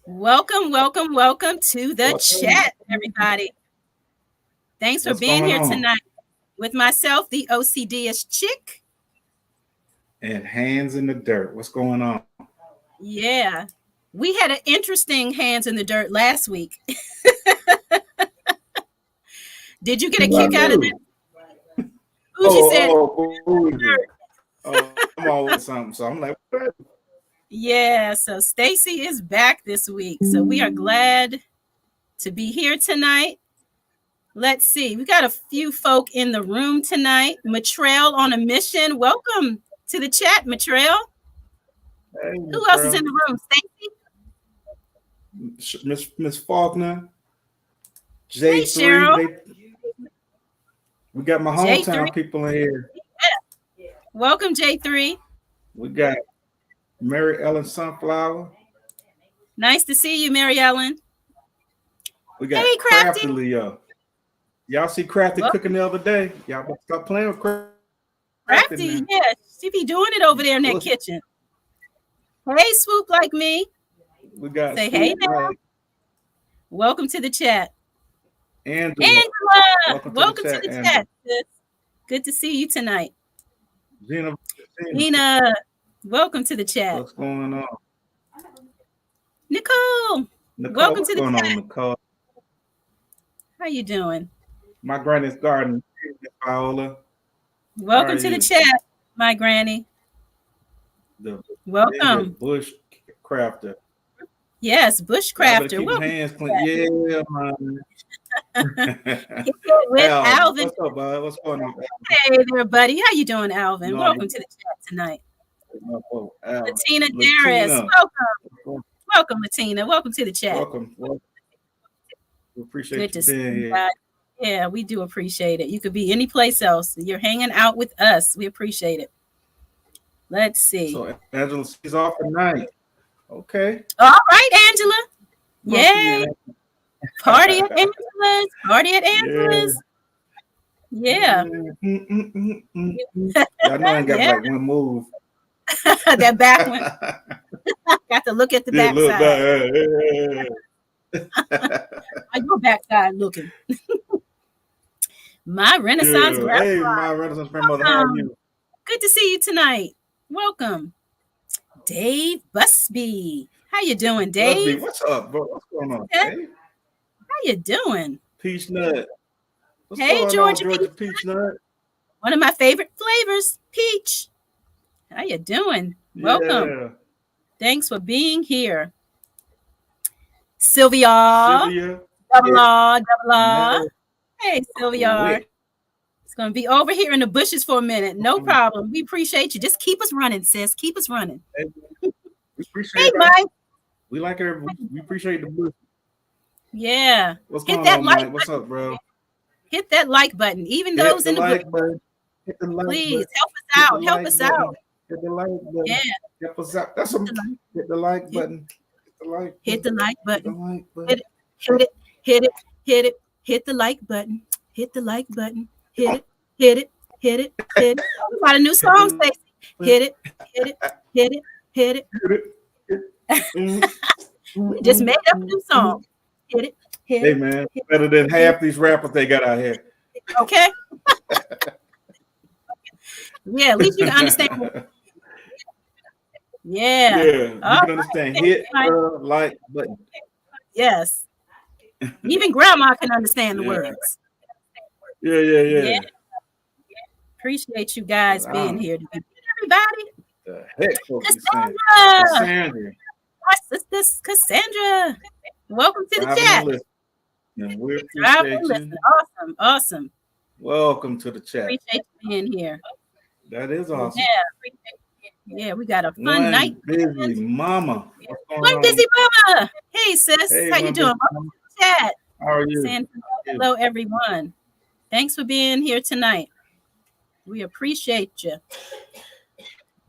Welcome, welcome, welcome to the chat, everybody. Thanks for being here tonight with myself, the OCDish chick. And Hands in the Dirt. What's going on? Yeah. We had an interesting Hands in the Dirt last week. Did you get a kick out of that? Uji said, I'm always something. So I'm like, what? Yeah, so Stacy is back this week. So we are glad to be here tonight. Let's see. We got a few folk in the room tonight. Matrell on a mission. Welcome to the chat, Matrell. Hey, Who else is in the room? Stacy? Miss Faulkner. J3. Hey, Cheryl. We got my hometown people in here. Yeah. Welcome, J3. We got Mary Ellen Sunflower. Nice to see you, Mary Ellen. We got Crafty Leo. Y'all see Crafty cooking the other day? Y'all better stop playing with Crafty, yeah. She be doing it over there in that kitchen. Hey, Swoop like me. We got Say hey now. Welcome to the chat. Angela. Welcome to the chat. Good to see you tonight. Gina, welcome to the chat. What's going on? Nicole, welcome to the chat. On, Nicole? How you doing? My granny's garden, Paola. Welcome to the chat, my granny. Welcome. Bush crafter. Yes, bushcrafter. Keep hands clean. Yeah, man. with Alvin. What's up, bud? What's going on? Hey there, buddy. How you doing, Alvin? Welcome to the chat tonight. Latina Darris. Welcome, Latina. Welcome to the chat. Welcome. We appreciate you being here. God. Yeah, we do appreciate it. You could be any place else. You're hanging out with us. We appreciate it. Let's see. So Angela, she's off tonight. Okay. All right, Angela. Yay. Party at Angela's. Party at Angela's. Yeah. I know I got like one move. That back one. Got to look at the back side. Your backside looking. My Renaissance grandma. Hey, my Renaissance grandmother. How are you? Good to see you tonight. Welcome. Dave Busby. How you doing, Dave? Busby, what's up, bro? What's going on, Dave? How you doing? Peach nut. What's hey, going Georgia, on, Peach nut. One of my favorite flavors, peach. How you doing? Welcome. Yeah. Thanks for being here. Sylvia. Double R. No. Hey, Sylvia. It's going to be over here in the bushes for a minute. No problem. We appreciate you. Just keep us running, sis. Keep us running. Hey, we appreciate hey, Mike. We like her. We appreciate the bush. Yeah. What's going on, Mike? What's up, bro? Hit that like button. Even those in the like button. Hit the like Please, button. Help us out. Hit the like button. Yeah. Help us out. That's some. Hit the like button. Hit the like button. Hit the like button. Hit the like button. Hit it. We got a new song, Stacey. Hit it. We just made up a new song. Hit it. Hey man, better than half these rappers they got out here. Okay. Yeah, at least you can understand. Yeah. You can understand. Hit the like button. Yes. Even grandma can understand the words. Yeah. Appreciate you guys being here. Everybody. The heck, Cassandra. My sister Cassandra. Welcome to the chat. We appreciate you. Awesome. Welcome to the chat. Appreciate you being here. That is awesome. Yeah, we got a fun night. Busy mama. One busy mama. Hey sis, how you doing? Welcome to the chat. How are you? Hello everyone. Thanks for being here tonight. We appreciate you.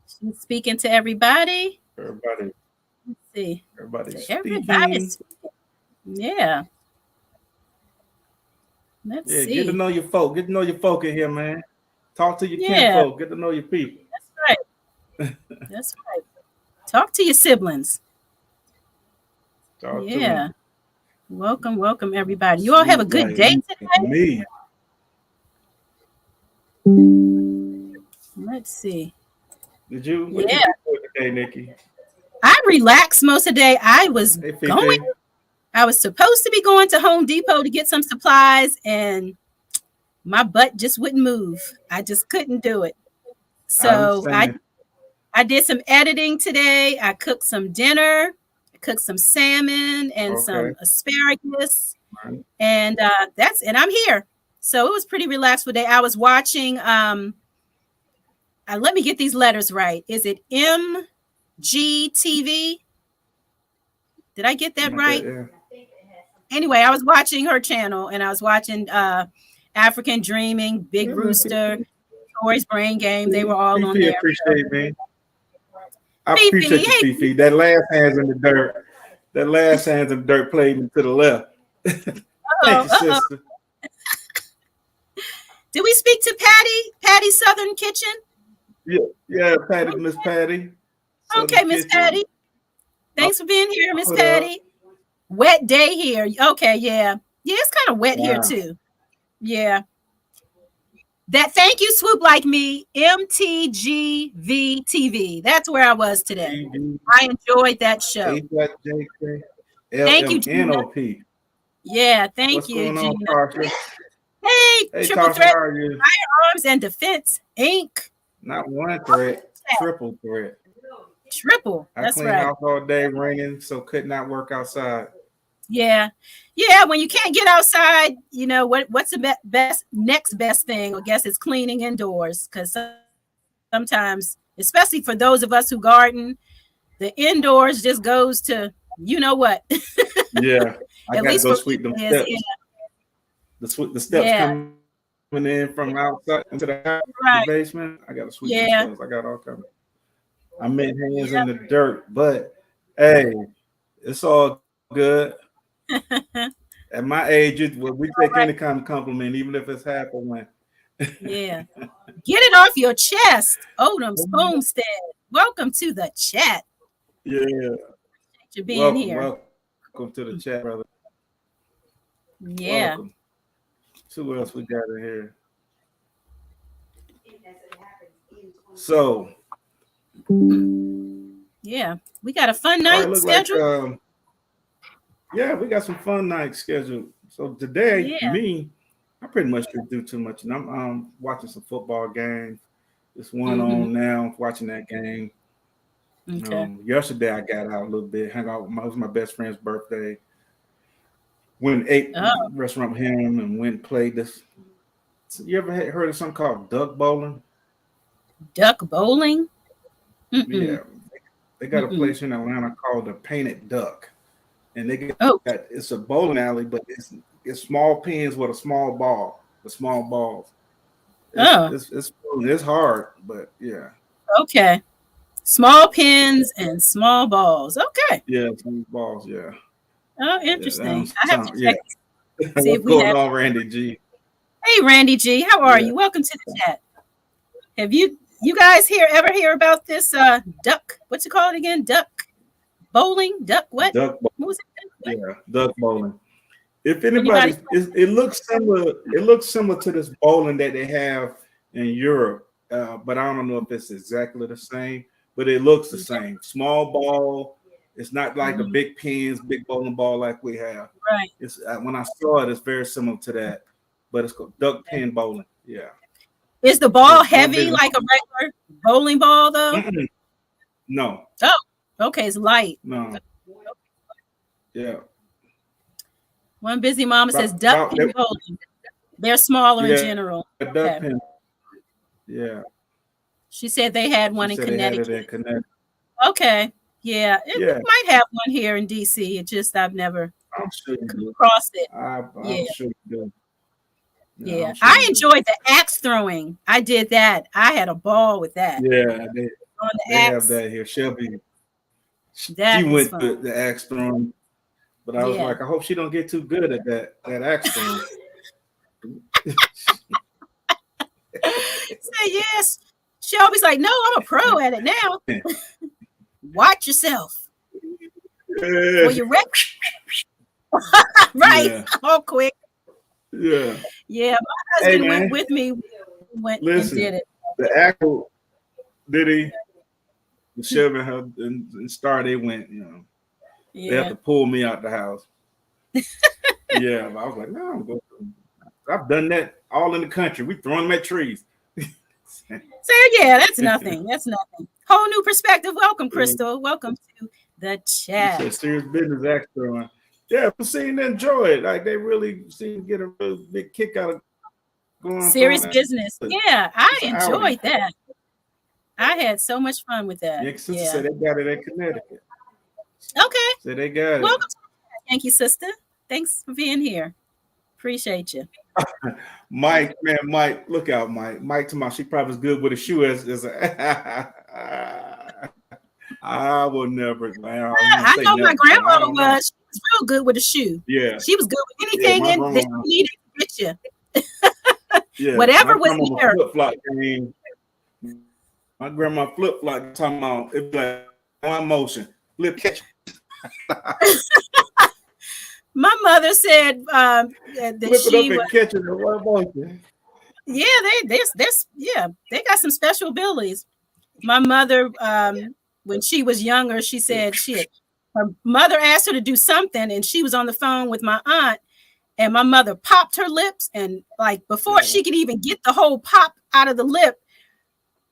She's speaking to everybody. Everybody. Let's see. Everybody's speaking. Yeah. Let's see. Get to know your folk. Get to know your folk in here, man. Talk to your kinfolk. Get to know your people. That's right. Talk to your siblings. Talk yeah. Welcome, everybody. You all have a good day today. Let's see. What you do today, Nikki? I relaxed most of the day. I was supposed to be going to Home Depot to get some supplies, and my butt just wouldn't move. I just couldn't do it. So I did some editing today. I cooked some dinner. I cooked some salmon and some asparagus. Right. And I'm here. So it was pretty relaxed day. I was watching let me get these letters right. Is it MGTV? Did I get that right? Yeah. Anyway, I was watching her channel, and I was watching African Dreaming, Big Rooster, Tori's Brain Game. They were all on there. Appreciate me. I appreciate you, Fifi. That last Hands in the Dirt. That last Hands in the Dirt played me to the left. Thank you, sister. Did we speak to Patty? Patty Southern Kitchen? Yeah, Patty, Miss Patty. Okay, Miss Patty. Thanks for being here, Miss Patty. Wet day here. Okay, yeah. Yeah, it's kind of wet here too. Yeah. That thank you, Swoop Like Me, MTGV TV. That's where I was today. I enjoyed that show. Thank you, Gina. Yeah, thank you, Gina. Hey, Triple Threat, Firearms and Defense, Inc. Not one threat, triple threat. Triple. That's right. I clean house all day, raining, so could not work outside. Yeah. When you can't get outside, you know what's the next best thing? I guess is cleaning indoors, because sometimes, especially for those of us who garden, the indoors just goes to you know what. Yeah, I got to go sweep them steps. Yeah. The steps coming in from outside into the basement. I got to sweep the steps. I got all kinds. I made Hands in the Dirt, but hey, it's all good. At my age, we take any kind of compliment, even if it's half a win. Yeah. Get it off your chest. Odom's Homestead. Welcome to the chat. Yeah. Appreciate you being here. Welcome to the chat, brother. Yeah. Welcome. Who else we got in here? So. Yeah. We got a fun night scheduled. Yeah, we got some fun nights scheduled. So today, I pretty much didn't do too much. And I'm watching some football games. This one on now, watching that game. Okay. Yesterday, I got out a little bit, hung out. It was my best friend's birthday. Went and ate restaurant with him and went and played this. You ever heard of something called duck bowling? Duck bowling? Yeah. They got a place in Atlanta called the Painted Duck. And they get it's a bowling alley, but it's small pins with a small ball, with small balls. It's hard, but yeah. Okay. Small pins and small balls. Okay. Yeah, small balls, yeah. Oh, interesting. I have to check. See if we have on, Randy G. Hey, Randy G, how are you? Welcome to the chat. Have you guys ever hear about this duck? What's it called again? Duck bowling? Duck what? Duck bowling. What was it? Yeah, duck bowling. If anybody, it looks similar. It looks similar to this bowling that they have in Europe, but I don't know if it's exactly the same. But it looks the same. Small ball. It's not like the big pins, big bowling ball like we have. Right. It's when I saw it, it's very similar to that, but it's called duck pin bowling. Yeah. Is the ball heavy like a regular bowling ball though? No. Oh, okay. It's light. No. Yeah. One busy mama says duck pin bowling. They're smaller in general. Duck pin. Yeah. She said they had one in Connecticut. Okay. Yeah, it might have one here in DC. It just I've never crossed it. I'm sure you do. Yeah, I enjoyed the axe throwing. I did that. I had a ball with that. Yeah, they have that here. Shelby, she went to the axe throwing, but I was like, I hope she don't get too good at that axe throwing. Say yes. Shelby's like, no, I'm a pro at it now. Watch yourself. Well, you're ready. Right. Yeah. All quick. Yeah. Yeah. My husband went with me. Went and did it. The actual Diddy, Michelle and Star, they went, they have to pull me out the house. Yeah. I was like, no, I'm going. I've done that all in the country. We throwing them at trees. So yeah, that's nothing. That's nothing. Whole new perspective. Welcome, Crystal. Welcome to the chat. It's a serious business extra. Yeah, people seem to enjoy it. Like they really seem to get a real big kick out of going serious business. Yeah, I enjoyed that. I had so much fun with that. Yeah, sister said they got it at Connecticut. Okay. So they got Welcome it. Thank you, sister. Thanks for being here. Appreciate you. Mike, look out, Mike. Mike, tomorrow, she probably as good with a shoe as I will never. I know my grandmother was. She was real good with a shoe. Yeah. She was good with anything that you needed to get you. Yeah. Whatever was there. Flip-flop game. My grandma flip-flop talking about it was like one motion. Flip catch. My mother said that she was catching the one motion. Yeah, they got some special abilities. My mother, when she was younger, she said her mother asked her to do something, and she was on the phone with my aunt, and my mother popped her lips, and like before she could even get the whole pop out of the lip,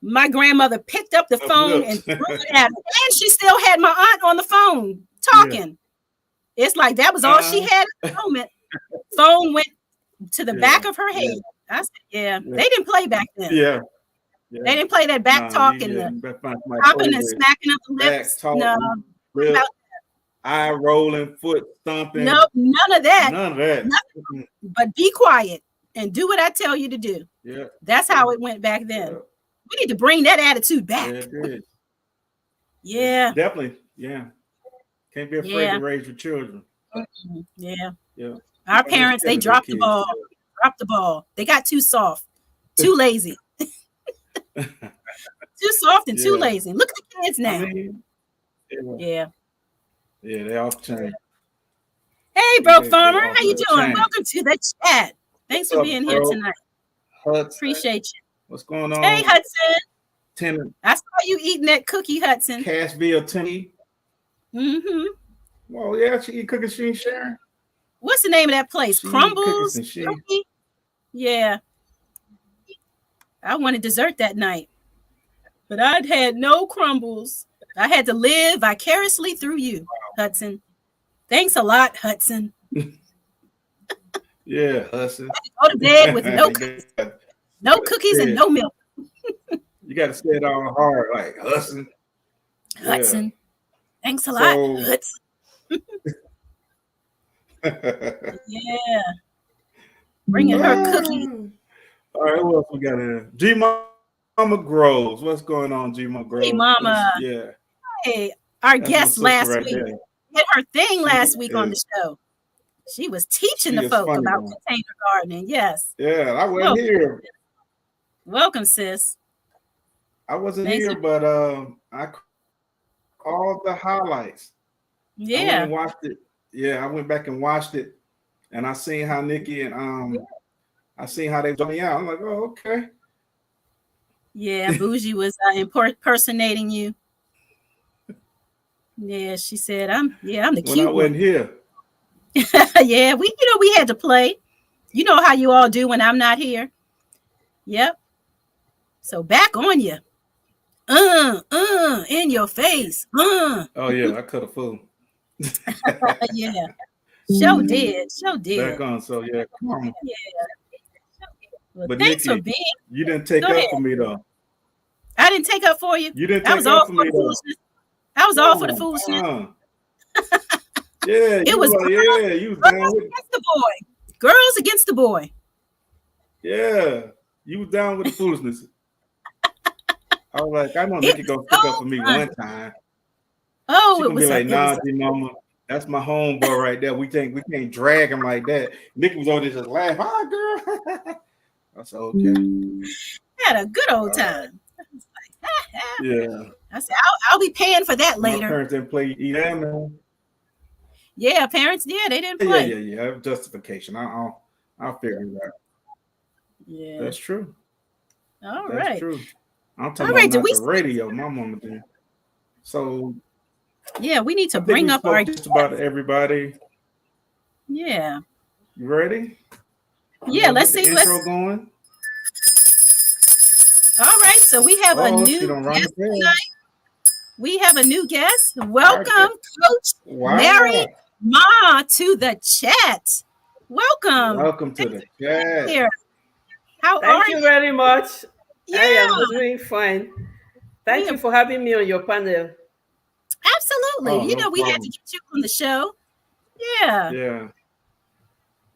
my grandmother picked up the phone and threw it at her, and she still had my aunt on the phone talking. Yeah. It's like that was all she had at the moment. Phone went to the back of her head. I said, they didn't play back then. Yeah. They didn't play that back talk and the popping and smacking up the lips. No. Eye rolling, foot stomping. No, none of that. None of that. Nothing. But be quiet and do what I tell you to do. Yeah. That's how it went back then. Yeah. We need to bring that attitude back. Yeah. Definitely. Yeah. Can't be afraid to raise your children. Mm-hmm. Yeah. Yeah. Our parents, they dropped the ball. Dropped the ball. They got too soft, too lazy. Too soft and too lazy. Look at the kids now. Yeah, they off chain. Hey, Broke Farmer, how you doing? Welcome to the chat. Thanks for being here tonight. Hudson. Appreciate you. What's going on? Hey, Hudson. Tenant. I saw you eating that cookie, Hudson. Cashville Tenny. Mm-hmm. Well, yeah, she eat cookies. She ain't sharing. What's the name of that place? Crumbles? Yeah. I wanted dessert that night, but I'd had no crumbles. I had to live vicariously through you, Hudson. Thanks a lot, Hudson. Yeah, Hudson. Go to bed with no cookies, and no milk. You got to say it all hard, like Hudson. Hudson. Yeah. Thanks a lot, Hudson. Yeah. Bringing her cookies. All right, what else we got here? G Mama Groves. What's going on, G Mama Groves? Hey, Mama. Yeah. Hey, our guest last week did her thing last week on the show. She was teaching the folk about container gardening. Yes. Yeah, I wasn't here. Welcome, sis. I wasn't here, but I called the highlights. Yeah. I watched it. Yeah, I went back and watched it, and I seen how Nikki and I seen how they was on me out. I'm like, oh, okay. Yeah, Bougie was impersonating you. Yeah, she said, I'm the cute one. When I wasn't here. Yeah, we had to play. You know how you all do when I'm not here. Yep. So back on you. In your face. Oh yeah, I cut a fool. Yeah. Show did. Back on, so yeah, come on. Yeah. Well, but thanks Nikki, for being. You didn't take up for me though. I didn't take up for you. You didn't take up for me though. I was all for the foolishness. Yeah, you was down with against the boy. Girls against the boy. Yeah, you was down with the foolishness. I was like, I know Nikki gonna stick up for me one time. Oh, she gonna be like, nah, Mama, that's my homeboy right there. We can't drag him like that. Nikki was over there just laughing. Hi, girl. I said, okay. Had a good old time. Yeah. I said, I'll be paying for that later. My parents didn't play man. Yeah, parents, yeah, they didn't play. Yeah. Justification. I'll figure it out. Yeah. That's true. All That's right. true. I'm All talking about right. Do not we? the radio. My mama did. So Yeah, we need to I think bring we up our spoke just about guests. everybody. Yeah. You ready? You Yeah. want to Let's get the see. Let's. intro going? All right. So we have a Oh, she new don't run the guest bell. tonight. We have a new guest. All right. Welcome, Coach Mary Wow. Ma, to the chat. Welcome. Welcome to the chat. Here. How Thank are you you? very much. I am Yeah. doing fine. We Thank you for having me on your panel. absolutely. Oh, no We had to problem. get you on the show. Yeah. Yeah.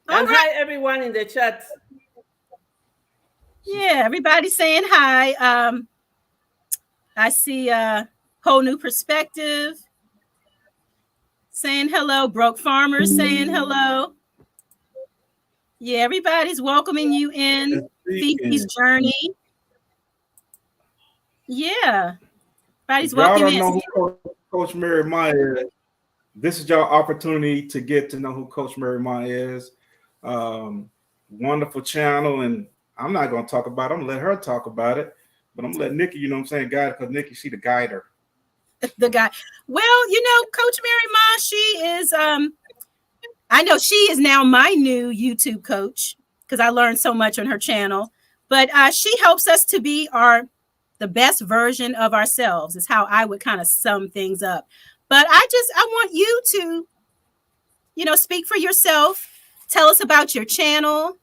All And right. hi, everyone in the chat. Yeah. Everybody's saying hi. I see a whole new perspective saying hello. Broke Farmers saying hello. Yeah, everybody's welcoming you in Fifi's journey. Yeah. Everybody's If y'all welcoming don't in. know who Coach Mary Ma is, this is your opportunity to get to know who Coach Mary Ma is. Wonderful channel, and I'm not going to talk about it. I'm going to let her talk about it, but I'm going to let Nikki, you know what I'm saying, guide, because Nikki, she the guider. The guy. Well, Coach Mary Ma, she is I know she is now my new YouTube coach because I learned so much on her channel. But she helps us to be the best version of ourselves is how I would kind of sum things up. But I want you to, speak for yourself. Tell us about your channel.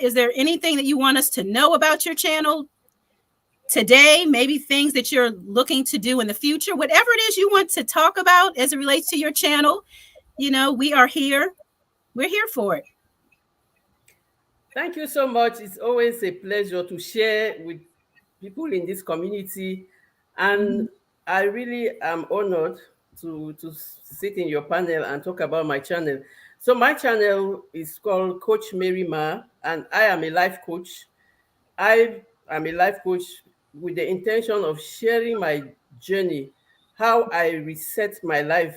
Is there anything that you want us to know about your channel today? Maybe things that you're looking to do in the future, whatever it is you want to talk about as it relates to your channel. We are here. We're here for it. Thank you so much. It's always a pleasure to share with people in this community. And I really am honored to sit in your panel and talk about my channel. So my channel is called Coach Mary Ma, and I am a life coach. I am a life coach with the intention of sharing my journey, how I reset my life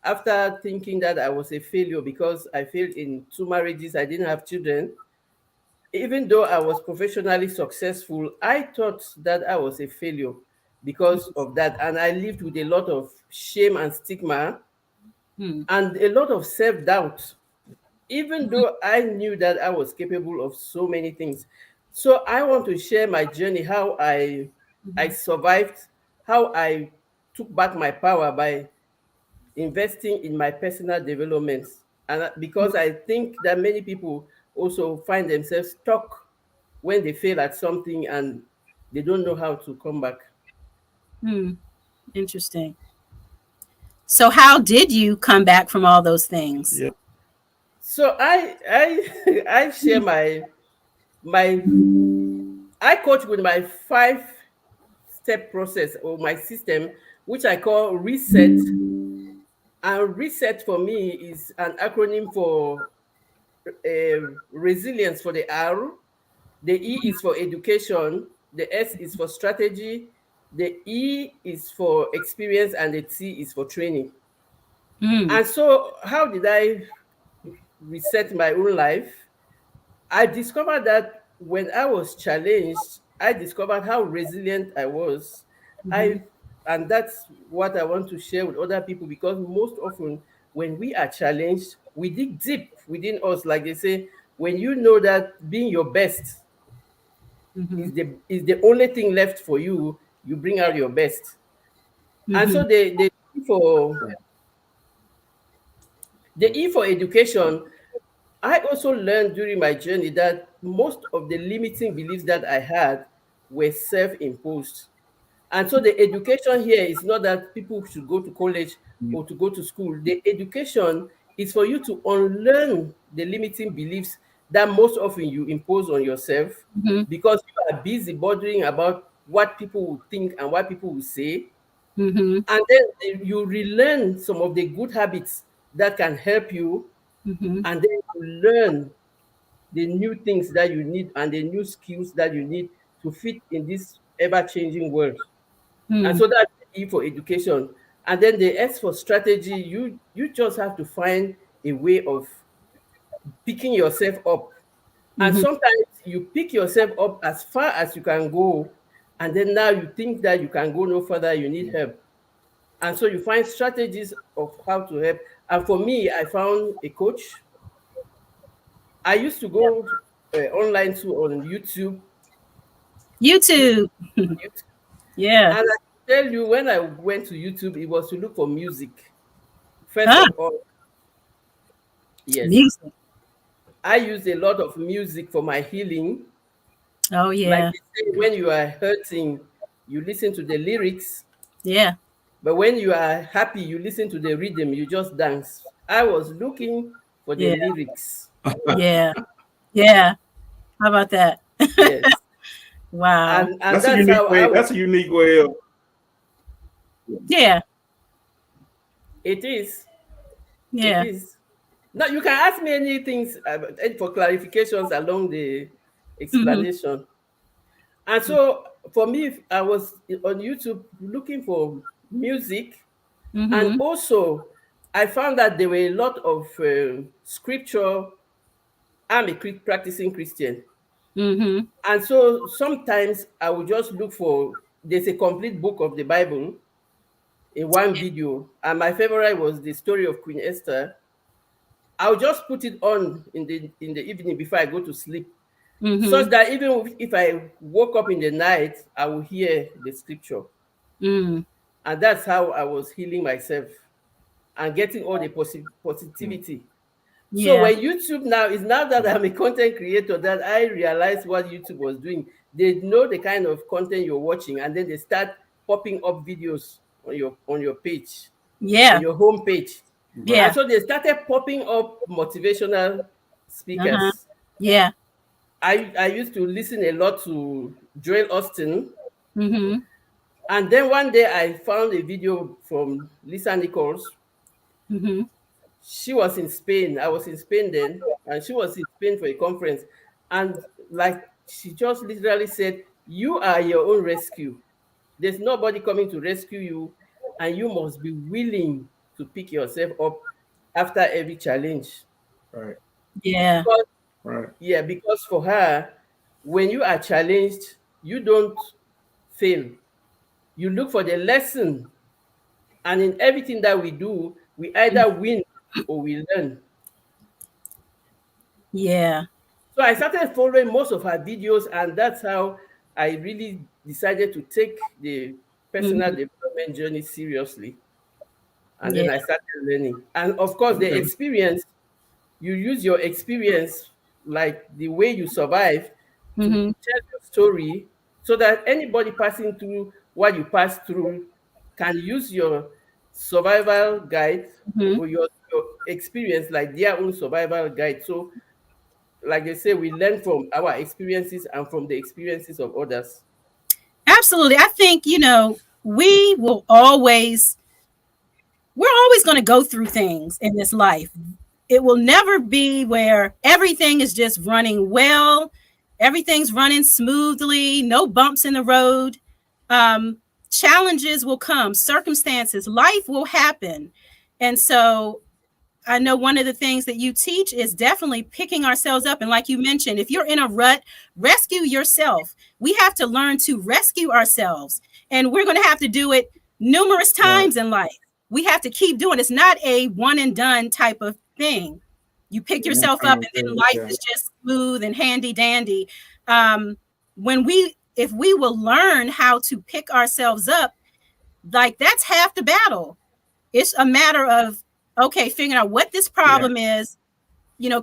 after thinking that I was a failure because I failed in 2 marriages, I didn't have children. Even though I was professionally successful, I thought that I was a failure because of that. And I lived with a lot of shame and stigma and a lot of self doubt, even though I knew that I was capable of so many things. So I want to share my journey, how I survived, how I took back my power by investing in my personal development. And because I think that many people also find themselves stuck when they fail at something and they don't know how to come back. Interesting. So how did you come back from all those things? Yeah. So I I share my I coach with my 5-step process or my system, which I call reset. And reset for me is an acronym for resilience for the R, the E is for education, the S is for strategy, the E is for experience, and the T is for training. And so, how did I reset my own life? I discovered that when I was challenged, I discovered how resilient I was. I and that's what I want to share with other people because most often when we are challenged, we dig deep within us. Like they say, when you know that being your best is the only thing left for you, you bring out your best. And so for the E for education, I also learned during my journey that most of the limiting beliefs that I had were self-imposed. And so the education here is not that people should go to college or to go to school. The education is for you to unlearn the limiting beliefs that most often you impose on yourself because you are busy bothering about what people will think and what people will say. And then you relearn some of the good habits that can help you. And then you learn the new things that you need and the new skills that you need to fit in this ever-changing world. And so that's the E for education. And then the S for strategy, you just have to find a way of picking yourself up. And sometimes you pick yourself up as far as you can go, and then now you think that you can go no further, you need help. And so you find strategies of how to help. And for me, I found a coach. I used to go online on YouTube. YouTube. Yeah. And I tell you, when I went to YouTube, it was to look for music. First Ah, of all, yes, music. I use a lot of music for my healing. Oh Like yeah. they say, when you are hurting, you listen to the lyrics. Yeah. But when you are happy, you listen to the rhythm, you just dance. I was looking for the Yeah. lyrics. Yeah. Yeah. How about that? Yes. Wow. And that's how I was. That's a unique way of. Yeah. It is. It Yeah. is. Now you can ask me any things for clarifications along the Mm-hmm. explanation. And so for me, I was on YouTube looking for music, and Mm-hmm. also I found that there were a lot of scripture. I'm a practicing Christian. Mm-hmm. And so sometimes I will just look for, there's a complete book of the Bible in one video. And my favorite was the story of Queen Esther. I'll just put it on in the evening before I go to sleep, Mm-hmm. such that even if I woke up in the night, I will hear the scripture. Mm. And that's how I was healing myself and getting all the positivity. So Yeah. when YouTube now is, now that I'm a content creator, that I realized what YouTube was doing. They know the kind of content you're watching, and then they start popping up videos on your page, on Yeah. your home page. And Yeah. so they started popping up motivational Uh-huh. speakers. Yeah. I used to listen a lot to Joel Austin. Mm-hmm. And then one day I found a video from Lisa Nichols. Mm-hmm. She was in Spain. I was in Spain then, and she was in Spain for a conference. And like she just literally said, "You are your own rescue. There's nobody coming to rescue you, and you must be willing to pick yourself up after every challenge." Right. Yeah. Because, Right. yeah, because for her, when you are challenged, you don't fail. You look for the lesson, and in everything that we do, we either win or we learn. Yeah. So I started following most of her videos, and that's how I really decided to take the personal Mm-hmm. development journey seriously. And Yeah. then I started learning. And of course, the Okay. experience, you use your experience, like the way you survive, to Mm-hmm. tell your story so that anybody passing through what you passed through can use your survival guide Mm-hmm. or your experience like their own survival guide. So like they say, we learn from our experiences and from the experiences of others. Absolutely. I think, we will always, we're always going to go through things in this life. It will never be where everything is just running well, everything's running smoothly, no bumps in the road. Um, Challenges will come, circumstances, life will happen. And so I know one of the things that you teach is definitely picking ourselves up. And like you mentioned, if you're in a rut, rescue yourself. We have to learn to rescue ourselves. And we're going to have to do it numerous Right. times in life. We have to keep doing it. It's not a one and done type of thing. You pick One yourself up time and then thing. life Yeah. is just smooth and handy dandy. If we will learn how to pick ourselves up, like that's half the battle. It's a matter of, okay, figuring out what this Yeah. problem is,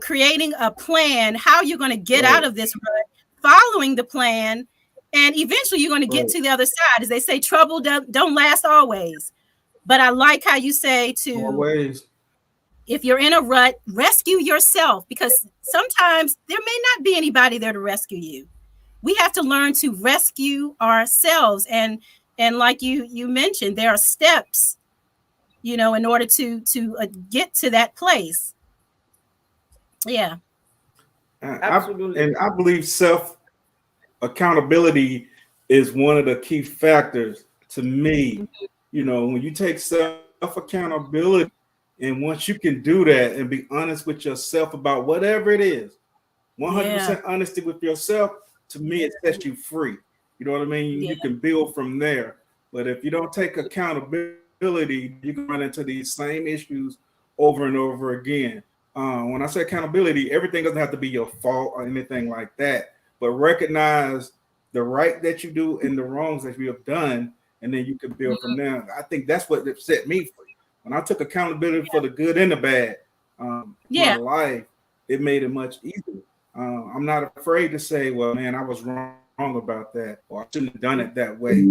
creating a plan, how you're going to get out Right. of this rut, following the plan, and eventually you're going to get Right. to the other side. As they say, trouble don't last always. But I like how you say to, Always. if you're in a rut, rescue yourself, because sometimes there may not be anybody there to rescue you. We have to learn to rescue ourselves. And like you mentioned, there are steps, in order to get to that place. Yeah. Absolutely. I believe self accountability is one of the key factors to me when you take self accountability, and once you can do that and be honest with yourself about whatever it is, 100% honesty with yourself, to me, it sets you free. You know what I mean? You can build from there. But if you don't take accountability, you can run into these same issues over and over again. When I say accountability, everything doesn't have to be your fault or anything like that, but recognize the right that you do and the wrongs that you have done, and then you can build from there. I think that's what set me free. When I took accountability for the good and the bad in my life, it made it much easier. I'm not afraid to say, well, man, I was wrong about that, or I shouldn't have done it that way,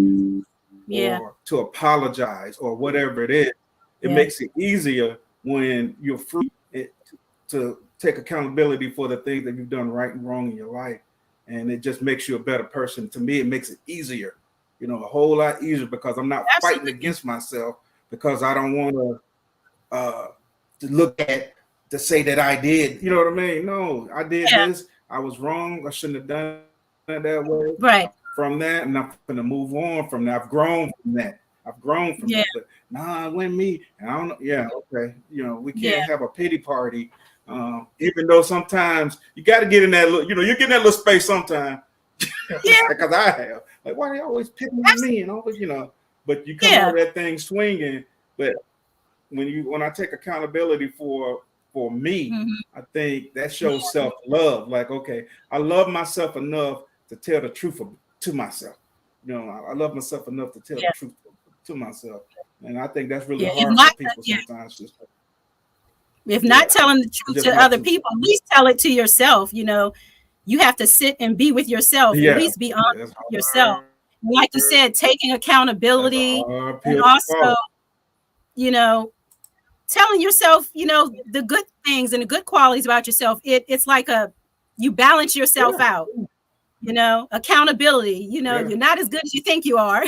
or to apologize, or whatever it is. It makes it easier when you're free to take accountability for the things that you've done right and wrong in your life. And it just makes you a better person. To me, it makes it easier, a whole lot easier, because I'm not fighting against myself because I don't want to look at to say that I did. You know what I mean? No, I did this. I was wrong. I shouldn't have done it that way. Right. From that, and I'm going to move on from that. I've grown from that. That. But nah, it wasn't me. And I don't know. Yeah, okay. We can't have a pity party. Even though sometimes you got to get in that little, you get in that little space sometimes. Because I have. Like, why are they always picking on me? And always, but you come out of that thing swinging. But when I take accountability for me, I think that shows self-love. Like, okay, I love myself enough to tell the truth to myself. I love myself enough to tell the truth to myself. And I think that's really hard for people sometimes. If not telling the truth to other people, at least tell it to yourself. You have to sit and be with yourself. At least be honest with yourself. Like you said, taking accountability, and also, telling yourself, the good things and the good qualities about yourself. It's like you balance yourself out. Accountability. You're not as good as you think you are,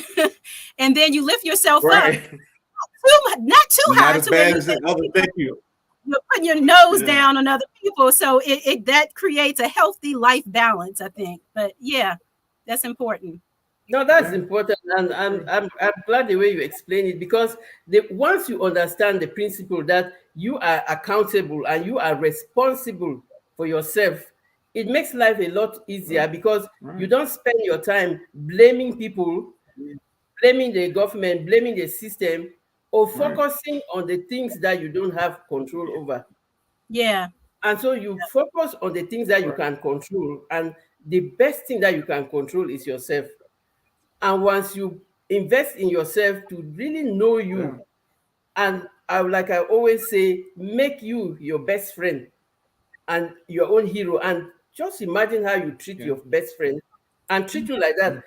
and then you lift yourself up. Not too high. Not as bad as others think you. You're putting your nose down on other people, so it that creates a healthy life balance, I think. But that's important. No, that's important, and I'm glad the way you explain it, because once you understand the principle that you are accountable and you are responsible for yourself, it makes life a lot easier, because you don't spend your time blaming people, blaming the government, blaming the system, or focusing on the things that you don't have control over. Yeah. And so you focus on the things that you can control, and the best thing that you can control is yourself. And once you invest in yourself to really know you, and like I always say, make you your best friend and your own hero, and just imagine how you treat your best friend and treat you like that.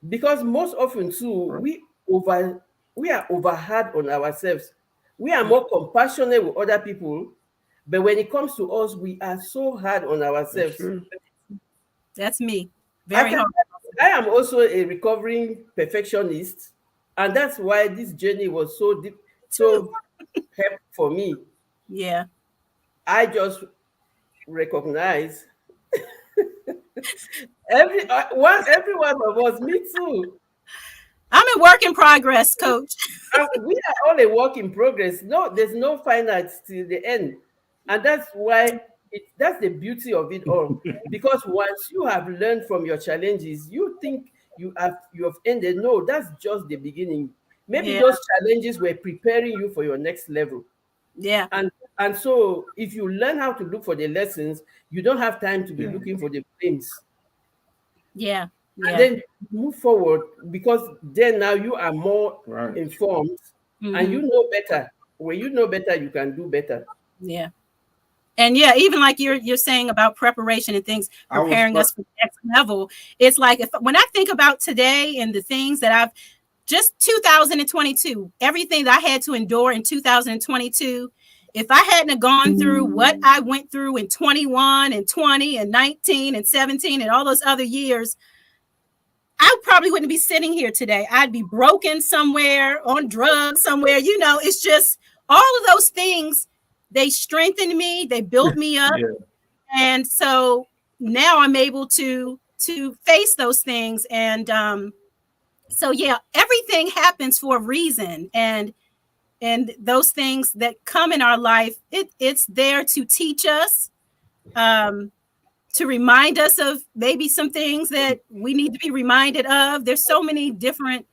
Because most often too, we are over hard on ourselves. We are more compassionate with other people, but when it comes to us, we are so hard on ourselves. That's me. Very hard. I am also a recovering perfectionist, and that's why this journey was so deep, so helpful for me. Yeah. I just recognize every one of us, me too. I'm a work in progress, Coach. We are all a work in progress. No, there's no finite till the end. And that's why that's the beauty of it all. Because once you have learned from your challenges, you think you have ended. No, that's just the beginning. Maybe those challenges were preparing you for your next level. Yeah. And so if you learn how to look for the lessons, you don't have time to be looking for the blames. Yeah. And then move forward, because then now you are more informed and you know better. When you know better, you can do better. Yeah. And even like you're saying about preparation and things, preparing us for the next level. It's like when I think about today and the things that I've just 2022, everything that I had to endure in 2022, if I hadn't gone through what I went through in 21 and 20 and 19 and 17 and all those other years, I probably wouldn't be sitting here today. I'd be broken somewhere, on drugs somewhere. It's just all of those things. They strengthened me. They built me up. And so now I'm able to face those things and So yeah, everything happens for a reason, and those things that come in our life, it's there to teach us, to remind us of maybe some things that we need to be reminded of. There's so many different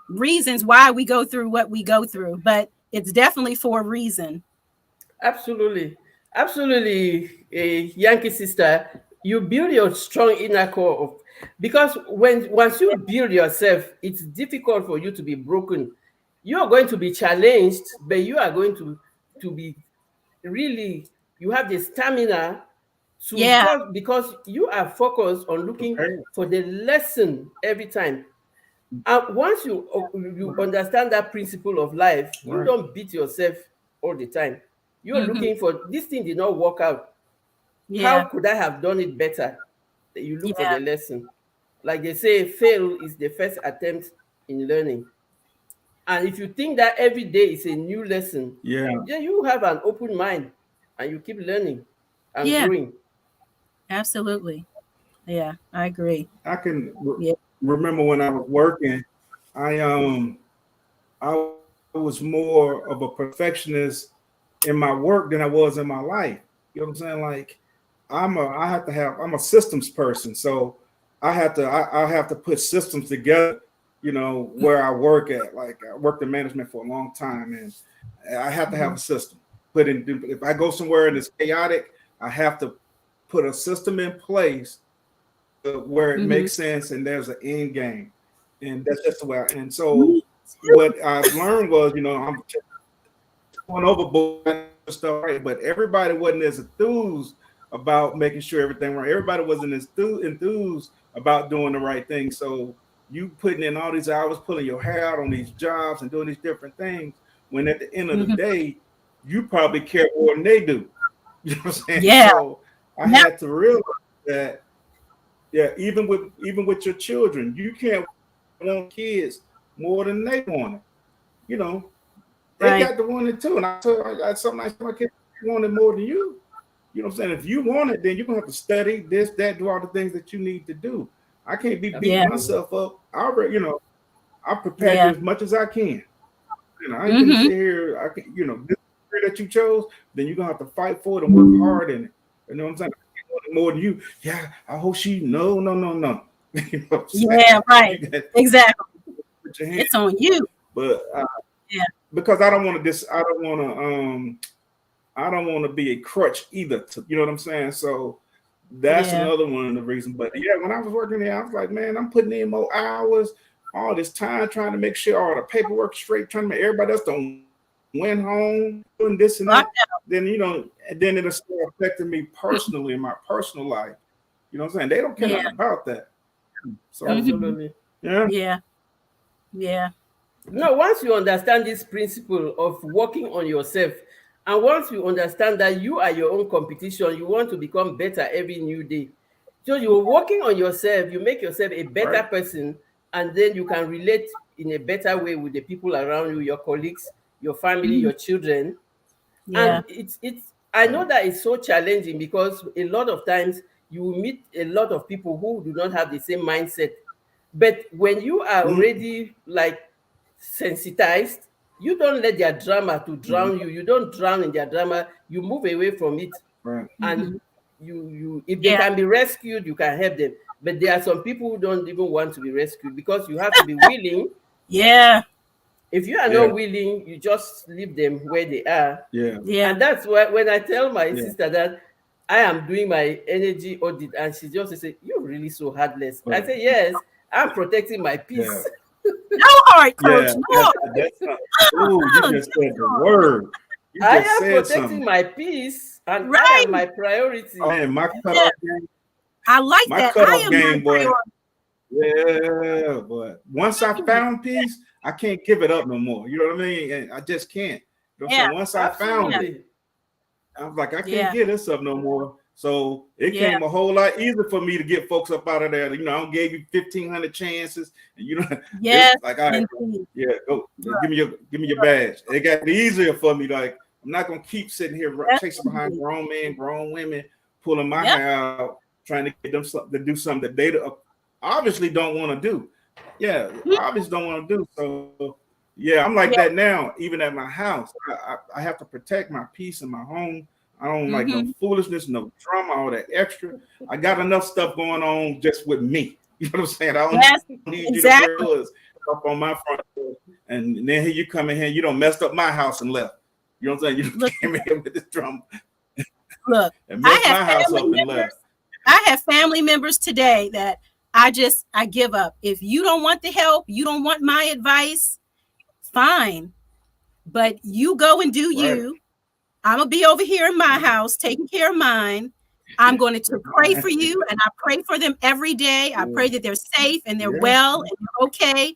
reasons why we go through what we go through, but it's definitely for a reason. Absolutely. Absolutely, Yankee sister. You build your strong inner core of, because once you build yourself, it's difficult for you to be broken. You are going to be challenged, but you are going to be really, you have the stamina to, Yeah. because you are focused on looking for the lesson every time. And once you understand that principle of life, you don't beat yourself all the time. You're looking for, this thing did not work out. How Yeah. could I have done it better? You look for Yeah. the lesson. Like they say, fail is the first attempt in learning. And if you think that every day is a new lesson, then you have an open mind and you keep learning and Yeah. growing. Absolutely. Yeah, I agree. I can Yeah. remember when I was working, I was more of a perfectionist in my work than I was in my life. You know what I'm saying? Like I'm a systems person. So I have to put systems together, where I work at. Like I worked in management for a long time, and I have to have a system. If I go somewhere and it's chaotic, I have to put a system in place where it makes sense and there's an end game. And that's just the way and so what I've learned was, I'm going overboard stuff, right? But everybody wasn't as enthused about making sure everything right. Everybody wasn't as enthused about doing the right thing. So you putting in all these hours, pulling your hair out on these jobs and doing these different things, when at the end of the day, you probably care more than they do. You know what I'm saying? Yeah. So I had to realize that, even with your children, you can't want kids more than they want it. They got to want it too. And I something my kids want it more than you. You know what I'm saying? If you want it, then you're gonna have to study this, that, do all the things that you need to do. I can't be beating myself up. I prepare you as much as I can. I ain't gonna sit here. I can, this career that you chose, then you're gonna have to fight for it and work hard in it. You know what I'm saying? More than you. Yeah, I hope she no. You know yeah, right. Exactly. It's on you. But because I don't want to be a crutch either. You know what I'm saying? So that's another one of the reasons. But when I was working there, I was like, man, I'm putting in more hours, all this time trying to make sure all the paperwork straight, trying to make everybody else don't went home doing this and that. Then and then it'll start affecting me personally in my personal life. You know what I'm saying? They don't care nothing about that. So absolutely. Yeah. No, once you understand this principle of working on yourself, and once you understand that you are your own competition, you want to become better every new day. So you're working on yourself, you make yourself a better person, and then you can relate in a better way with the people around you, your colleagues, your family, your children. And it's I know that it's so challenging because a lot of times you will meet a lot of people who do not have the same mindset. But when you are already like sensitized, you don't let their drama to drown you. You don't drown in their drama. You move away from it. And you if they can be rescued, you can help them. But there are some people who don't even want to be rescued because you have to be willing. If you are not willing, you just leave them where they are. And that's why when I tell my sister that I am doing my energy audit, and she just says, "You're really so heartless." I say, "Yes, I'm protecting my peace." No heart, coach. No. You just said the word. I am protecting my peace, and I am my priority. And my cutoff game. I like that. Cutoff game, boy. Yeah, but once I found peace, I can't give it up no more. You know what I mean? And I just can't. Once I found it, I was like, I can't get this up no more. So it came a whole lot easier for me to get folks up out of there. I don't gave you 1,500 chances, and like, all right, go give me your badge. It got easier for me. Like, I'm not gonna keep sitting here chasing behind grown men, grown women, pulling my hair out, trying to get them to do something that they obviously don't want to do. Yeah, I obviously don't want to do so. Yeah, I'm like that now. Even at my house, I have to protect my peace in my home. I don't like no foolishness, no drama, all that extra. I got enough stuff going on just with me. You know what I'm saying? I don't need you to bring yours up on my front door. And then here you come in here, you don't messed up my house and left. You know what I'm saying? You came in here with this drama. Look, and messed my house up and left. I have family members today that I give up. If you don't want the help, you don't want my advice, fine. But you go and do you. I'm going to be over here in my house taking care of mine. I'm going to pray for you, and I pray for them every day. I pray that they're safe and they're well and they're okay.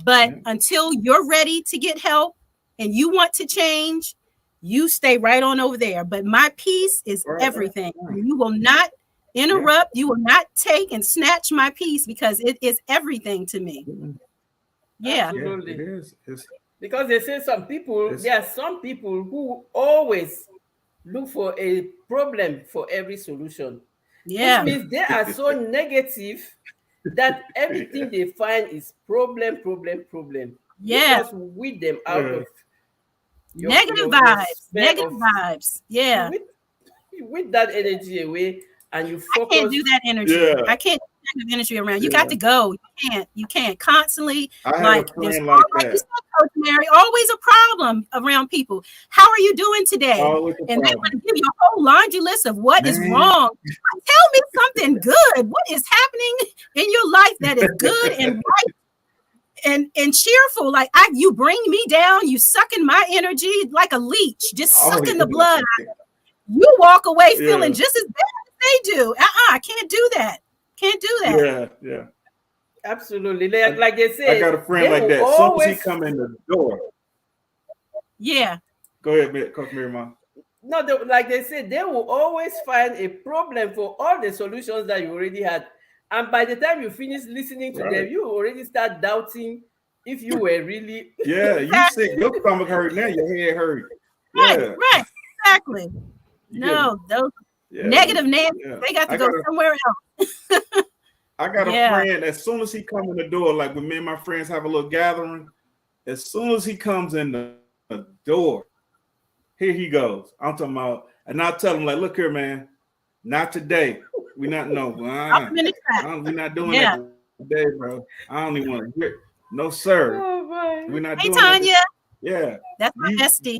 But until you're ready to get help and you want to change, you stay right on over there. But my peace is everything. You will not interrupt. You will not take and snatch my peace because it is everything to me. Yeah. Absolutely. It is. Because they say there are some people who always look for a problem for every solution. Yeah. Which means they are so negative that everything they find is problem. Yeah. Just weed them out of negative vibes. Yeah. You weed that energy away and you focus. I can't do that energy. Yeah. I can't do negative energy around. You got to go. You can't constantly there's like that. Coach Mary, always a problem around people. How are you doing today? And they want to give you a whole laundry list of what is wrong. Tell me something good. What is happening in your life that is good and right and cheerful? Like you bring me down, you sucking my energy like a leech, just sucking the blood. You walk away feeling just as bad as they do. I can't do that. Can't do that. Yeah. Absolutely. Like they say, I got a friend like that. As soon as he come in the door. Yeah. Go ahead, Coach Mary Ma. No, like they say, they will always find a problem for all the solutions that you already had. And by the time you finish listening to them, you already start doubting if you were really. Yeah, you sick. Your stomach hurt now, your head hurt. Right, exactly. No, those negative Nancy, they got to go somewhere else. I got a friend, as soon as he comes in the door, like when me and my friends have a little gathering, as soon as he comes in the door, here he goes. I'm talking about, and I'll tell him, like, look here, man, not today. We're not we're not doing that today, bro. I don't even want to hear it. No, sir. Oh, we're not doing Tanya. That. Yeah. That's my bestie.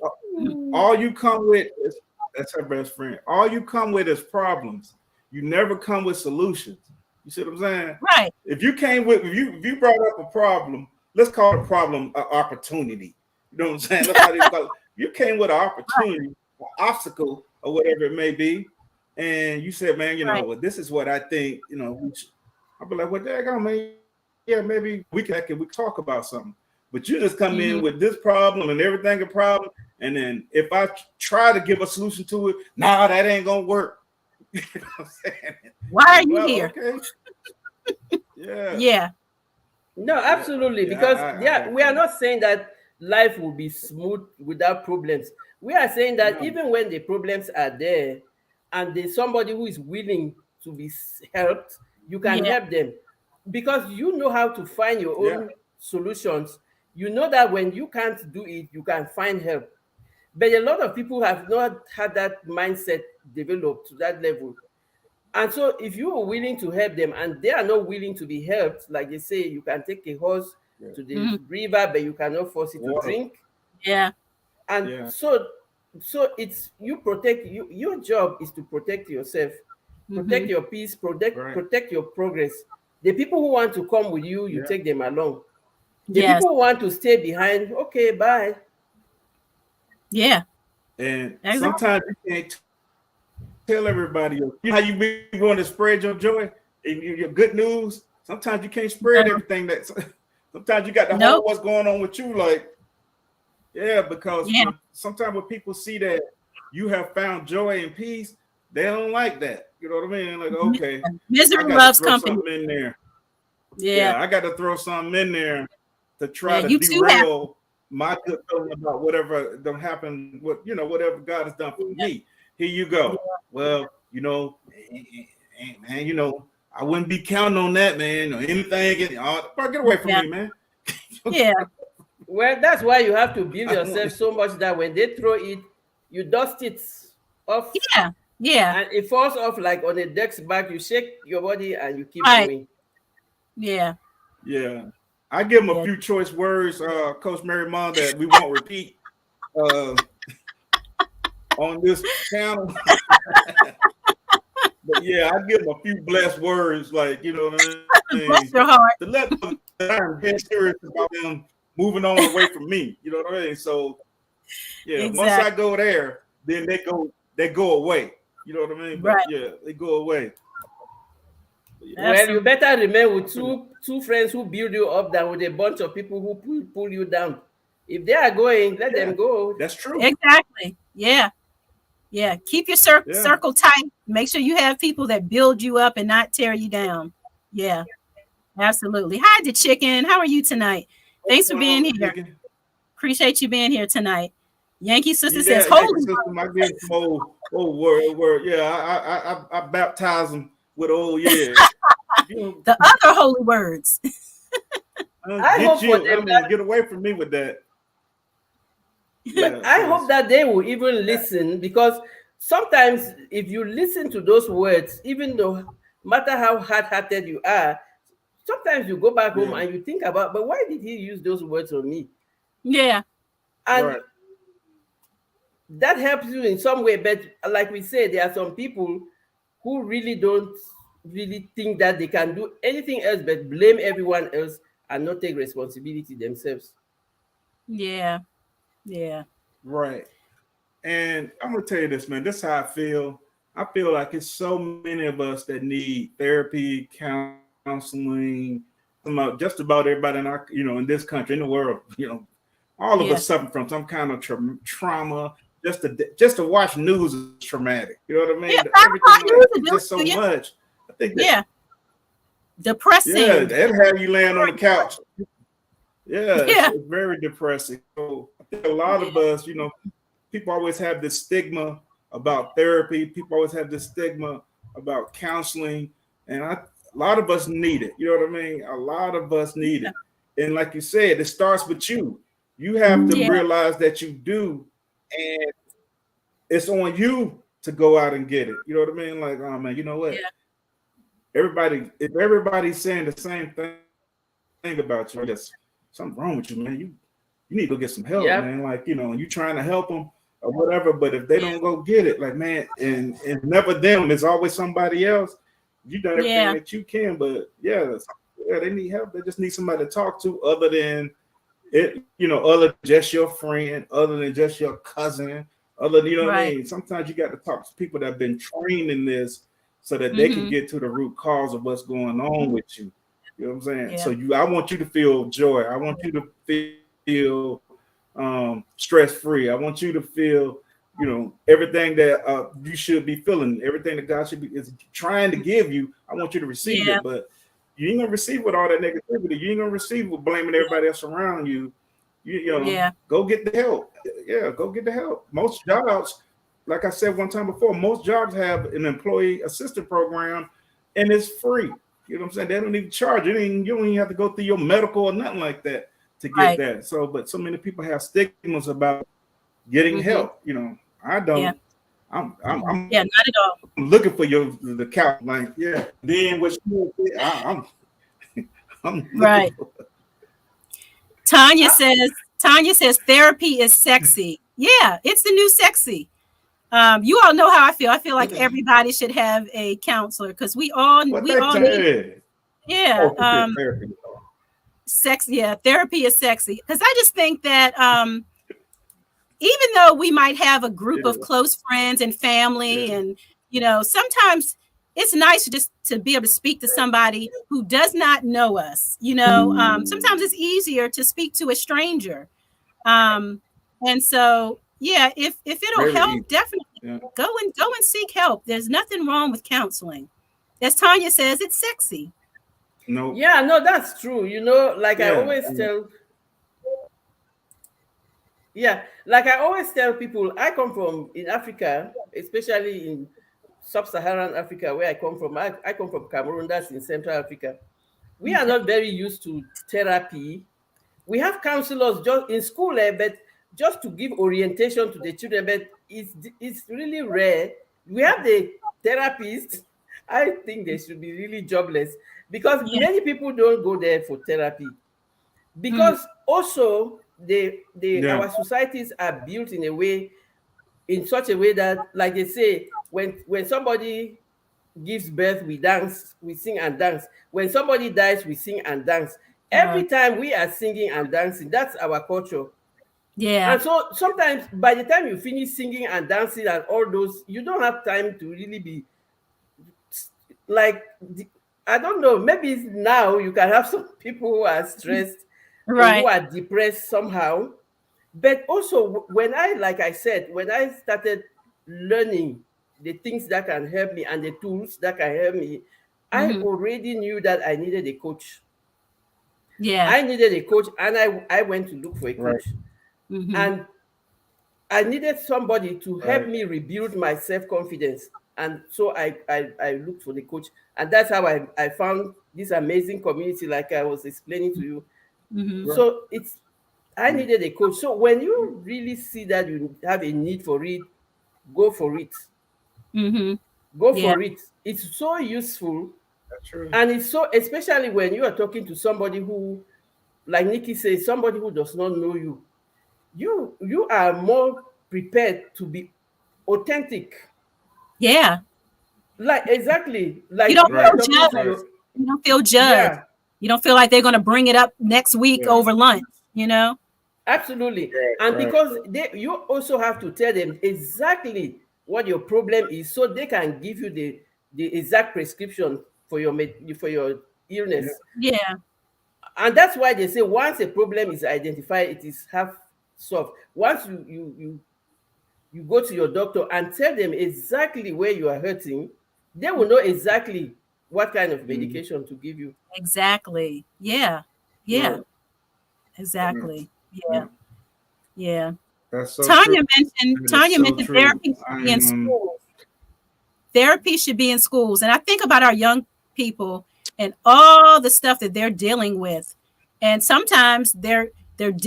All you come with is, that's her best friend. All you come with is problems. You never come with solutions. You see what I'm saying? Right. If you brought up a problem, let's call it a problem an opportunity. You know what I'm saying? You came with an opportunity, an obstacle, or whatever it may be, and you said, man, well, this is what I think, I'll be like, well, daggone, man, yeah, maybe we can talk about something. But you just come in with this problem and everything a problem, and then if I try to give a solution to it, that ain't gonna work. You know what I'm saying? Why are you here? Okay. Yeah. No, absolutely. Because we are not saying that life will be smooth without problems. We are saying that even when the problems are there and there's somebody who is willing to be helped, you can help them. Because you know how to find your own solutions. You know that when you can't do it, you can find help. But a lot of people have not had that mindset developed to that level. And so if you are willing to help them and they are not willing to be helped, like they say, you can take a horse to the river, but you cannot force it to drink. Yeah. And so it's you protect your job is to protect yourself, protect your peace, protect your progress. The people who want to come with you, you take them along. The people who want to stay behind, okay, bye. Yeah. And sometimes you can't tell everybody. You know how you be going to spread your joy and your good news? Sometimes you can't spread everything. Sometimes you got to hold what's going on with you. Like, because sometimes when people see that you have found joy and peace, they don't like that. You know what I mean? Like, okay, misery loves company. In there. Yeah, I got to throw something in there to try to derail my good feeling about whatever don't happen. Whatever God has done for me. Here you go. Well, man, I wouldn't be counting on that, man, or anything. Get away from me, man. Yeah. Well, that's why you have to build yourself so much that when they throw it, you dust it off. Yeah. Yeah. And it falls off like on a desk back. You shake your body and you keep going. Yeah. Yeah. I give them a few choice words, Coach Mary Mom, that we won't repeat on this channel. But yeah, I give them a few blessed words, like, you know what I mean? Bless your heart. To let them get serious about them moving on away from me. You know what I mean? So yeah, exactly. Once I go there, then they go away. You know what I mean? But right. Yeah, they go away. Well, you better remain with two friends who build you up than with a bunch of people who pull you down. If they are going, let them go. That's true. Exactly. Yeah. Yeah. Keep your circle tight. Make sure you have people that build you up and not tear you down. Yeah. Absolutely. Hi, the chicken. How are you tonight? Thanks for being here. Chicken. Appreciate you being here tonight. Yankee sister says, "Holy word. Yeah, I baptize them with the other holy words." Get away from me with that. But I hope that they will even listen, because sometimes if you listen to those words, even though matter how hard-hearted you are, sometimes you go back home and you think about, but why did he use those words on me? Yeah. And that helps you in some way. But like we said, there are some people who really don't really think that they can do anything else but blame everyone else and not take responsibility themselves. Yeah. Yeah. Right. And I'm going to tell you this, man. This is how I feel. I feel like it's so many of us that need therapy, counseling, just about everybody in our, in this country, in the world, all of us suffer from some kind of trauma. Just to watch news is traumatic. You know what I mean? Yeah, everything just so much. I think depressing. Yeah, that have you laying on the couch. Yeah. It's very depressing. So I think a lot of us, people always have this stigma about therapy. People always have this stigma about counseling, and a lot of us need it. You know what I mean? A lot of us need it. And like you said, it starts with you. You have to realize that you do, and it's on you to go out and get it. You know what I mean? Like, oh man, you know what? If everybody's saying the same thing about you, there's something wrong with you, man. You need to go get some help, man. Like, you're trying to help them or whatever, but if they don't go get it, like, man, and never them, it's always somebody else. You done everything that you can, but they need help. They just need somebody to talk to other than it, other than just your friend, other than just your cousin, other than, what I mean? Sometimes you got to talk to people that have been trained in this so that they can get to the root cause of what's going on with you. You know what I'm saying? Yeah. So I want you to feel joy. I want you to feel stress-free. I want you to feel, everything that you should be feeling, everything that God is trying to give you. I want you to receive it, but you ain't gonna receive with all that negativity. You ain't gonna receive with blaming everybody else around you. Go get the help. Yeah, go get the help. Most jobs, like I said one time before, most jobs have an employee assistance program, and it's free. You know what I'm saying? They don't even charge you. You don't even have to go through your medical or nothing like that to get that. So, but so many people have stigmas about getting help. I don't. Yeah. I'm not at all. I'm looking for the couch. Like, then what I'm right. Tanya says therapy is sexy. Yeah, it's the new sexy. You all know how I feel. I feel like everybody should have a counselor because we all need it. Yeah. Sex. Yeah. Therapy is sexy. Because I just think that even though we might have a group of close friends and family and, sometimes it's nice to be able to speak to somebody who does not know us. Sometimes it's easier to speak to a stranger. And so, if it'll help, definitely go and seek help. There's nothing wrong with counseling. As Tanya says, it's sexy. No. Yeah, no, that's true. I always tell. Yeah, like I always tell people, I come from in Africa, especially sub-Saharan Africa, where I come from. I come from Cameroon, that's in Central Africa. We are not very used to therapy. We have counselors just in school, but just to give orientation to the children, but it's really rare. We have the therapists. I think they should be really jobless because many people don't go there for therapy. Because also our societies are built in such a way that, like they say, when somebody gives birth, we dance, we sing and dance. When somebody dies, we sing and dance. Every time we are singing and dancing, that's our culture. Yeah. And so sometimes by the time you finish singing and dancing and all those, you don't have time to really be like, I don't know, maybe now you can have some people who are stressed or who are depressed somehow. But also like I said, when I started learning the things that can help me and the tools that can help me, I already knew that I needed a coach. Yeah. I needed a coach, and I went to look for a coach. And I needed somebody to help me rebuild my self-confidence. And so I looked for the coach. And that's how I found this amazing community, like I was explaining to you. So I needed a coach. So when you really see that you have a need for it, go for it. Go for it. It's so useful. That's true. And it's so, especially when you are talking to somebody who, like Nikki says, somebody who does not know you. You are more prepared to be authentic. Yeah. Like, exactly. Like you don't feel judged. You don't feel judged. Yeah. You don't feel like they're going to bring it up next week over lunch, you know? Absolutely. And because you also have to tell them exactly what your problem is so they can give you the exact prescription for your illness. Yeah. And that's why they say once a problem is identified, it is half solved. Once you go to your doctor and tell them exactly where you are hurting, they will know exactly what kind of medication to give you. Exactly. Yeah. Yeah. Exactly. Yeah. Yeah. That's so Tanya true. mentioned therapy should be in schools. Therapy should be in schools. And I think about our young people and all the stuff that they're dealing with. And sometimes they're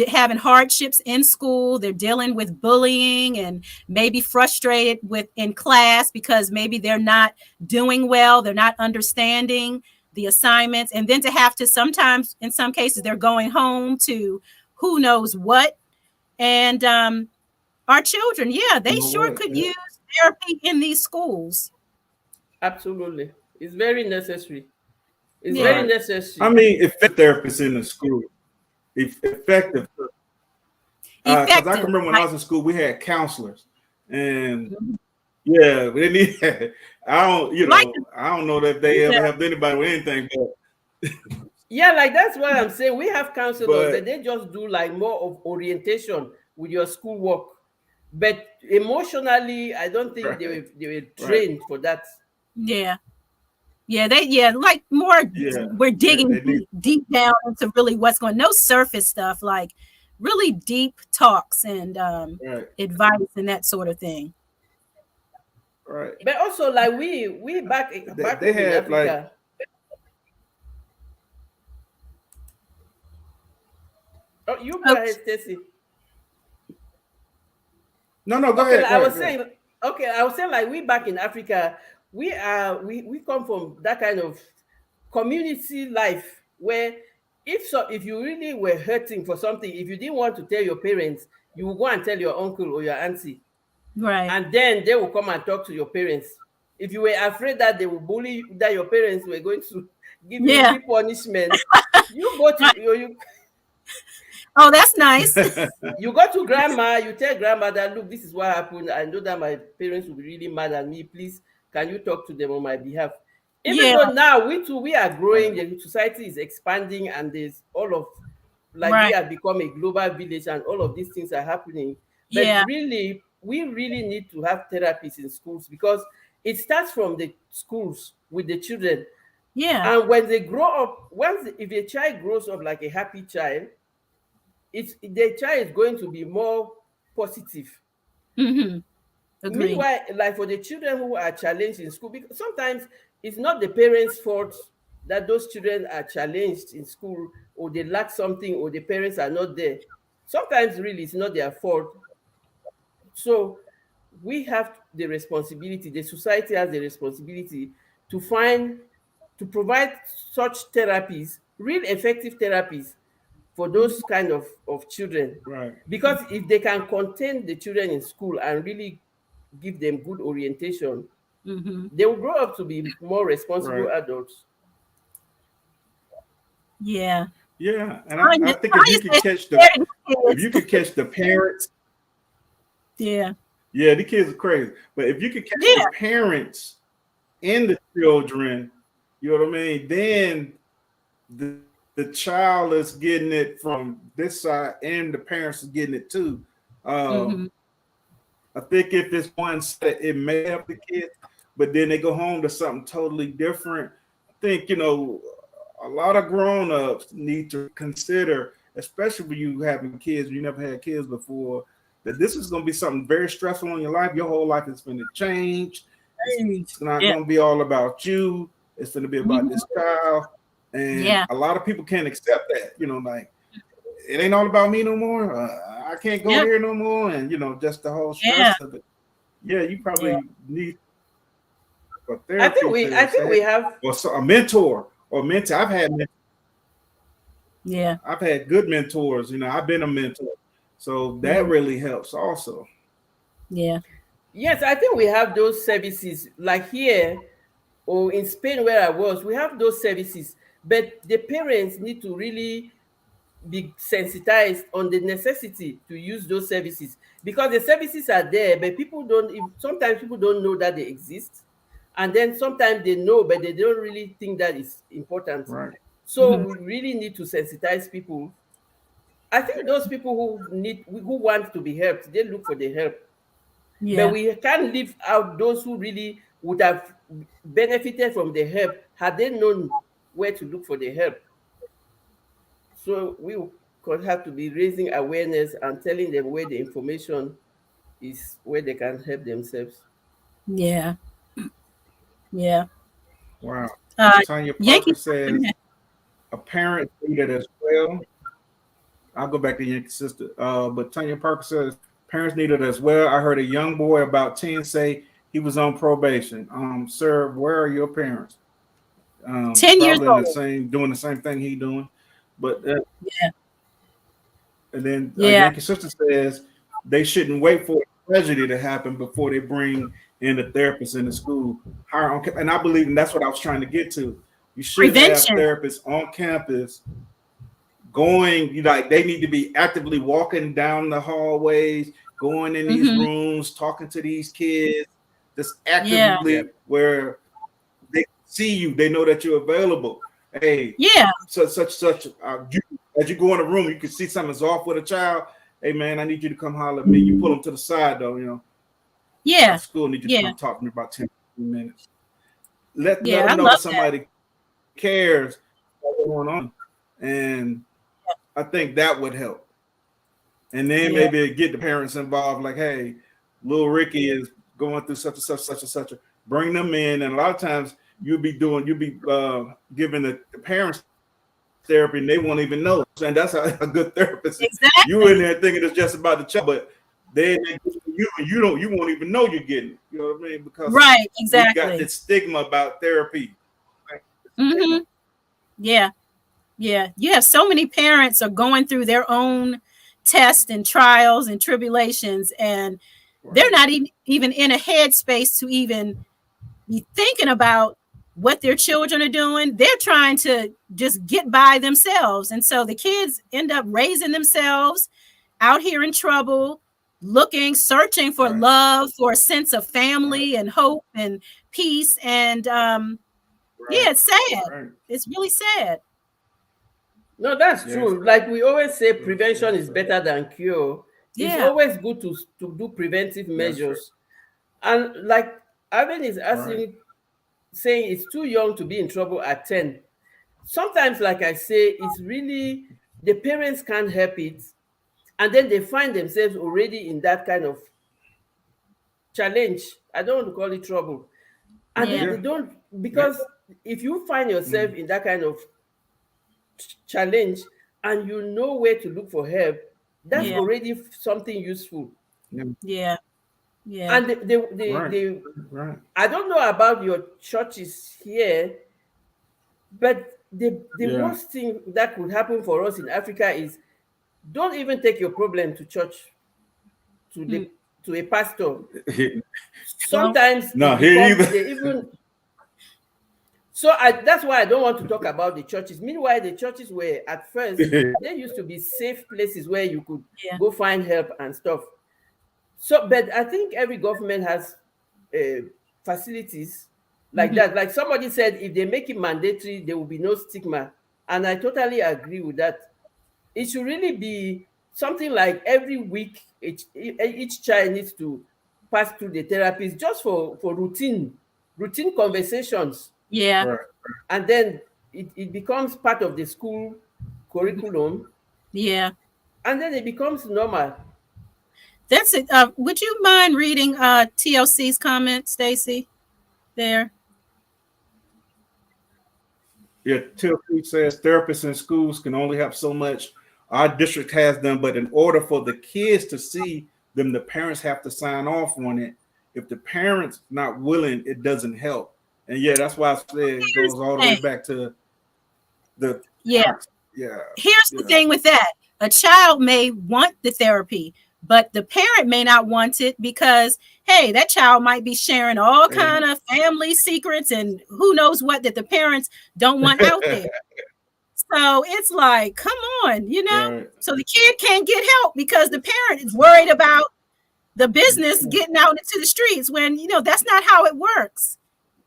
having hardships in school. They're dealing with bullying and maybe frustrated in class because maybe they're not doing well. They're not understanding the assignments. And then to have to sometimes, in some cases, they're going home to who knows what. And our children, they sure could use therapy in these schools. Absolutely. It's very necessary. It's very necessary. I mean, effective therapists in the school. Effective. Because I can remember when I was in school, we had counselors. And we didn't I don't know that they ever helped anybody with anything. But like that's what I'm saying. We have counselors that they just do like more of orientation with your schoolwork. But emotionally, I don't think they were trained for that. Yeah. Like more we're digging deep down into really what's going on. No surface stuff, like really deep talks and advice and that sort of thing. Right. But also like we back they had in Africa. Oh, you go ahead, Stacy. No, go ahead. I was saying like we back in Africa, we come from that kind of community life where if you really were hurting for something, if you didn't want to tell your parents, you will go and tell your uncle or your auntie. Right. And then they will come and talk to your parents. If you were afraid that they will bully you, that your parents were going to give you punishment, you go to Oh, that's nice. You go to grandma, you tell grandma that, look, this is what happened. I know that my parents will be really mad at me. Please, can you talk to them on my behalf? Even though now we are growing, the society is expanding, and there's all of, we have become a global village, and all of these things are happening. But really, we really need to have therapists in schools because it starts from the schools with the children. Yeah. And when they grow up, if a child grows up like a happy child, the child is going to be more positive. Mm-hmm. Agree. Meanwhile, like for the children who are challenged in school, because sometimes it's not the parents' fault that those children are challenged in school, or they lack something, or the parents are not there. Sometimes really it's not their fault. So we have the responsibility, the society has the responsibility to find, to provide such therapies, real effective therapies for those kind of children. Right. Because if they can contain the children in school and really give them good orientation, they will grow up to be more responsible Right. adults. Yeah. Yeah, and I think if you could catch the parents, yeah, yeah, the kids are crazy. But if you could catch the parents and the children, you know what I mean, then the child is getting it from this side and the parents is getting it too. I think if it's one set, it may help the kids, but then they go home to something totally different. I think, you know, a lot of grown-ups need to consider, especially when you having kids, you never had kids before, that this is going to be something very stressful in your life. Your whole life is going to change. It's not going to be all about you. It's going to be about this child. And a lot of people can't accept that, you know, like, it ain't all about me no more. I can't go here no more. And, you know, just the whole stress of it. Yeah, you probably need a therapy. I think we have or a mentor or mentor. I've had good mentors. You know, I've been a mentor. So that really helps also. Yeah. Yes, I think we have those services like here or in Spain where I was, we have those services, but the parents need to really be sensitized on the necessity to use those services, because the services are there, but sometimes people don't know that they exist, and then sometimes they know but they don't really think that it's important. Right. So we really need to sensitize people. I think those people who want to be helped, they look for the help. But we can't leave out those who really would have benefited from the help had they known where to look for the help. So we could have to be raising awareness and telling them where the information is, where they can help themselves. Yeah. Yeah. Wow. Tanya Parker says a parent needed as well. I'll go back to Yankee sister. But Tanya Parker says parents needed as well. I heard a young boy about 10 say he was on probation. Sir, where are your parents? 10 years old. Doing the same thing he doing. But and then Yankee sister says they shouldn't wait for a tragedy to happen before they bring in the therapist in the school. And I believe, and that's what I was trying to get to. You should have therapists on campus going, like they need to be actively walking down the hallways, going in these rooms, talking to these kids, just actively where they see you, they know that you're available. Hey, such. As you go in the room, you can see something's off with a child. Hey, man, I need you to come holler at me. You pull them to the side, though, you know. Yeah. School need you to come talk to me about 10 minutes. Let them know that somebody cares what's going on. And I think that would help. And then maybe get the parents involved, like, hey, little Ricky is going through such and such, such and such. Bring them in. And a lot of times you'll be giving the parents therapy and they won't even know. And that's a good therapist. Exactly. You in there thinking it's just about the child, but they you won't even know you're getting it. You know what I mean? Because we got this stigma about therapy. Yeah. So many parents are going through their own tests and trials and tribulations, and they're not even in a headspace to even be thinking about what their children are doing. They're trying to just get by themselves. And so the kids end up raising themselves out here in trouble, searching for love, for a sense of family and hope and peace. And it's sad. It's really sad. No, that's true. Like we always say, prevention is better than cure. It's always good to do preventive measures. And like Alvin is saying it's too young to be in trouble at 10. Sometimes, like I say, it's really the parents can't help it. And then they find themselves already in that kind of challenge. I don't want to call it trouble. And they don't, because if you find yourself in that kind of challenge and you know where to look for help, that's already something useful. Yeah. Yeah. And Right. I don't know about your churches here, but the worst thing that could happen for us in Africa is, don't even take your problem to church, to the to a pastor. Sometimes No, it here becomes, either. they even, so that's why I don't want to talk about the churches. Meanwhile, the churches were, at first, they used to be safe places where you could go find help and stuff. So, but I think every government has facilities like that. Like somebody said, if they make it mandatory, there will be no stigma. And I totally agree with that. It should really be something like every week, each child needs to pass through the therapist, just for routine conversations. Yeah. Right. And then it becomes part of the school curriculum, Yeah. and then it becomes normal. That's it. Would you mind reading TLC's comment, Stacy? There. Yeah, Tiffany says therapists in schools can only help so much. Our district has them, but in order for the kids to see them, the parents have to sign off on it. If the parents not willing, it doesn't help. And yeah, that's why I said it goes all the way back to the parents. Yeah. Here's the thing with that. A child may want the therapy, but the parent may not want it because, hey, that child might be sharing all kind of family secrets and who knows what that the parents don't want out there. So it's like, come on, Right. So the kid can't get help because the parent is worried about the business getting out into the streets when, that's not how it works.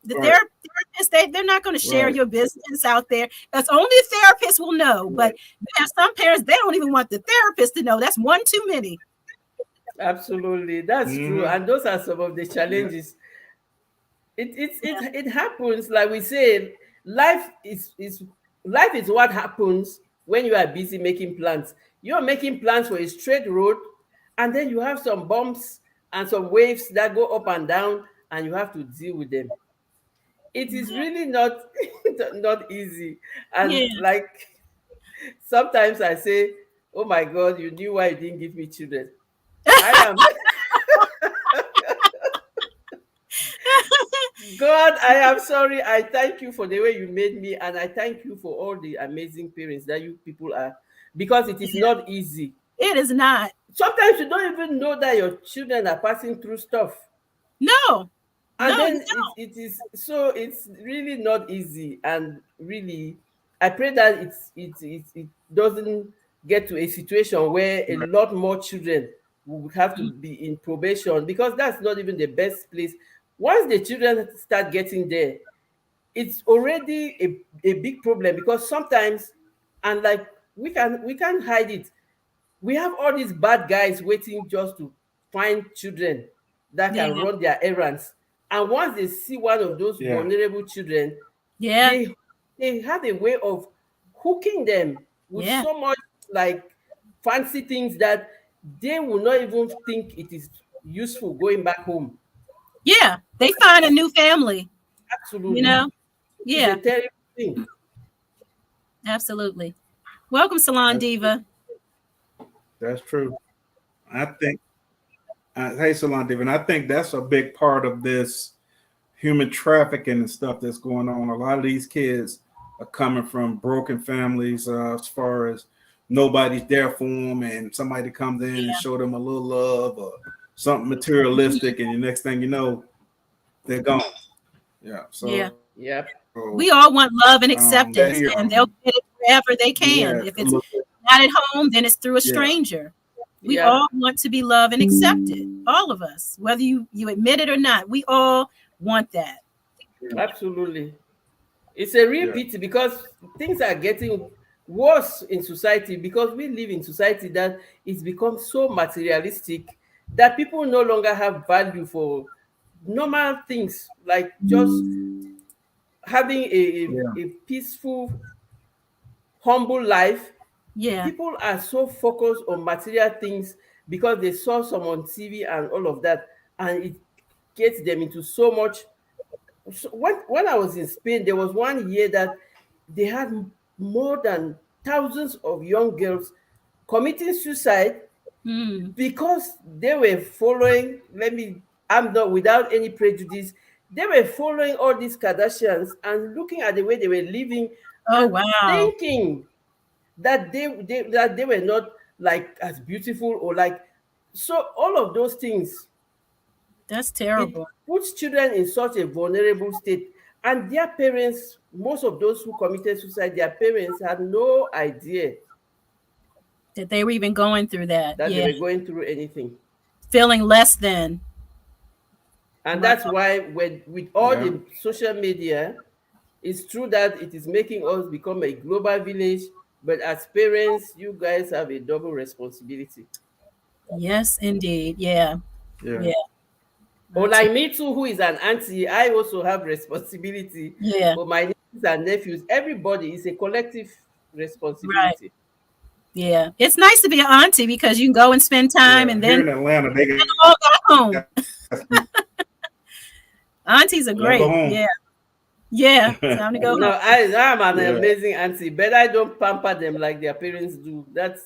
The therapists, they're not going to share your business out there. That's only a therapist will know. But you have some parents, they don't even want the therapist to know. That's one too many. Absolutely, that's true. And those are some of the challenges. It happens, like we say, life is what happens when you are busy making plans. You're making plans for a straight road, and then you have some bumps and some waves that go up and down, and you have to deal with them. It is really not easy. And like, sometimes I say, oh my God, you knew why you didn't give me children. I am God, I am sorry. I thank you for the way you made me, and I thank you for all the amazing parents that you people are, because it is not easy. It is not. Sometimes you don't even know that your children are passing through stuff. No. And then it is, so it's really not easy. And really, I pray that it doesn't get to a situation where a lot more children will have to be in probation, because that's not even the best place. Once the children start getting there, it's already a big problem, because sometimes, and like, we can't hide it, we have all these bad guys waiting just to find children that can run their errands. And once they see one of those vulnerable children, they have a way of hooking them with so much like fancy things that they will not even think it is useful going back home. Yeah, they find a new family. Absolutely. Yeah. It's a terrible thing. Absolutely. Welcome, Salon Diva. That's true. I think, hey, Salon Diva, and I think that's a big part of this human trafficking and stuff that's going on. A lot of these kids are coming from broken families, as far as nobody's there for them, and somebody comes in and show them a little love or something materialistic, and the next thing you know, they're gone. Yeah. So we all want love and acceptance, and they'll get it wherever they can. If it's not at home, then it's through a stranger. We all want to be loved and accepted. All of us, whether you admit it or not, we all want that. Absolutely. It's a real pity, because things are getting worse in society, because we live in society that it's become so materialistic that people no longer have value for normal things, like just having a peaceful, humble life. People are so focused on material things because they saw some on TV and all of that, and gets them into so much. So when I was in Spain, there was one year that they had more than thousands of young girls committing suicide because they were following, I'm not without any prejudice, they were following all these Kardashians and looking at the way they were living and thinking that they were not like as beautiful or like, so all of those things. That's It terrible. puts children in such a vulnerable state. And their parents, most of those who committed suicide, their parents had no idea That they were even going through that. that they Yeah. were going through anything. Feeling less than. And Wow. that's why with all the social media, it's true that it is making us become a global village. But as parents, you guys have a double responsibility. Yes, indeed. Yeah. Yeah. Or like me too, who is an auntie, I also have responsibility Yeah. for my nieces and nephews. Everybody is a collective Right. responsibility. Yeah. It's nice to be an auntie because you can go and spend time and Here then in Atlanta, they got all back home. Aunties are great. home. Yeah. Yeah. Time to go No, home. I'm an amazing auntie, but I don't pamper them like their parents do. That's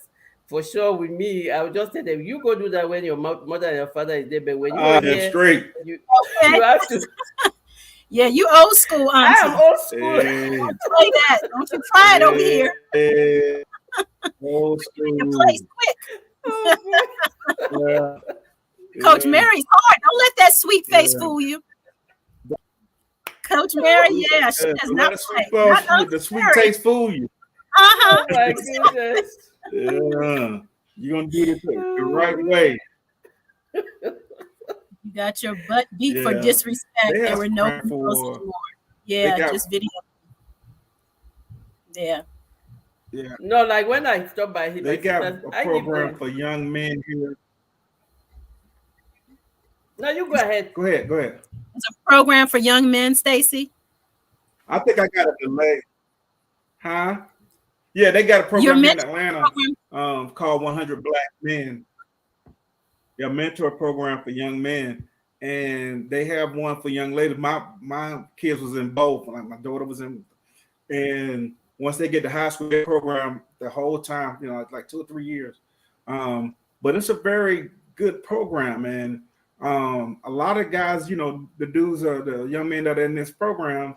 for sure with me. I will just tell them, you go do that when your mother and your father is there. But when you are That's here, straight. you Okay. have to. Yeah, you old school I auntie. am old school. Don't play that. Don't you try it over here. Old Make your school. place quick. Oh, Yeah. Coach Mary's hard. Don't let that sweet face fool you. Coach Mary, yeah, she does not play. The sweet taste fool you. oh my goodness. Yeah. You're going to do it the right way. You got your butt beat for Yeah. disrespect. They There have were no time controls for- anymore. Yeah, got- just video. Yeah. Yeah. No, like when I stop by here, They my got sisters, a I give program them. for young men here. No, you go ahead. Go ahead. It's a program for young men, Stacy. I think I got a delay. Huh? Yeah, they got a program in Atlanta called 100 Black Men. Yeah, mentor program for young men. And they have one for young ladies. My kids was in both. Like my daughter was in. And once they get to high school, their program the whole time, like 2 or 3 years. But it's a very good program. And a lot of guys, the dudes are the young men that are in this program,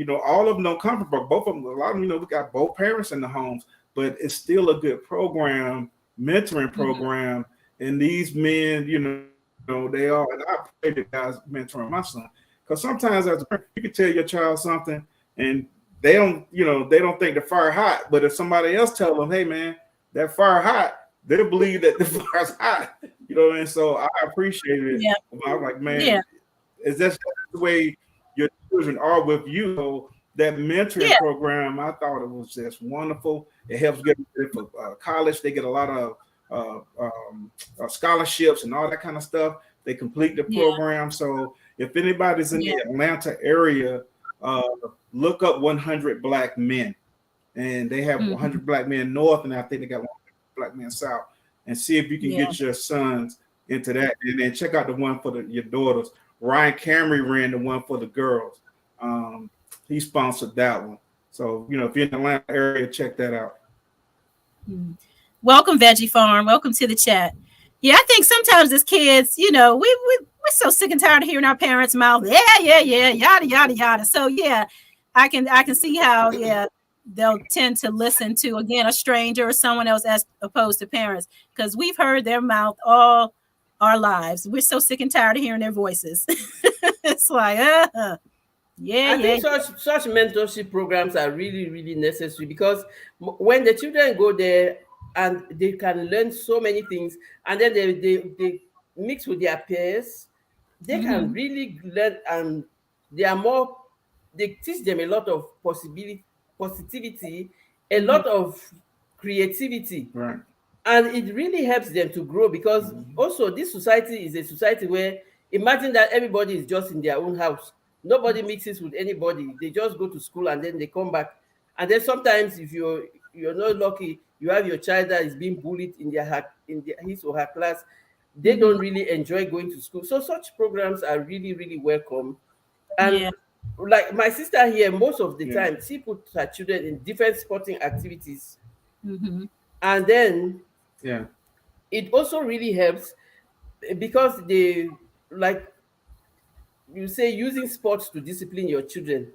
all of them don't come from both of them. A lot of them, we got both parents in the homes, but it's still a good program, mentoring program. And these men, they are, and I pray that guys mentoring my son. Because sometimes as a parent, you can tell your child something and they don't think the fire hot. But if somebody else tell them, hey man, that fire hot, they'll believe that the fire's hot. And so I appreciate it. Yeah. I'm like, man, is that the way your children are with you? So that mentoring program, I thought it was just wonderful. It helps get them for college. They get a lot of scholarships and all that kind of stuff. They complete the program. So if anybody's in the Atlanta area, look up 100 Black Men. And they have 100 Black Men North, and I think they got 100 Black Men South. And see if you can get your sons into that. And then check out the one for your daughters. Ryan Camry ran the one for the girls. He sponsored that one. So, if you're in the Atlanta area, check that out. Welcome, Veggie Farm. Welcome to the chat. Yeah, I think sometimes as kids, we're so sick and tired of hearing our parents' mouth. Yeah, yada, yada, yada. So, yeah, I can see how, they'll tend to listen to, again, a stranger or someone else as opposed to parents, because we've heard their mouth all our lives. We're so sick and tired of hearing their voices. It's like, I think such mentorship programs are really, really necessary, because when the children go there and they can learn so many things, and then they mix with their peers, they can really learn, and they teach them a lot of positivity, a lot of creativity. Right. And it really helps them to grow, because also this society is a society where, imagine that everybody is just in their own house. Nobody mixes with anybody. They just go to school and then they come back. And then sometimes if you're not lucky, you have your child that is being bullied in his or her class. they don't really enjoy going to school. So such programs are really, really welcome. And Yeah. like my sister here, most of the Yeah. time, she puts her children in different sporting activities. Mm-hmm. And then Yeah. it also really helps because they, like you say, using sports to discipline your children.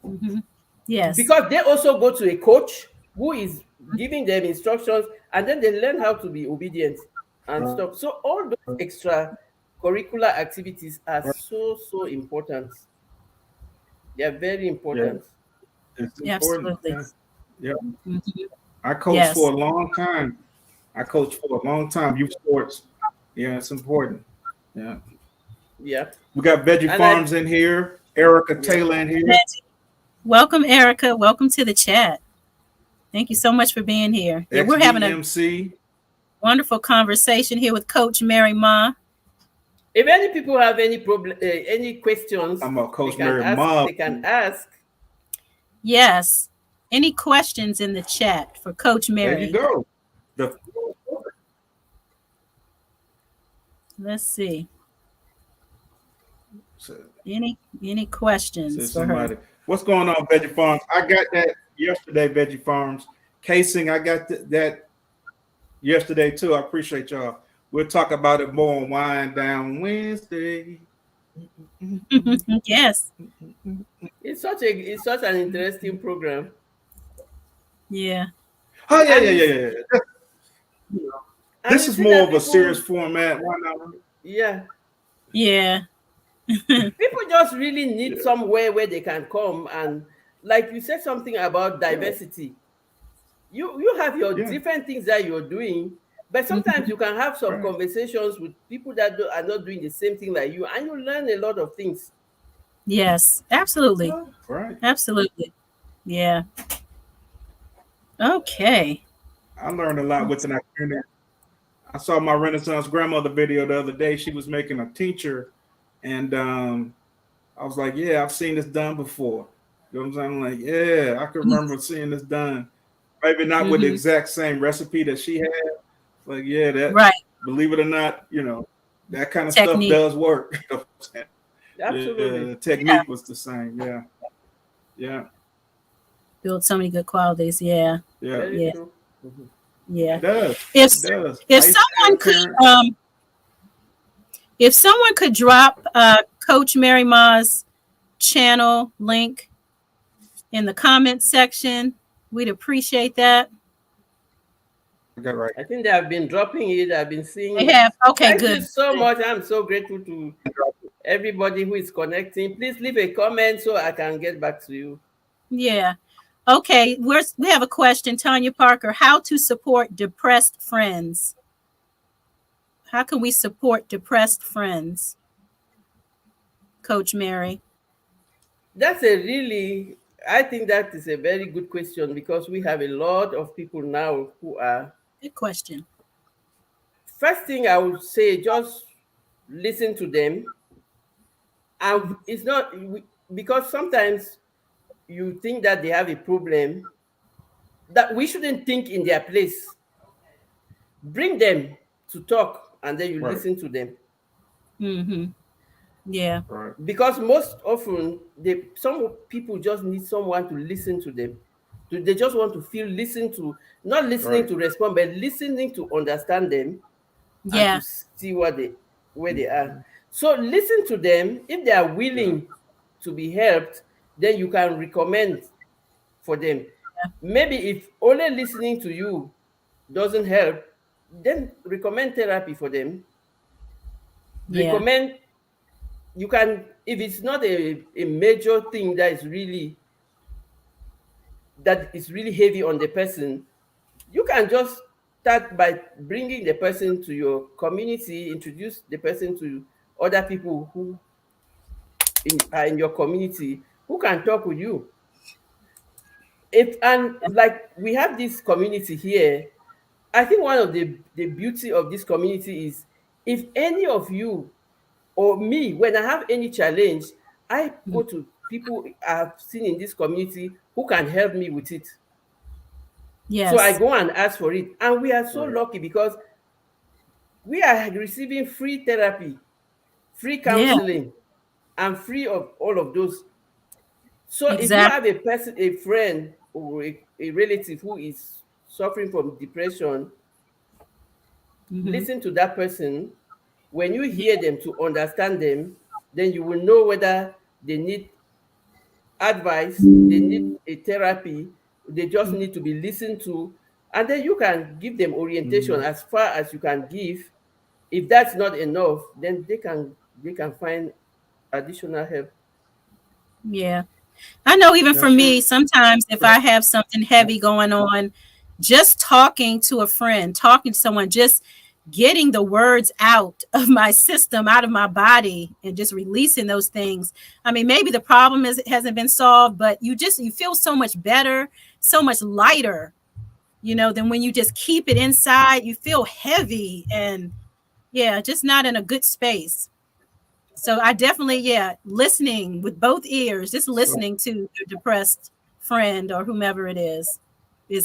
Mm-hmm. Yes. Because they also go to a coach who is giving them instructions, and then they learn how to be obedient and stuff. So all those extra curricular activities are so, so important. They are very Yeah. important. It's important. Absolutely. Yeah. Yeah. Mm-hmm. I coached Yes. for a long time. I coached for a long time. Youth sports. Yeah, it's important. Yeah. Yeah. We got Veggie And Farms in here. Erica yeah. Taylor in here. Welcome, Erica. Welcome to the chat. Thank you so much for being here. Yeah, we're having a XBMC. wonderful conversation here with Coach Mary Ma. If any people have any problem, any questions, I'm about Coach they can Mary ask. Ma. They can ask. Yes. Any questions in the chat for Coach Mary? There you go. Let's see. Any questions for her? What's going on, Veggie Farms? I got that yesterday, Veggie Farms. Casing, I got that yesterday too. I appreciate y'all. We'll talk about it more on Wind Down Wednesday. Yes. It's such an interesting program. Yeah. Oh yeah. This is more of a serious format. Why not? Yeah. Yeah. People just really need somewhere where they can come, and like you said something about diversity. You have your different things that you're doing, but sometimes you can have some conversations with people that are not doing the same thing like you, and you learn a lot of things. Yes, absolutely. Right. Absolutely. Yeah. Okay. I learned a lot within that community. I saw my Renaissance grandmother video the other day. She was making a tincture, and I was like, yeah, I've seen this done before. You know what I'm saying? I'm like, yeah, I can remember seeing this done. Maybe not with the exact same recipe that she had. Like, yeah, that believe it or not, that kind of stuff does work. Absolutely. The technique was the same. Yeah. Yeah. Build so many good qualities. Yeah. Yeah. Yeah. Mm-hmm. Yeah. It does. If someone could drop Coach Mary Ma's channel link in the comments section, we'd appreciate that. I think they have been dropping it. I've been seeing it. They have. Okay, Thank good. Thank you so much. I'm so grateful to everybody who is connecting. Please leave a comment so I can get back to you. Yeah. Okay. We have a question, Tanya Parker. How to support depressed friends? How can we support depressed friends? Coach Mary. I think that is a very good question, because we have a lot of people now who are. Good question. First thing I would say, just listen to them. And it's not because sometimes you think that they have a problem, that we shouldn't think in their place. Bring them to talk, and then you listen to them. Mm-hmm. Yeah. Because most often, some people just need someone to listen to them. They just want to feel listened to, not listening to respond, but listening to understand them, and to see where they are. So listen to them. If they are willing to be helped, then you can recommend for them. Maybe if only listening to you doesn't help, then recommend therapy for them. Recommend, you can, if it's not a major thing that is really heavy on the person, you can just start by bringing the person to your community, introduce the person to other people who are in your community who can talk with you. Like we have this community here, I think one of the beauty of this community is, if any of you or me, when I have any challenge, I go to people I've seen in this community who can help me with it. Yes. So I go and ask for it. And we are so lucky, because we are receiving free therapy, free Yeah, counseling, and free of all of those. So if you have exactly. a person, a friend, or a relative who is suffering from depression, Hmm. listen to that person. When you Yeah. hear them, to understand them, then you will know whether they need advice, they need a therapy, they just Mhm. need to be listened to, and then you can give them orientation Mhm. as far as you can give. If that's not enough, then they can find additional help. Yeah. I know even for That's me, right. sometimes if I have something heavy going on, just talking to a friend, talking to someone, just getting the words out of my system, out of my body, and just releasing those things. I mean, maybe the problem is it hasn't been solved, but you feel so much better, so much lighter, than when you just keep it inside. You feel heavy and yeah, just not in a good space. So I definitely, yeah, listening with both ears, just So listening to your depressed friend or whomever it is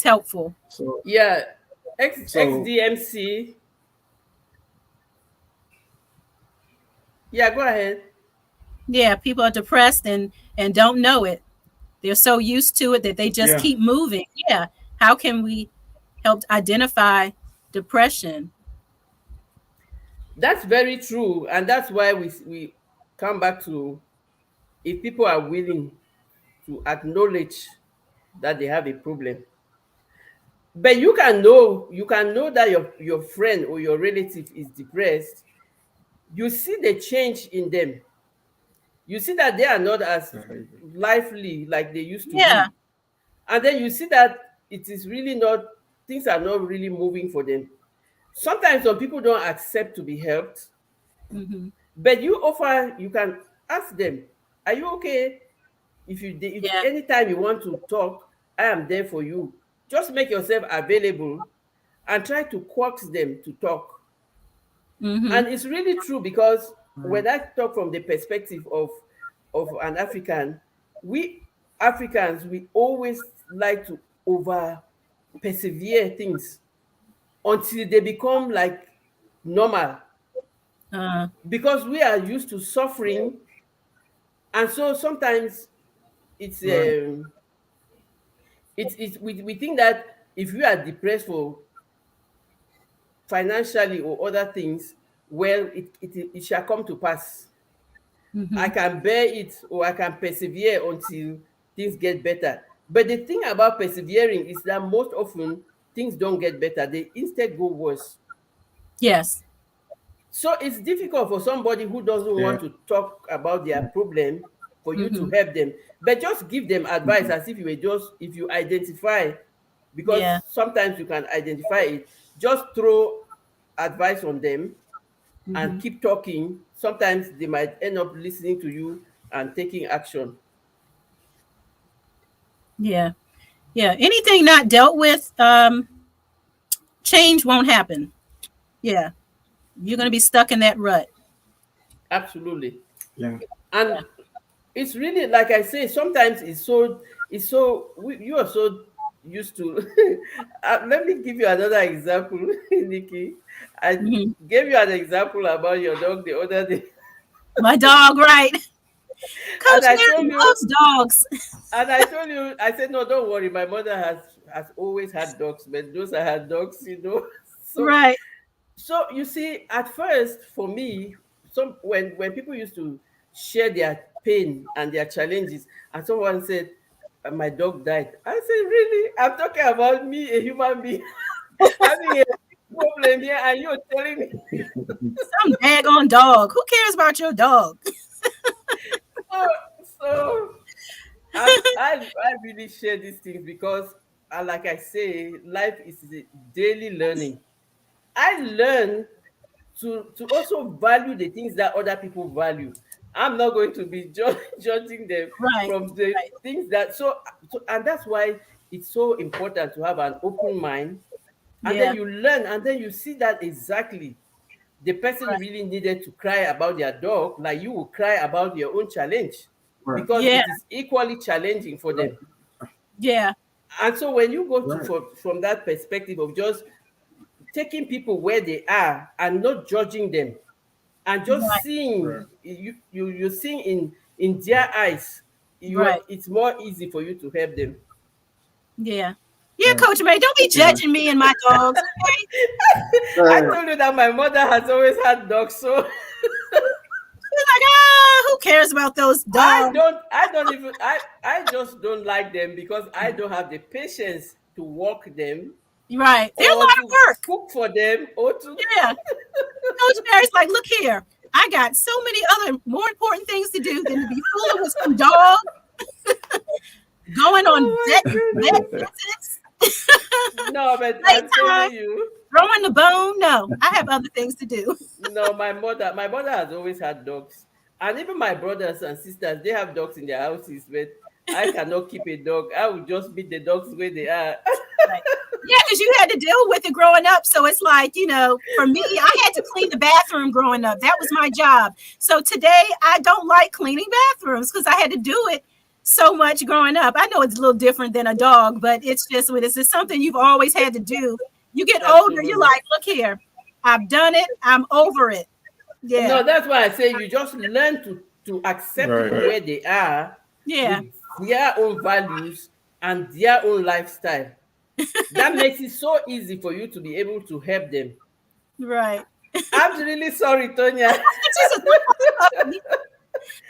helpful. so Yeah, so XDMC. Yeah, go ahead. Yeah, people are depressed and don't know it. They're so used to it that they just yeah. keep moving. Yeah. How can we help identify depression? That's very true, and that's why we come back to, if people are willing to acknowledge that they have a problem. But you can know that your friend or your relative is depressed. You see the change in them. You see that they are not as Behavior. lively like they used to Yeah. be. And then you see that it is really not, things are not really moving for them. Sometimes some people don't accept to be helped, Hmm. but you can ask them, are you okay? If Yeah. anytime you want to talk, I am there for you. Just make yourself available and try to coax them to talk. Hmm. And it's really true, because Right. when I talk from the perspective of an African, we Africans, we always like to over persevere things until they become like normal, Uh, because we are used to suffering. And so sometimes it's Right. we think that if we are depressed for financially or other things, well, it shall come to pass. I hmm. can bear it, or I can persevere until things get better. But the thing about persevering is that most often things don't get better, they instead go worse. Yes. So it's difficult for somebody who doesn't Yeah. want to talk about their problem for you to Hmm. help them, but just give them advice, as if you were just, if you identify, Yeah. because sometimes you can identify it, just throw advice on them and Hmm. keep talking. Sometimes they might end up listening to you and taking action. Yeah. Yeah. Anything not dealt with, change won't happen. Yeah. You're going to be stuck in that rut. Absolutely. Yeah. And it's really, like I say, sometimes you are so used to. Let me give you another example. Nikki, I Hmm. gave you an example about your dog the other day. My dog, right? and Coach i told Mary you loves dogs. and I told you, I said, no, don't worry, my mother has always had dogs, but those are her dogs, so Right. so you see, at first, for me, when people used to share their pain and their challenges, and someone said, my dog died," I said, really? I'm talking about me, a human being, having a problem here, and you're telling me? Some daggone dog. Who cares about your dog? So, so I really share these things because, like I say, life is a daily learning. I learn to also value the things that other people value. I'm not going to be judging them Right. from the Right. things that, and that's why it's so important to have an open mind, and then Yeah. you learn, and then you see that exactly the person Right. really needed to cry about their dog, like you will cry about your own challenge, Right. because Yeah. it is equally challenging for them. Yeah. And so when you go to Right. from that perspective of just taking people where they are and not judging them, and just seeing you seeing in their eyes, it's more easy for you to help them. Yeah, Coach May, don't be judging me and my dogs. Okay? I told you that my mother has always had dogs, so she's like, who cares about those dogs? I just don't like them because I don't have the patience to walk them. Right. They're a Or lot to of work. cook for them, or to Coach Mary's like, look here, I got so many other more important things to do than to be fooling with some dogs, going on vet visits. No, but I'm telling you, throwing the bone. No, I have other things to do. No, my mother has always had dogs, and even my brothers and sisters, they have dogs in their houses, but I cannot keep a dog. I would just beat the dogs where they are. Right. Yeah, because you had to deal with it growing up. So it's like, for me, I had to clean the bathroom growing up. That was my job. So today I don't like cleaning bathrooms because I had to do it so much growing up. I know it's a little different than a dog, but it's just when it's just something you've always had to do. You get older, you're like, look here, I've done it. I'm over it. Yeah. No, that's why I say you just learn to accept people where they are. Yeah. With their own values and their own lifestyle. That makes it so easy for you to be able to help them. Right. I'm really sorry, Tonya.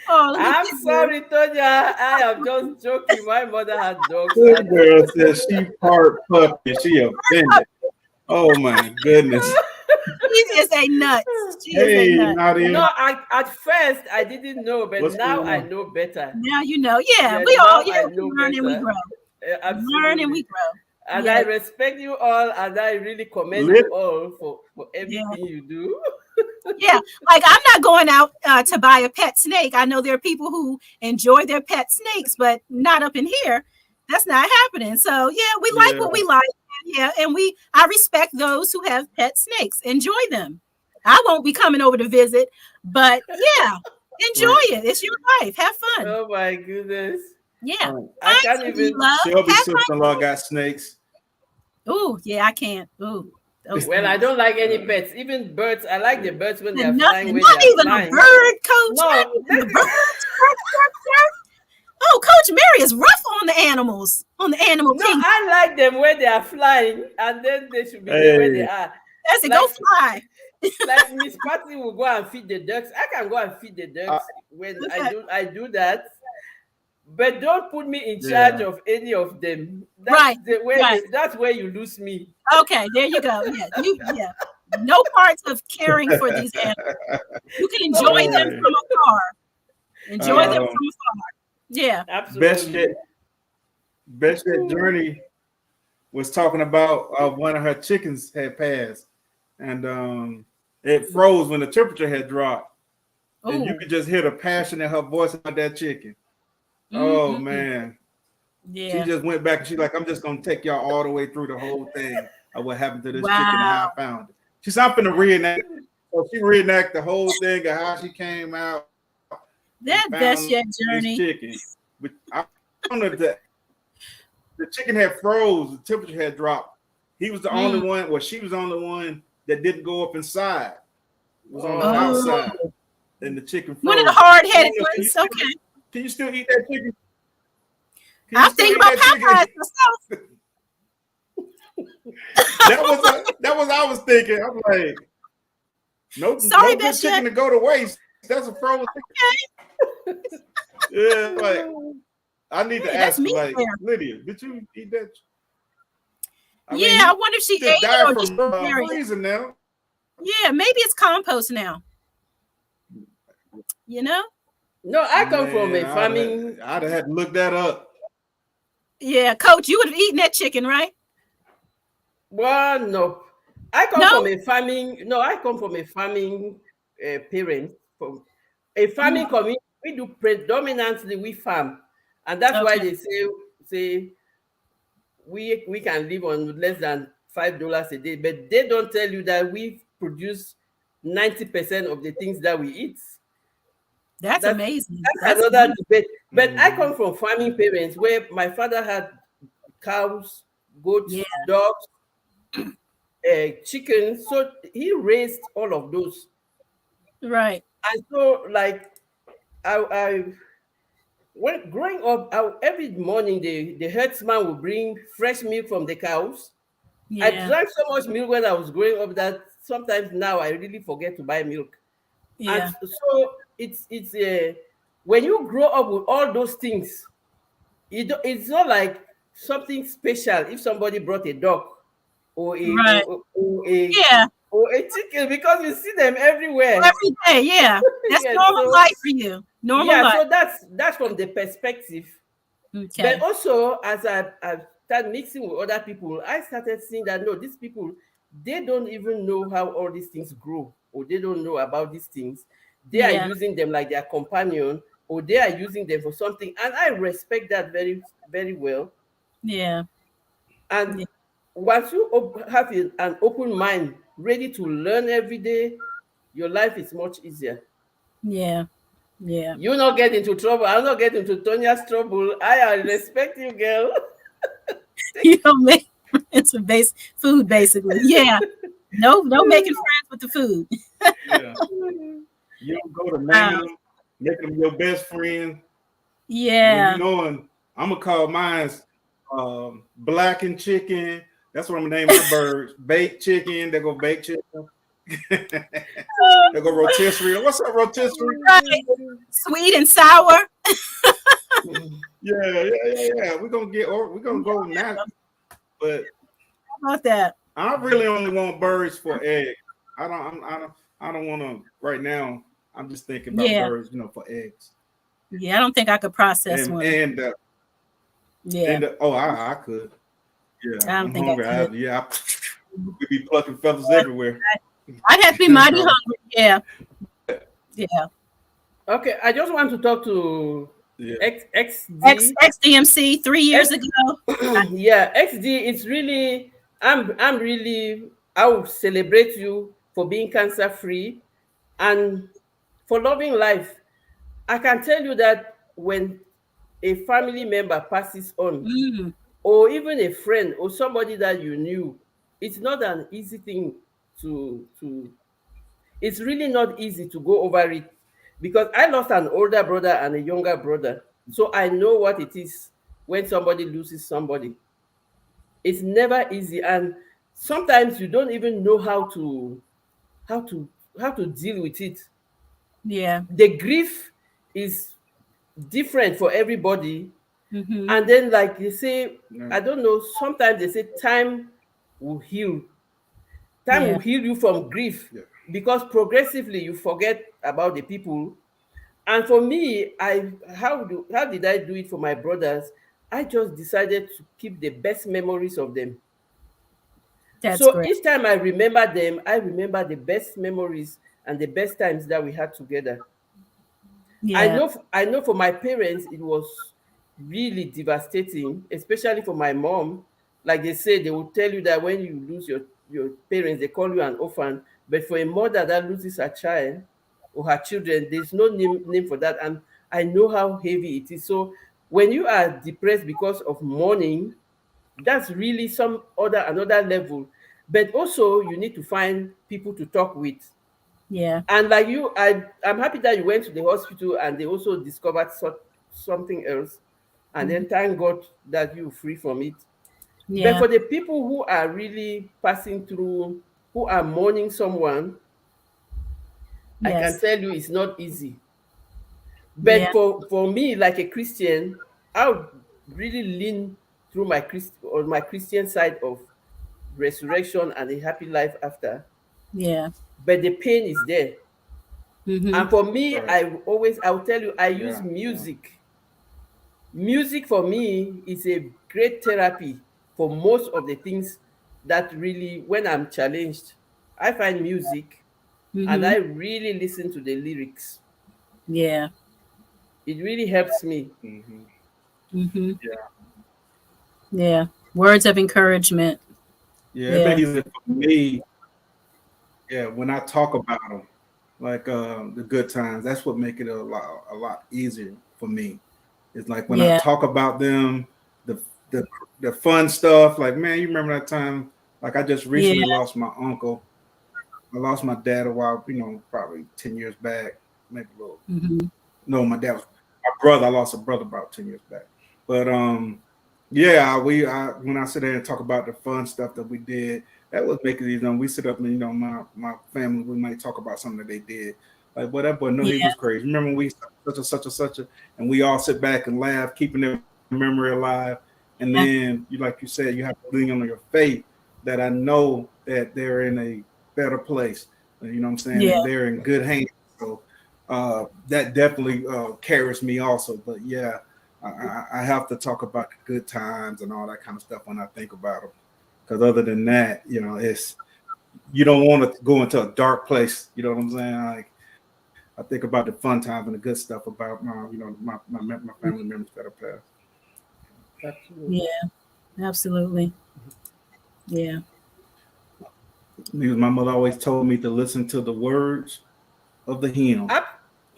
I'm sorry, Tonya. I am just joking. My mother had dogs. Good girl says she part puppy. She offended. Oh my goodness. She is a nut. She is a nut. No, at first I didn't know, but now I know better. Now you know. Yeah, we all learn and we grow. Learn and we grow. And I respect you all, and I really commend you all for everything you do. Yeah, like I'm not going out to buy a pet snake. I know there are people who enjoy their pet snakes, but not up in here. That's not happening. So we like what we like. Yeah, and I respect those who have pet snakes. Enjoy them. I won't be coming over to visit, but enjoy it. It's your life. Have fun. Oh my goodness. Yeah. I can't even. Shelby's sister-in-law got snakes. Oh, yeah, I can't. Oh. Well, I don't like any pets, even birds. I like the birds when they're flying. Not even a bird, Coach. No, oh, Coach Mary is rough on the animals, on the animal kingdom. I like them when they are flying, and then they should be there where they are. That's it. Go fly. Like Miss Patty will go and feed the ducks. I can go and feed the ducks when I do that. But don't put me in charge of any of them. That's that's where you lose me. Okay, there you go. Yeah, no parts of caring for these animals. You can enjoy them from afar. Enjoy them from afar. Yeah, absolutely. Best that Journey was talking about one of her chickens had passed, and it froze when the temperature had dropped, and you could just hear the passion in her voice about that chicken. Oh man, she just went back and she's like, I'm just gonna take y'all all the way through the whole thing of what happened to this chicken and how I found it. She's not gonna reenact. So she reenact the whole thing of how she came out. That's your journey. Chicken. But I don't know if the chicken had froze, the temperature had dropped. He was the only one, well, she was the only one that didn't go up inside. It was on the outside. And the chicken froze. One of the hard-headed ones. Okay. Can you still eat that chicken? I'm thinking about Popeyes myself. that was I was thinking. I'm like, no good chicken to go to waste. That's a frozen chicken. Yeah, like I need to ask you, like, Lydia, did you eat that? I wonder if she ate it or just freezing now. Yeah, maybe it's compost now. You know? No, I come from a farming. I'd have had to look that up. Yeah, Coach, you would have eaten that chicken, right? Well, no. I come from a farming. No, I come from a farming parent. From a farming community. We do predominantly we farm, and that's why they say we can live on less than $5 a day. But they don't tell you that we produce 90% of the things that we eat. That's amazing. That's another debate. But I come from farming parents where my father had cows, goats, dogs, chicken. So he raised all of those. Right. And so, like, I when growing up, every morning the herdsman would bring fresh milk from the cows. I Yeah. drank so much milk when I was growing up that sometimes now I really forget to buy milk. And Yeah. so it's when you grow up with all those things, it's not like something special if somebody brought a dog or a Right. or a Yeah. or a chicken, because you see them everywhere. Every day. Yeah. That's Yeah, normal so life for you. Normal yeah, life. so that's from the perspective. But Okay. also, as I started mixing with other people, I started seeing that no, these people, they don't even know how all these things grow, or they don't know about these things. They are Yeah. using them like their companion, or they are using them for something. And I respect that very, very well. Yeah. And Yeah. once you have an open mind, ready to learn every day, your life is much easier. Yeah. Yeah. You not get into trouble. I'll not get into Tonya's trouble. I respect you, girl. You don't make friends with food, basically. Yeah. No, no making friends with the food. Yeah. You don't go to Wow. naming them, making them your best friend. When you Yeah. knowing, I'm gonna call mine black and chicken. That's what I'm gonna name my birds. Baked chicken. They go baked chicken. They go rotisserie. What's up, rotisserie? Right. Sweet and sour. Yeah. We're gonna go now. But How about that? I really only want birds for eggs. I don't want to right now. I'm just thinking about Yeah. birds, for eggs. Yeah. I don't think I could process one. Yeah. I could. Yeah, I don't I'm think hungry. I could. We be plucking feathers everywhere. I'd have to be mighty hungry. Yeah. Yeah. Okay, I just want to talk to Yeah. XD. XDMC 3 years ago. Yeah, XD. It's really, I'm really, I will celebrate you for being cancer free and for loving life. I can tell you that when a family member passes on, Mm, or even a friend or somebody that you knew, it's not an easy thing to it's really not easy to go over it, because I lost an older brother and a younger brother. So I know what it is when somebody loses somebody. It's never easy, and sometimes you don't even know how to how to deal with it. yeah. The grief is different for everybody. Mm-hmm. And then, like they say, Yeah. I don't know, sometimes they say time will heal. Time Yeah. will heal you from grief, Yeah. because progressively you forget about the people. And for me, how did I do it for my brothers? I just decided to keep the best memories of them. That's So great. each time I remember them, I remember the best memories and the best times that we had together. Yeah. I know for my parents it was really devastating, especially for my mom. Like they say, they will tell you that when you lose your parents, they call you an orphan. But for a mother that loses her child or her children, there's no name for that. And I know how heavy it is. So when you are depressed because of mourning, that's really some other another level. But also you need to find people to talk with. Yeah. And like you, I'm happy that you went to the hospital and they also discovered something else. And Mhm. then thank God that you're free from it. But Yeah. for the people who are really passing through, who are mourning someone, I can Yes. tell you it's not easy. Yeah. But for me, like a Christian, I would really lean through my Christian side of resurrection and a happy life after. Yeah. But the pain is there. Mm-hmm. And for me, Right. I'll tell you, I use Yeah. music. Music for me is a great therapy for most of the things that really, when I'm challenged, I find music and Mm-hmm. I really listen to the lyrics. Yeah. It really helps me. Mm-hmm. Mm-hmm. Yeah. Yeah. Words of encouragement. Yeah. It Yeah. makes it for me. Yeah. When I talk about them, like the good times, that's what make it a lot easier for me. It's like when I Yeah. talk about them, the the the fun stuff. Like, man, you remember that time? Like I just recently lost my uncle. I lost my dad a while, probably 10 years back, maybe a little. No, my dad was my brother. I lost a brother about 10 years back. But yeah, when I sit there and talk about the fun stuff that we did, that was making it. We sit up and my family, we might talk about something that they did. Like, boy, that boy, no, he was crazy. Remember when we such and we all sit back and laugh, keeping their memory alive. And then, like you said, you have to lean on your faith that I know that they're in a better place. You know what I'm saying? And they're in good hands. So that definitely carries me also. But yeah, I have to talk about the good times and all that kind of stuff when I think about them. Because other than that, it's you don't want to go into a dark place. You know what I'm saying? Like I think about the fun times and the good stuff about my family members that are passed. Absolutely. Yeah, absolutely. Yeah. Because my mother always told me to listen to the words of the hymn.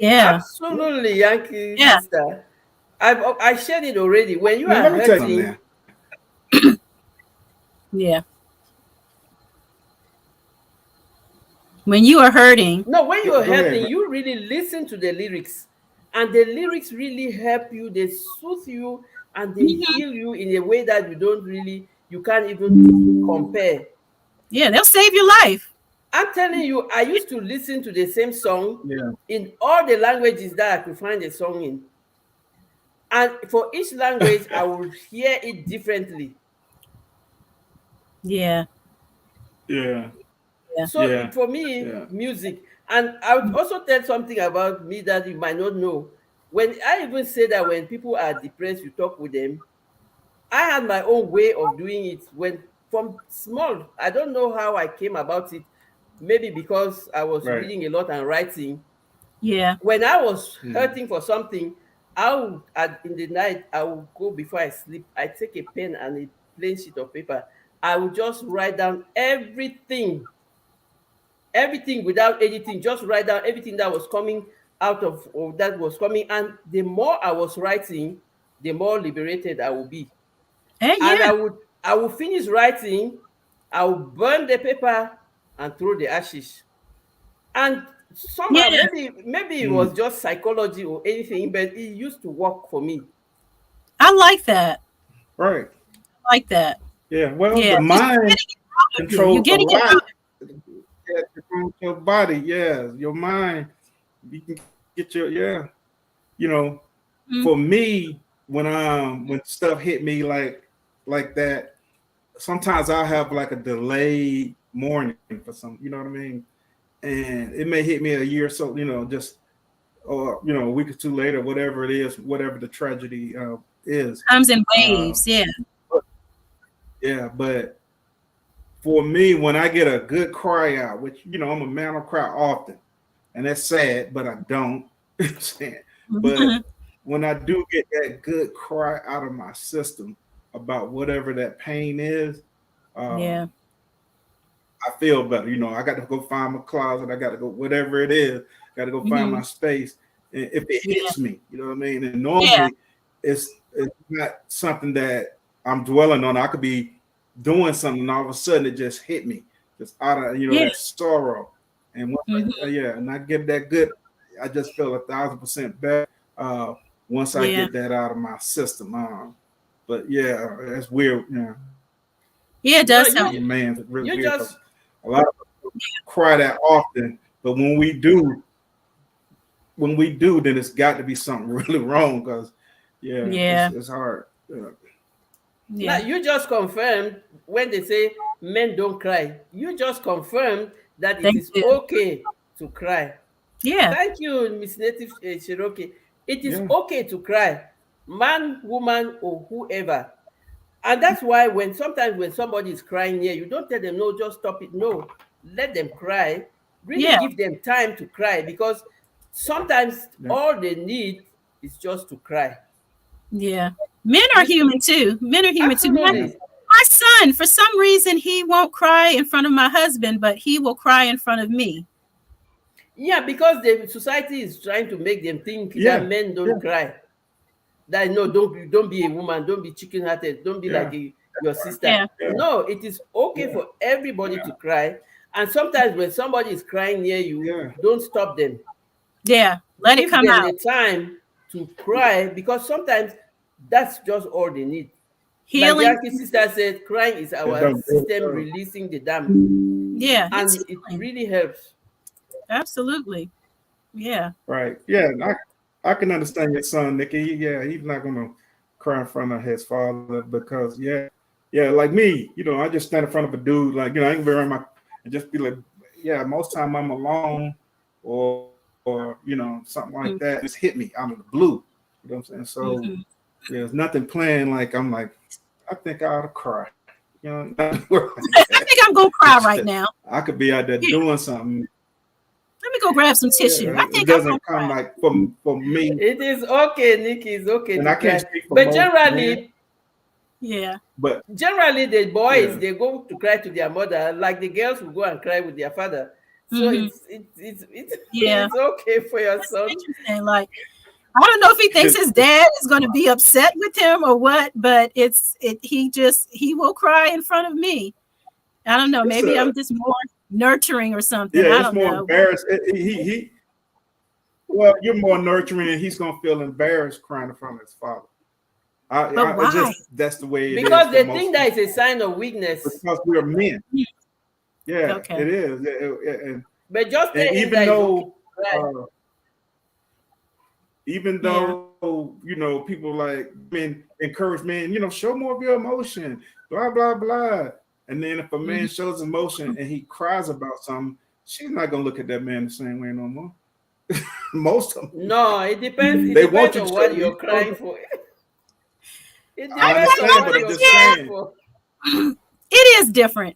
Absolutely, Yankee sister. I shared it already. When you now, are hurting, when you are hurting. No, when you are hurting, you really listen to the lyrics, and the lyrics really help you. They soothe you and they heal you in a way that you can't even compare. Yeah, they'll save your life. I'm telling you, I used to listen to the same song in all the languages that I could find the song in. And for each language, I would hear it differently. Yeah. So for me, music. And I would also tell something about me that you might not know. When I even say that when people are depressed, you talk with them, I had my own way of doing it when from small. I don't know how I came about it. Maybe because I was reading a lot and writing. Yeah. When I was hurting for something, in the night, I would go before I sleep. I take a pen and a plain sheet of paper. I would just write down everything without editing. Just write down everything that was coming out of, or that was coming. And the more I was writing, the more liberated I would be. And I would finish writing, I would burn the paper and throw the ashes. And somehow, maybe it was just psychology or anything, but it used to work for me. I like that. Right. I like that. Yeah. Well, the mind controls a lot. Yeah, controls your body. Yeah, your mind. You can get for me, when stuff hit me like that, sometimes I have like a delayed morning for some, you know what I mean? And it may hit me a year or so, just or a week or two later, whatever it is, whatever the tragedy is. Comes in waves, but for me, when I get a good cry out, which I'm a man who cry often, and that's sad, but I don't. But when I do get that good cry out of my system about whatever that pain is, I feel better. I got to go find my closet. I got to go, whatever it is, got to go find my space. And if it hits me, you know what I mean? And normally it's not something that I'm dwelling on. I could be doing something and all of a sudden it just hit me, just out of, that sorrow. And and I get that good, I just feel 1,000% better once I get that out of my system. But that's weird. Yeah, it does help. Man, it's really weird. A lot of people cry that often, but when we do, then it's got to be something really wrong because it's hard. Now, you just confirmed when they say men don't cry. You just confirmed that it is okay to cry. Yeah. Thank you, Miss Native Cherokee. It is okay to cry, man, woman, or whoever. And that's why sometimes when somebody is crying here, you don't tell them, no, just stop it. No, let them cry. Really give them time to cry, because sometimes all they need is just to cry. Yeah. Men are human too. Men are human too. Absolutely. My son, for some reason, he won't cry in front of my husband, but he will cry in front of me. Yeah, because the society is trying to make them think that men don't cry. That don't be a woman, don't be chicken-hearted, don't be like your sister. Yeah. No, it is okay for everybody to cry. And sometimes when somebody is crying near you, don't stop them. Yeah. Let it Give come them out. the time to cry, because sometimes that's just all they need. Like the Healing. auntie sister said, crying is our system releasing the dam. Yeah. And it really helps. Absolutely. Yeah. Right. Yeah. I can understand your son, Nikki. Yeah, he's not gonna cry in front of his father because like me, I just stand in front of a dude, like, I can be around and just be like, yeah, most time I'm alone or something like that. Just hit me out of the blue. You know what I'm saying? So there's nothing playing, like I'm like, I think I ought to cry. I think I'm gonna cry right now. I could be out there doing something. Let me go grab some tissue. I think it doesn't come like for me. It is okay, Nikki. It's okay and to I can't cry. speak for But most generally, men, but generally the boys they go to cry to their mother, like the girls will go and cry with their father. So it's okay for your son. Interesting. Like, I don't know if he thinks his dad is going to be upset with him or what, but he will cry in front of me. I don't know. Maybe I'm just more nurturing or something. Yeah, I it's don't more know. embarrassed. Well, you're more nurturing, and he's gonna feel embarrassed crying in front of his father. But why? That's the way it because is. They think that is a sign of weakness. Because we're men. Yeah, okay. It is. But just even though, people like men encourage men, show more of your emotion, blah blah blah. And then if a man shows emotion and he cries about something, she's not gonna look at that man the same way no more. Most of them. No, it depends. It They depends want you on to what you're crying for. It I depends understand, on what but I'm you're just crying saying. for. It is different.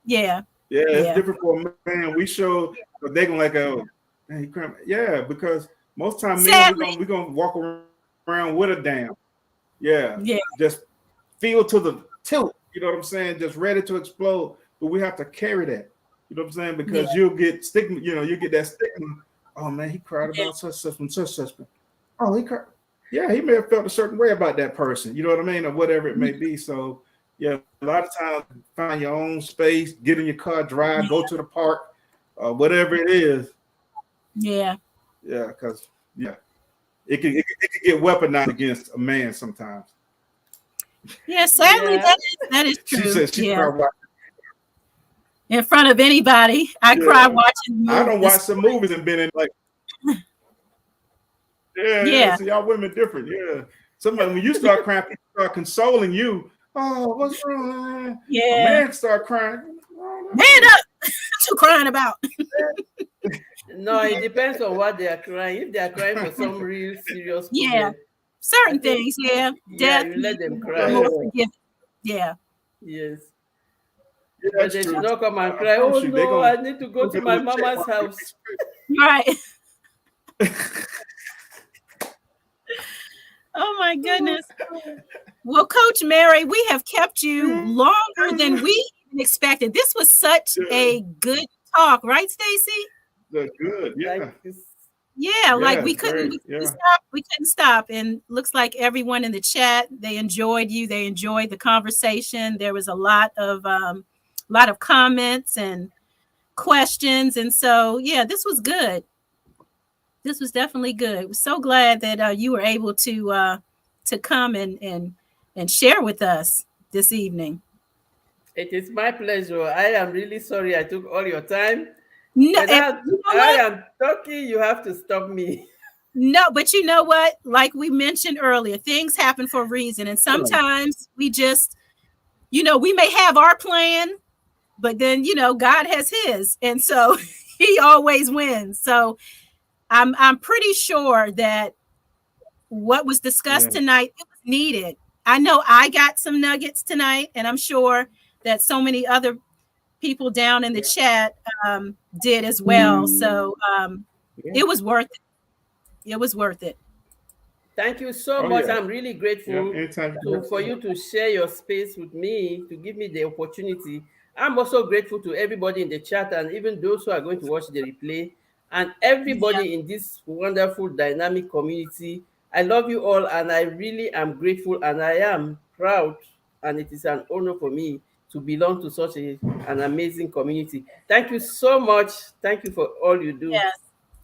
Yeah. It's different for a man. We show, but they gonna like, oh, man, he crying. Yeah, because most time men we gonna walk around with a dam. Yeah. Just feel to the tilt. You know what I'm saying? Just ready to explode. But we have to carry that. You know what I'm saying? Because you'll get stigma. You get that stigma. Oh man, he cried about such. Oh, he cried. Yeah, he may have felt a certain way about that person. You know what I mean, or whatever it may be. So yeah, a lot of times find your own space, get in your car, drive, go to the park, whatever it is. Yeah, because it can get weaponized against a man sometimes. Yeah, sadly that is true. She said she cried in front of anybody. I cry watching movies. I don't watch some movies and been in like. Yeah. So y'all women different. Yeah. Somebody when you start crying, people start consoling you. Oh, what's wrong? Yeah. A man start crying. Man up. What you crying about? No, it depends on what they are crying. If they are crying for some real serious problem, certain things, death, you let them cry. Yeah. Yes. Yeah, but they should not come and cry. Oh no, I need to go to my mama's house. Right. Oh my goodness. Well, Coach Mary, we have kept you longer than we expected. This was such a good talk, right, Stacy? Good, yeah. Like we couldn't stop. We couldn't stop. And looks like everyone in the chat, they enjoyed you. They enjoyed the conversation. There was a lot of comments and questions. And so, this was good. This was definitely good. We're so glad that you were able to come and share with us this evening. It is my pleasure. I am really sorry I took all your time. No, I am talking. You have to stop me. No, but you know what? Like we mentioned earlier, things happen for a reason. And sometimes we just, we may have our plan, but then, God has his. And so he always wins. So I'm pretty sure that what was discussed tonight, it was needed. I know I got some nuggets tonight, and I'm sure that so many other people down in the chat did as well. So it was worth it. It was worth it. Thank you so much. I'm really grateful for you to share your space with me, to give me the opportunity. I'm also grateful to everybody in the chat and even those who are going to watch the replay and everybody in this wonderful dynamic community. I love you all and I really am grateful and I am proud and it is an honor for me to belong to such an amazing community. Thank you so much. Thank you for all you do. Yes.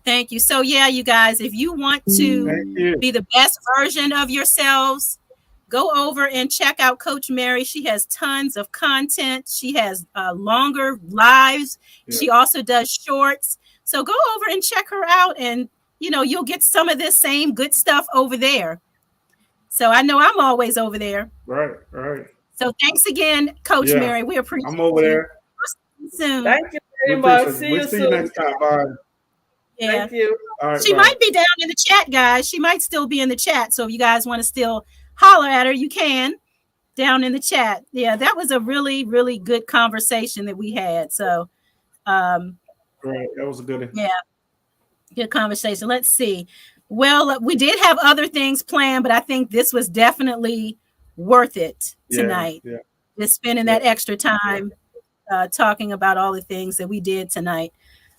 Thank you. So yeah, you guys, if you want to be the best version of yourselves, go over and check out Coach Mary. She has tons of content. She has longer lives. Yeah. She also does shorts. So go over and check her out, and you'll get some of this same good stuff over there. So I know I'm always over there. Right, right. So thanks again, Coach Mary. We appreciate it. I'm over there. Soon. Thank you very much. We'll see you next time. Bye. Yeah. Thank you. All right, she might be down in the chat, guys. She might still be in the chat. So if you guys want to still holler at her, you can down in the chat. Yeah, that was a really, really good conversation that we had. So right, that was a good one. Yeah, good conversation. Let's see. Well, we did have other things planned, but I think this was definitely worth it tonight. Yeah. Just spending that extra time talking about all the things that we did tonight.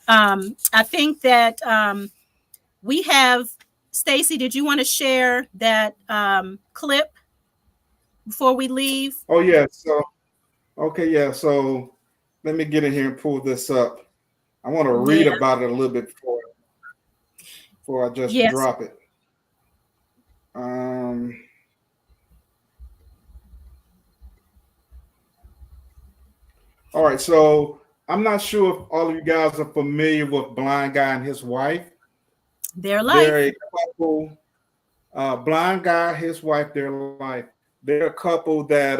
I think that we have, Stacy, did you want to share that clip before we leave? Oh, yeah. So, okay, yeah. So let me get in here and pull this up. I want to read about it a little bit before I just drop it. All right, so I'm not sure if all of you guys are familiar with Blind Guy and his wife. Their life. They're a couple. Blind Guy, his wife, their life. They're a couple that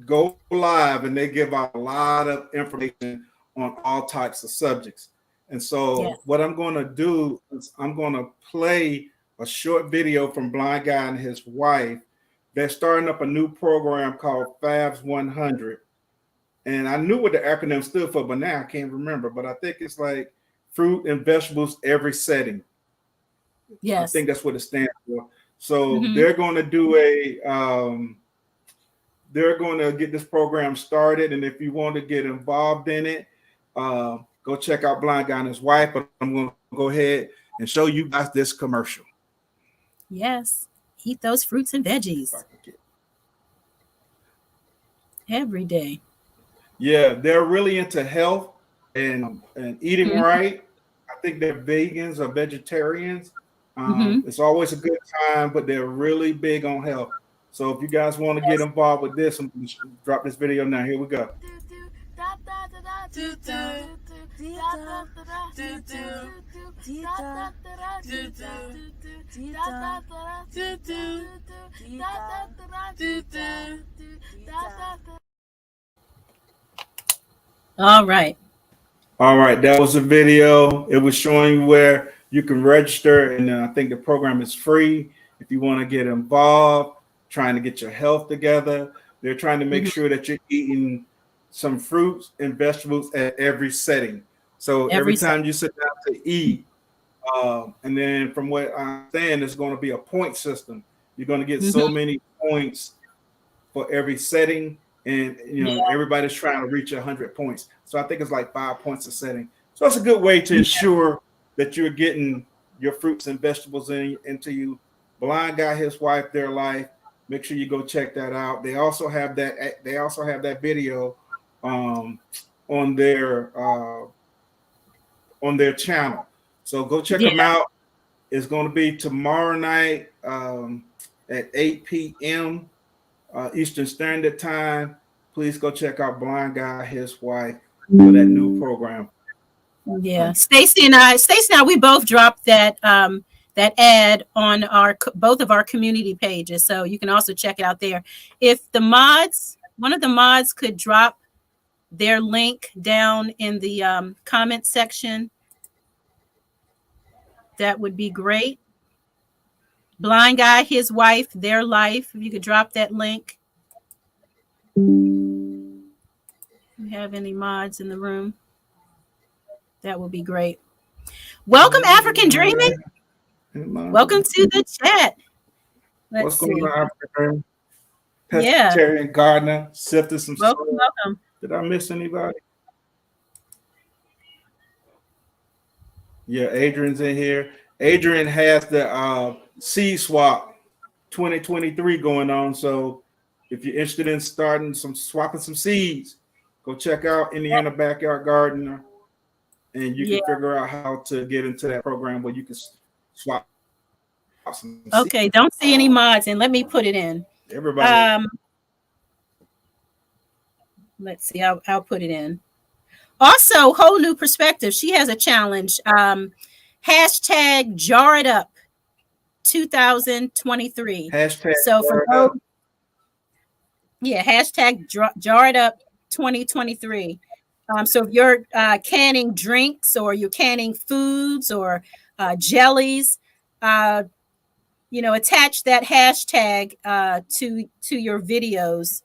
go live, and they give out a lot of information on all types of subjects. And so what I'm going to do is I'm going to play a short video from Blind Guy and his wife. They're starting up a new program called FAVS 100. And I knew what the acronym stood for, but now I can't remember. But I think it's like fruit and vegetables every setting. Yes. I think that's what it stands for. So they're going to do they're going to get this program started. And if you want to get involved in it, go check out Blind Guy and his wife. But I'm going to go ahead and show you guys this commercial. Yes. Eat those fruits and veggies every day. Yeah, they're really into health and eating right. I think they're vegans or vegetarians. It's always a good time, but they're really big on health. So if you guys want to get involved with this, I'm going to drop this video now. Here we go. All right. All right. That was a video. It was showing you where you can register. And I think the program is free. If you want to get involved, trying to get your health together, they're trying to make sure that you're eating some fruits and vegetables at every setting. So every time you sit down to eat, and then from what I understand, it's going to be a point system. You're going to get so many points for every setting. And, everybody's trying to reach 100 points. So I think it's like 5 points a setting. So it's a good way to ensure that you're getting your fruits and vegetables into you. Blind Guy, his wife, their life. Make sure you go check that out. They also have that. They also have that video on their channel. So go check them out. It's going to be tomorrow night at 8 p.m. Eastern Standard Time. Please go check out Blind Guy, his wife, for that new program. Yeah, Stacy and I, we both dropped that that ad on both of our community pages, so you can also check it out there. If one of the mods could drop their link down in the comment section, that would be great. Blind Guy, his wife, their life. If you could drop that link. Do you have any mods in the room? That would be great. Welcome, African Dreaming. Welcome to the chat. What's going on, African Dreaming? Pescatarian Gardener, sifting some welcome. Did I miss anybody? Yeah, Adrian's in here. Adrian has the seed swap 2023 going on. So if you're interested in swapping some seeds, go check out Indiana Backyard Gardener, and you can figure out how to get into that program where you can swap some seeds. Okay, don't see any mods, and let me put it in. Everybody. Let's see, I'll put it in. Also, Whole New Perspective, she has a challenge. Hashtag Jar It Up 2023. Hashtag so for those, hashtag Jar It Up 2023. So if you're canning drinks, or you're canning foods, or jellies, attach that hashtag to your videos.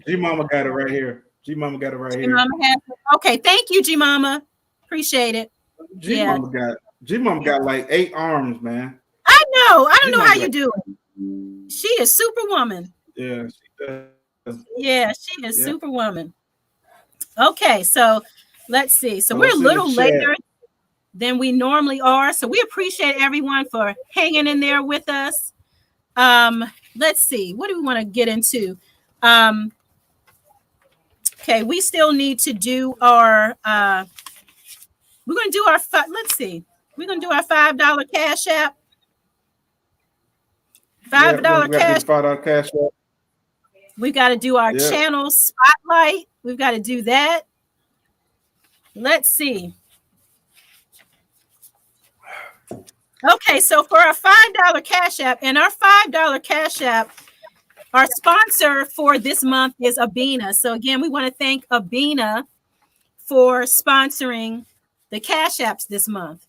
G Mama got it right here. G Mama got it right here. Okay, thank you, G Mama. Appreciate it. G Mama got like 8 arms, man. I know. I don't know how you do it. She is Superwoman. Yeah, she does. Yeah, she is Superwoman. Okay, so let's see. So we're a little later than we normally are. So we appreciate everyone for hanging in there with us. Let's see. What do we want to get into? Okay, we still need to do our we're going to do our let's see. We're going to do our $5 Cash App. $5 Cash App. We've got to do our channel spotlight. We've got to do that. Let's see. Okay, so for our $5 Cash App, and our $5 Cash App, our sponsor for this month is Abina. So again, we want to thank Abina for sponsoring the Cash Apps this month.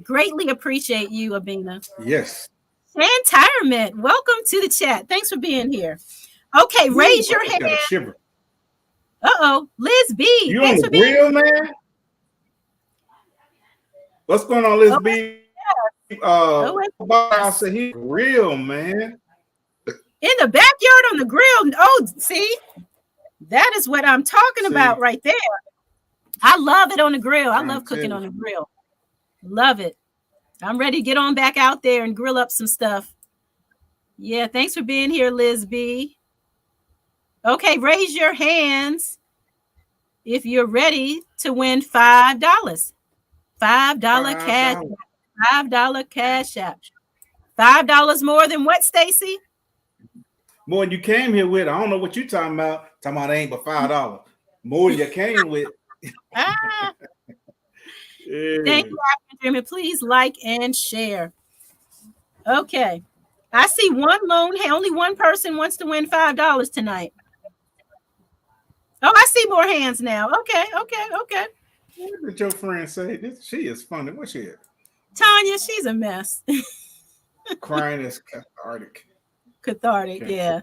Greatly appreciate you, Abina. Yes. Retirement. Welcome to the chat. Thanks for being here. Okay, raise your hand. Uh-oh, Liz B. You on the grill, man? What's going on, Liz B? I said he's real, man. In the backyard on the grill. Oh, see, that is what I'm talking about right there. I love it on the grill. I love cooking on the grill. Love it. I'm ready to get on back out there and grill up some stuff. Yeah, thanks for being here, Liz B. Okay, raise your hands if you're ready to win $5. $5 cash. $5 Cash App. $5 more than what, Stacy? More than you came here with. I don't know what you're talking about. Talking about it ain't but $5. More than you came with. Thank you, African Dreamer. Please like and share. Okay. I see one lone hand. Only one person wants to win $5 tonight. Oh, I see more hands now. Okay. What did your friend say? She is funny. What's she at? Tanya, she's a mess. Crying is cathartic. Okay. Yeah.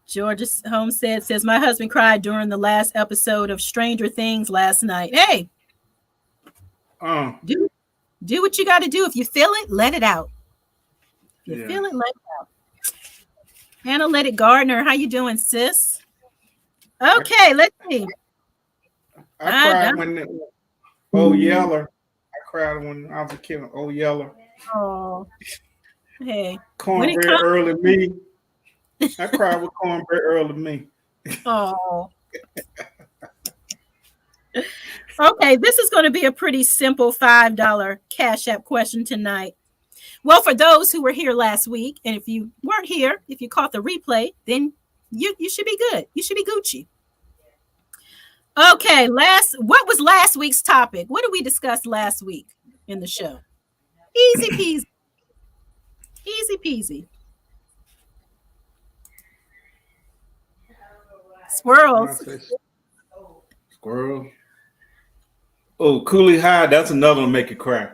Georgia Homestead says, my husband cried during the last episode of Stranger Things last night. Hey, do what you got to do. If you feel it, let it out. If you feel it, let it out. Analytic Gardner, how you doing, sis? Okay, let's see. I cried when Old Yeller. I cried when I was a kid. Old Yeller. Oh, hey. Cornbread Earl and me. I cried with Cornbread Earl and me. Oh. Okay, this is going to be a pretty simple $5 Cash App question tonight. Well, for those who were here last week, and if you weren't here, if you caught the replay, then you should be good. You should be Gucci. Okay, what was last week's topic? What did we discuss last week in the show? Easy peasy. Easy peasy. Squirrels. Squirrel. Oh, Cooley High. That's another one to make you cry.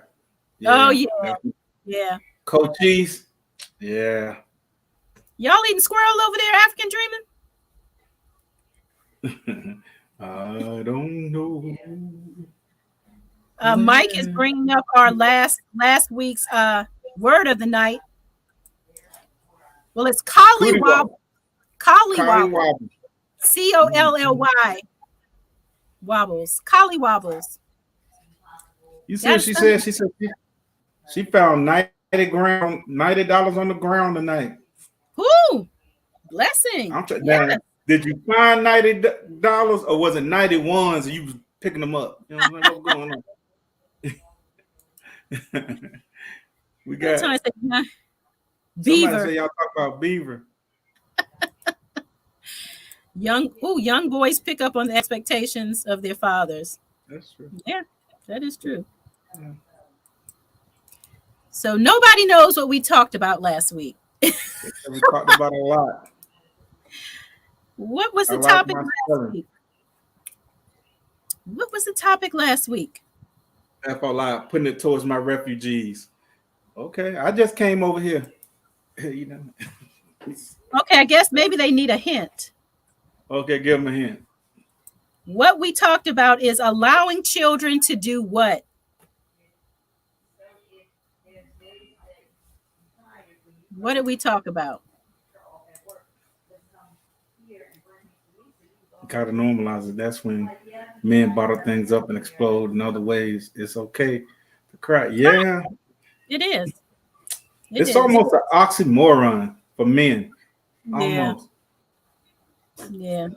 Yeah. Oh, yeah. Yeah. Cochise. Yeah. Y'all eating squirrel over there, African Dreaming? I don't know. Mike is bringing up our last week's word of the night. Well, it's collywobble. Collywobble. COLLY. Wobbles. Collywobbles. You said she said she found 90 $90 on the ground tonight. Ooh, blessing. Yes. Did you find $90 or was it 91s and you was picking them up? You know what's going on? We got Beaver. Somebody say y'all talk about Beaver. Young boys pick up on the expectations of their fathers. That's true. Yeah, that is true. Yeah. So nobody knows what we talked about last week. We talked about a lot. What was the topic last week? What was the topic last week? FOI, putting it towards my refugees. Okay, I just came over here. You know. Okay, I guess maybe they need a hint. Okay, give them a hint. What we talked about is allowing children to do what? What did we talk about? Gotta normalize it. That's when men bottle things up and explode in other ways. It's okay to cry. Yeah. It is. It's almost an oxymoron for men. Almost. Yeah.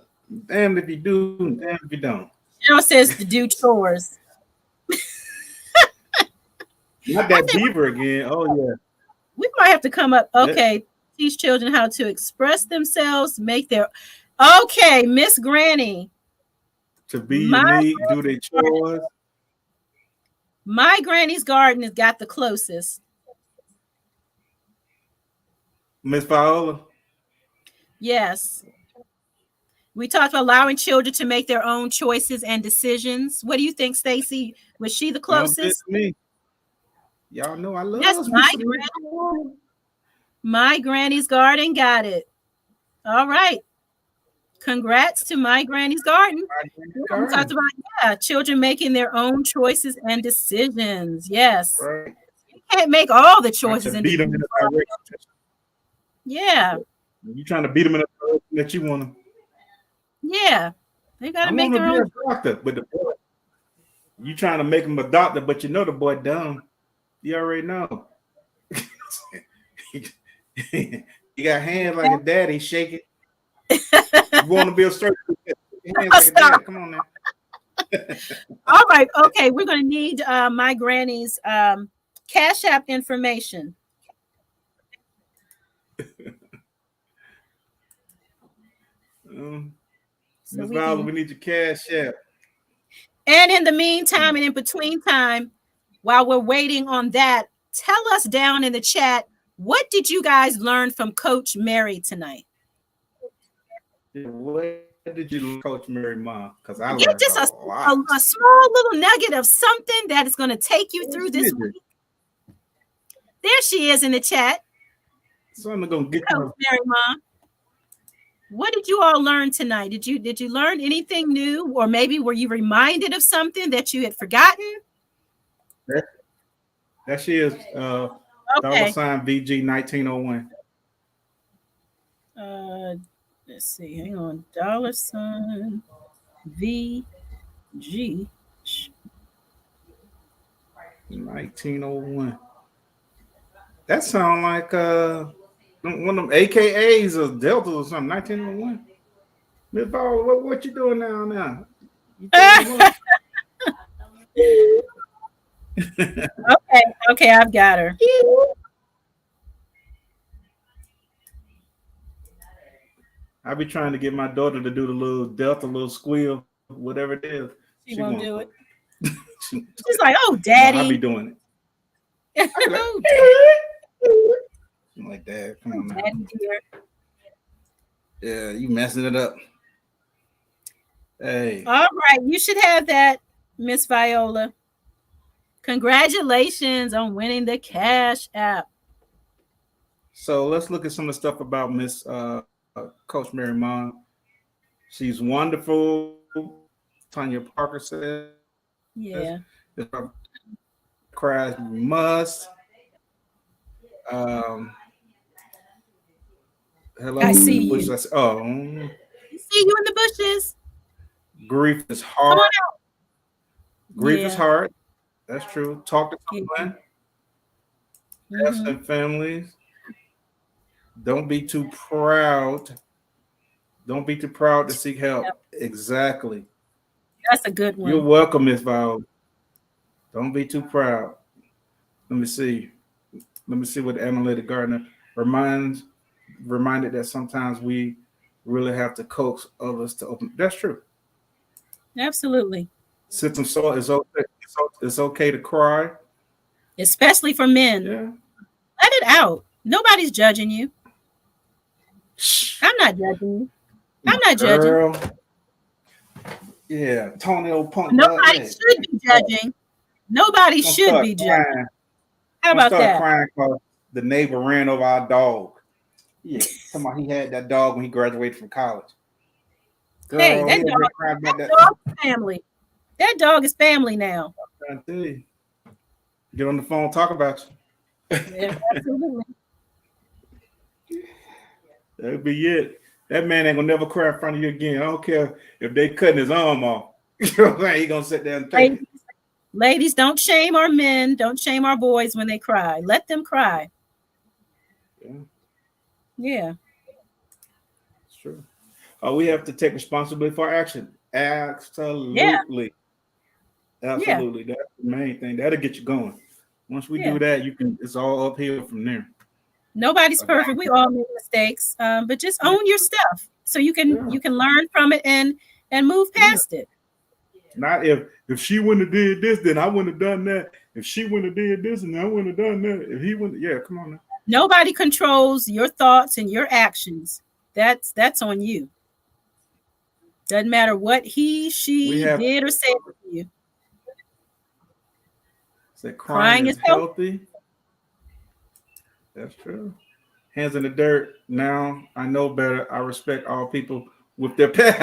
Damn if you do, damn if you don't. Cheryl says to do chores. Not that Beaver again. Oh, yeah. We might have to come up. Okay. Teach children how to express themselves, make their. Okay, Miss Granny. To be unique, do their chores. My granny's garden has got the closest. Miss Viola? Yes. We talked about allowing children to make their own choices and decisions. What do you think, Stacy? Was she the closest? Me. Y'all know I love That's my granny's garden got it. All right. Congrats to my granny's garden. We talked about children making their own choices and decisions. Yes. Right. You can't make all the choices and beat them in the direction. Yeah. You're trying to beat them in the direction that you want them. Yeah. They got to make their own doctor, but the boy, you trying to make him a doctor, but you know the boy dumb. You already know. He got hands like a daddy shaking. You want to be a straight hands like a daddy. Come on now. All right. Okay. We're going to need my granny's Cash App information. Ms. Viola, we need your Cash App. And in the meantime and in between time, while we're waiting on that, tell us down in the chat, what did you guys learn from Coach Mary tonight? What did you learn, Coach Mary, Mom? Because I learned just a small little nugget of something that is going to take you through this week. There she is in the chat. So I'm going to get Coach Mary, Mom. What did you all learn tonight? Did you learn anything new, or maybe were you reminded of something that you had forgotten? That she is $VG 1901. Let's see. Hang on. $VG 1901. That sounds like one of them AKAs or Deltas or something. 1901. Miss Paula, what you doing now? Okay, I've got her. I be trying to get my daughter to do the little Delta, little squeal, whatever it is. She won't do it. She's like, "Oh, Daddy." No, I be doing it. I'm like, Dad, come on now. Daddy, dear. Yeah, you messing it up. Hey. All right, you should have that, Miss Viola. Congratulations on winning the Cash App. So let's look at some of the stuff about Miss Coach Mary Mom. She's wonderful. Tanya Parker says, "Yeah, cries we must." Hello, I see you. I see you in the bushes. Grief is hard. Grief is hard. That's true. Talk to someone. and families. Don't be too proud. Don't be too proud to seek help. Yep. Exactly. That's a good one. You're welcome, Miss Val. Don't be too proud. Let me see what the analytic gardener reminded that sometimes we really have to coax others to open. That's true. Absolutely. Sit some salt. It's okay. It's okay to cry. Especially for men. Yeah. Let it out. Nobody's judging you. I'm not judging you. I'm not judging. Yeah, Tony old punk. Nobody should be judging. Nobody should be judging. How about that? Crying because the neighbor ran over our dog. Yeah, somebody he had that dog when he graduated from college. Girl, hey, that dog is family. That dog is family now. I'm trying to tell you. Get on the phone, talk about you. Yeah, absolutely. That'll be it. That man ain't gonna never cry in front of you again. I don't care if they cutting his arm off. You know what I'm saying? He gonna sit there and take it. Ladies, don't shame our men. Don't shame our boys when they cry. Let them cry. Yeah. It's true. We have to take responsibility for our action. Absolutely. Yeah. Absolutely. Yeah. That's the main thing. That'll get you going. Once we do that, it's all uphill from there. Nobody's perfect. We all make mistakes. But just own your stuff so you can learn from it and move past it. Not if she wouldn't have did this, then I wouldn't have done that. If she wouldn't have did this, and I wouldn't have done that. If he wouldn't, come on now. Nobody controls your thoughts and your actions. That's on you. Doesn't matter what she did or said to you. Say crying is healthy. That's true. Hands in the dirt. Now I know better. I respect all people with their pet.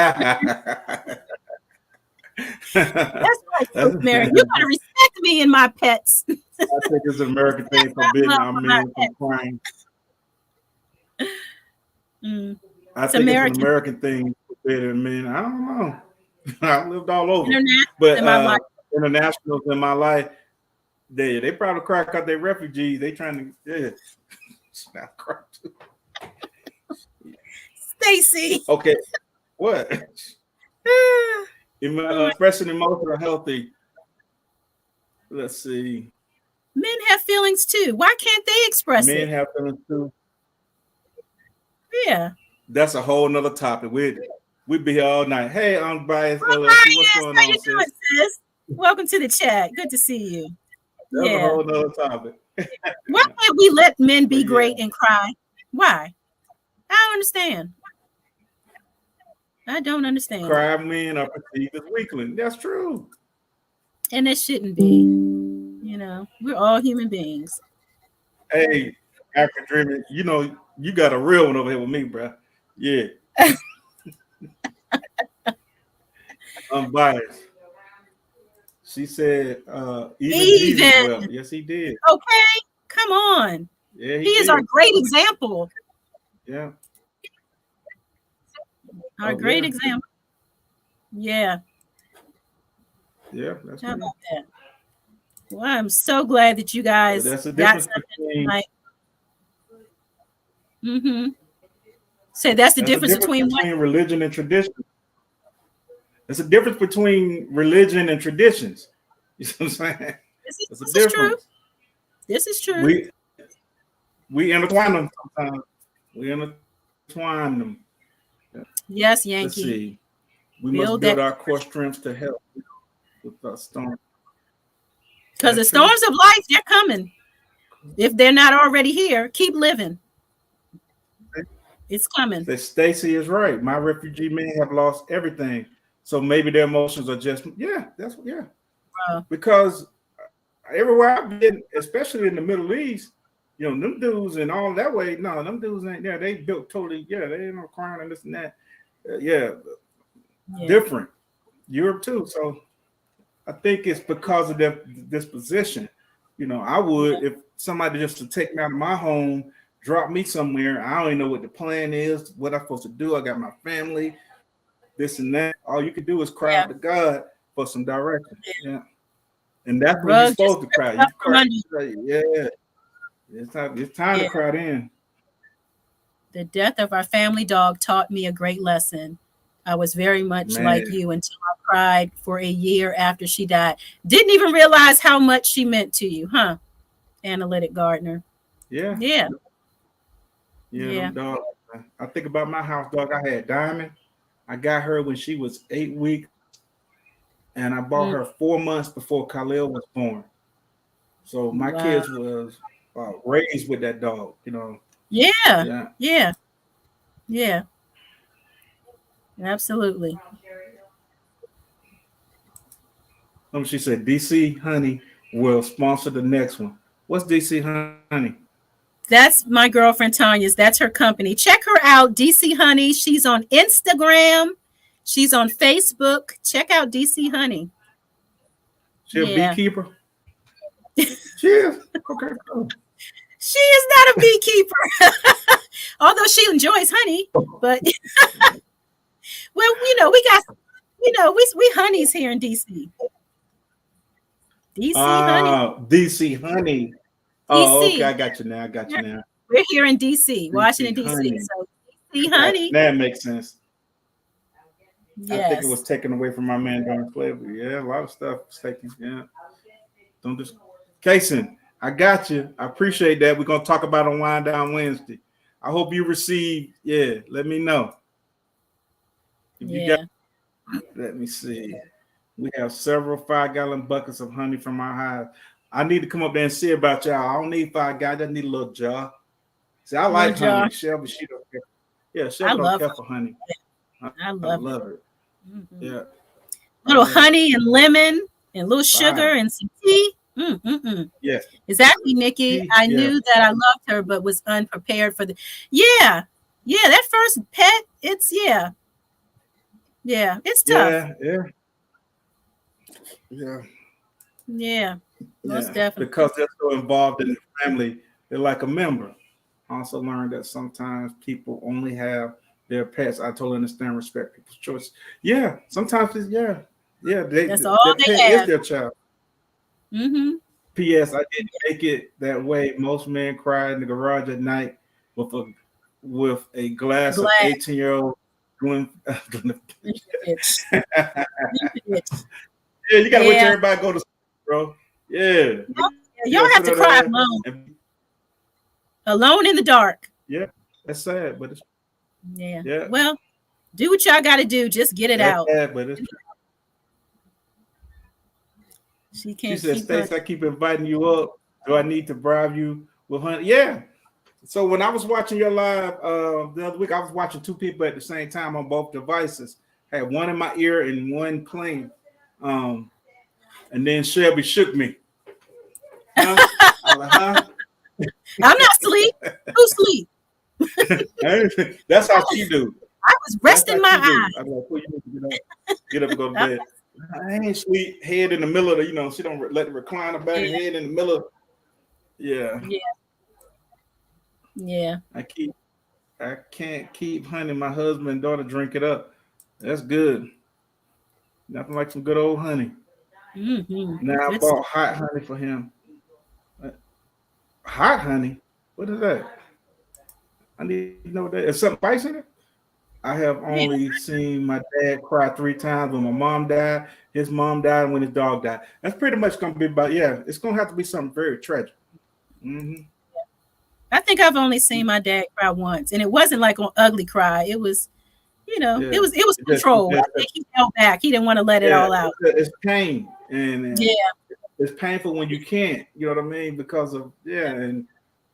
That's right, Mary. You gotta respect me and my pets. I think it's an American thing forbidding our men from crying. I think it's an American thing forbidding men. I don't know. I lived all over. Internationals in my life, they probably cry because they're refugees. They trying to snap cry too. Stacy. Okay. What? Expressing emotions are healthy. Let's see. Men have feelings too. Why can't they express it? Men have feelings too. Yeah. That's a whole nother topic. We'd be here all night. Hey, I'm Bias LLC. What's going on, sis? Welcome to the chat. Good to see you. That's a whole nother topic. Why can't we let men be great and cry? Why? I don't understand. I don't understand. Cry men are perceived as weakling. That's true. And it shouldn't be. You know, we're all human beings. Hey, African Dreaming, you know, you got a real one over here with me, bro. Yeah. I'm biased. She said, even. Well. Yes, he did. Okay, come on. Yeah, he is our great example. Yeah. Our great example. Yeah. Yeah, that's how about that? Well, I'm so glad that you guys got something tonight. So that's the difference between religion and tradition. There's a difference between religion and traditions. You know what I'm saying? This is true. This is true. We intertwine them sometimes. We intertwine them. Yes, Yankee. Let's see. We must build our core strengths to help with our storm. Because the storms of life, they're coming. If they're not already here, keep living. It's coming. Stacy is right. My refugee men have lost everything. So maybe their emotions are just, Because everywhere I've been, especially in the Middle East, you know, them dudes and all that way, no, them dudes ain't there. They built totally, they ain't no crying and this and that. Different. Europe too. So I think it's because of their disposition. You know, I would, if somebody just to take me out of my home, drop me somewhere, I don't even know what the plan is, what I'm supposed to do. I got my family, this and that. All you can do is cry out to God for some direction. Yeah. And that's when you're supposed to cry. You cry. It's time to cry then. The death of our family dog taught me a great lesson. I was very much like you until I cried for a year after she died. Didn't even realize how much she meant to you, huh? Analytic Gardner. Yeah. Yeah. Them dogs. I think about my house dog. I had Diamond. I got her when she was 8 weeks, and I bought her 4 months before Khalil was born. So my kids was raised with that dog, you know. Yeah. Absolutely. She said DC Honey will sponsor the next one. What's DC Honey? That's my girlfriend Tanya's. That's her company. Check her out, DC Honey. She's on Instagram. She's on Facebook. Check out DC Honey. She's a beekeeper. She is. Okay. She is not a beekeeper, although she enjoys honey. But well, we got, we honeys here in DC. DC Honey. DC Honey. Oh, DC. Okay. I got you now. We're here in DC, Washington, DC. So DC Honey. That makes sense. Yes. I think it was taken away from my man during slavery. Yeah, a lot of stuff was taken. Yeah. Don't just Kason, I got you. I appreciate that. We're gonna talk about on Wind Down Wednesday. I hope you receive. Yeah, let me know. Let me see. We have several 5-gallon buckets of honey from our hive. I need to come up there and see about y'all. I don't need 5 gallons. I just need a little jar. See, I like honey. Shelby, she don't care. Yeah, Shelby don't care for honey. I love it. Mm-hmm. Yeah. Little honey and lemon and little sugar and some tea. Yes. Exactly, Nikki. I knew that I loved her, but was unprepared for the. Yeah. That first pet, it's it's tough. Yeah. Most definitely. Because they're so involved in the family, they're like a member. I also learned that sometimes people only have their pets. I totally understand, respect people's choice. Yeah. Sometimes it's that's all they pet have. Is their child. Mm-hmm. P.S. I didn't make it that way. Most men cry in the garage at night with a glass of 18-year-old Glen. Yeah, you gotta wait till everybody go to sleep, bro. Yeah. You don't have to cry alone. Alone in the dark. Yeah, that's sad, but it's yeah. Well, do what y'all gotta do. Just get it out. Sad, but it's She said, Stace, I keep inviting you up. Do I need to bribe you with honey? Yeah. So when I was watching your live the other week, I was watching 2 people at the same time on both devices. I had one in my ear and one playing. And then Shelby shook me. I was like, huh? I'm not asleep. Who's asleep? That's how she do. I was resting my eyes. I was like, well, you need to get up and go to bed. I ain't sleep, head in the middle of the, she don't let the recliner back, head in the middle of, Yeah. I can't keep honey. My husband and daughter drink it up. That's good. Nothing like some good old honey. Mm-hmm. Now I bought hot honey for him. Hot honey? What is that? I need to know that. Is something spicy in it? I have only seen my dad cry 3 times when my mom died, his mom died, and when his dog died. That's pretty much going to be about, it's going to have to be something very tragic. Mm-hmm. I think I've only seen my dad cry once, and it wasn't like an ugly cry. It was, it was controlled. I think he held back. He didn't want to let it all out. It's pain. And it's painful when you can't, you know what I mean? Because of, and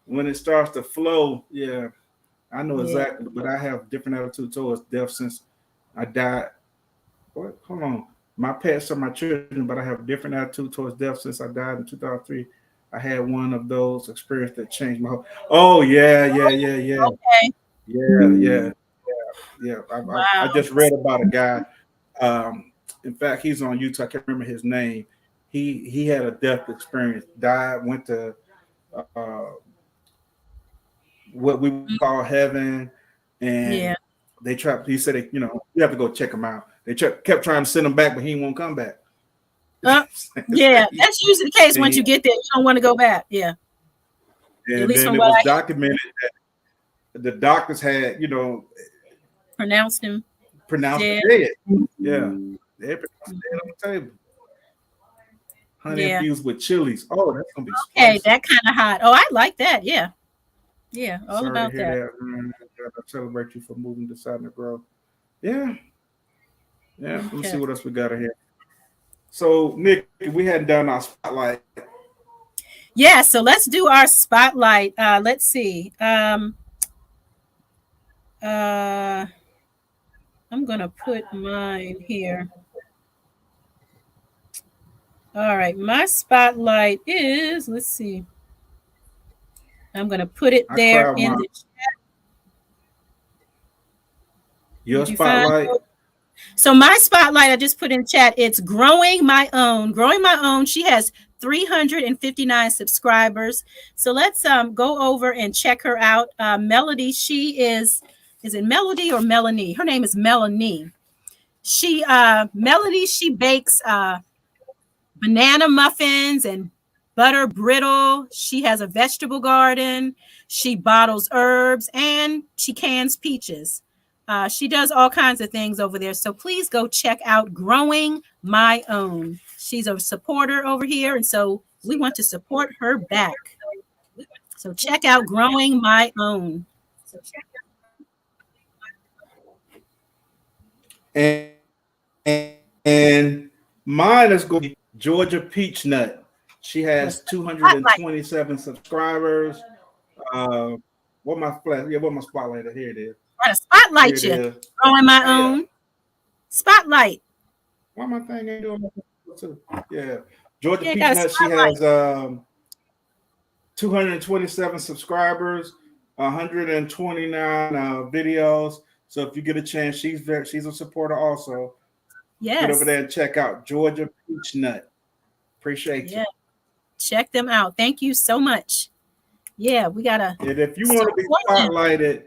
when it starts to flow, I know exactly, but I have different attitude towards death since I died. What? Hold on. My pets are my children, but I have a different attitude towards death since I died in 2003. I had one of those experiences that changed my whole. Oh, yeah. Okay. Yeah. I just read about a guy. In fact, he's on YouTube. I can't remember his name. He had a death experience, died, went to what we call heaven, and they tried. He said, you have to go check him out. They kept trying to send him back, but he won't come back. That's usually the case. Once you get there, you don't want to go back. Yeah. And then it was documented that the doctors had, pronounced him dead. Yeah. They pronounced him dead on the table. Honey infused with chilies. Oh, that's gonna be spicy. Okay, that kind of hot. Oh, I like that. Yeah. Yeah, all Sorry about to hear that. I celebrate you for moving to Southern Grove. Yeah. Yeah. Okay. Let's see what else we got here. So, Nick, we hadn't done our spotlight. Yeah, so let's do our spotlight. Let's see. I'm gonna put mine here. All right, my spotlight is, let's see. I'm gonna put it there in the chat. Your spotlight. So my spotlight, I just put in chat. It's Growing My Own. Growing My Own. She has 359 subscribers. So let's go over and check her out. Melody, she is it Melody or Melanie? Her name is Melanie. Melody, she bakes banana muffins and butter brittle. She has a vegetable garden. She bottles herbs and she cans peaches. She does all kinds of things over there. So please go check out Growing My Own. She's a supporter over here. And so we want to support her back. So check out Growing My Own. And mine is going to be Georgia Peach Nut. She has 227 subscribers. What my spotlight? Here it is. Try to spotlight you. Growing My Own. Spotlight. Why my thing ain't doing that? Yeah. Georgia Peach Nut, she has 227 subscribers, 129 videos. So if you get a chance, she's a supporter also. Yes. Get over there and check out Georgia Peach Nut. Appreciate you. Check them out. Thank you so much. Yeah, we gotta. And if you want to be spotlighted,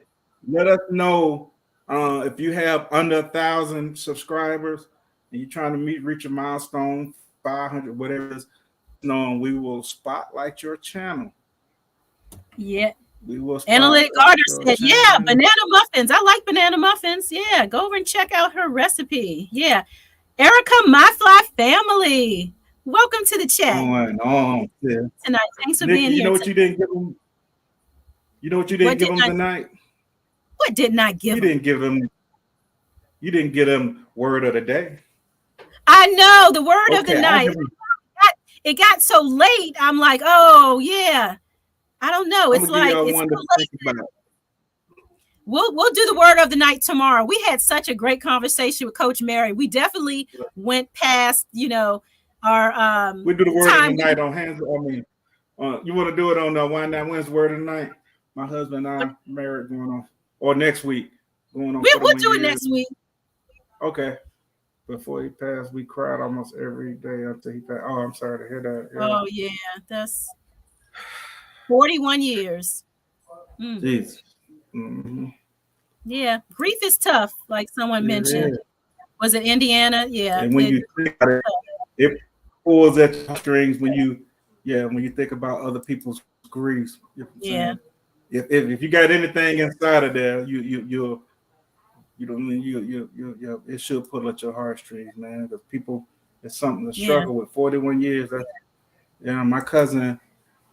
let us know. If you have under 1,000 subscribers and you're trying to reach a milestone, 500, whatever it is, we will spotlight your channel. Yeah. We will. Analytic Gardner said, yeah, banana muffins. I like banana muffins. Yeah, go over and check out her recipe. Yeah. Erica, My Fly Family. Welcome to the chat. Tonight. Thanks for being here. You know what you didn't give them? You know what you didn't give them tonight? What didn't I give them? You didn't give them word of the day. I know, the word of the night. It got so late. I'm like, oh, yeah. I don't know. It's like it's we'll do the word of the night tomorrow. We had such a great conversation with Coach Mary. We definitely went past, our we do the word of the night on hands. You want to do it on the Wine Down Wednesday word of the night? My husband and I married going on, or next week going on. We'll do it next week. Okay. Before he passed, we cried almost every day until he passed. Oh, I'm sorry to hear that. Yeah. Oh yeah, that's 41 years. Jeez. Mm-hmm. Yeah, grief is tough, like someone mentioned. Was it Indiana? Yeah. And when you think about it pulls at your strings when you think about other people's griefs. Yeah. If you got anything inside of there, it should pull at your heartstrings, man. Because people, it's something to struggle with. 41 years. My cousin.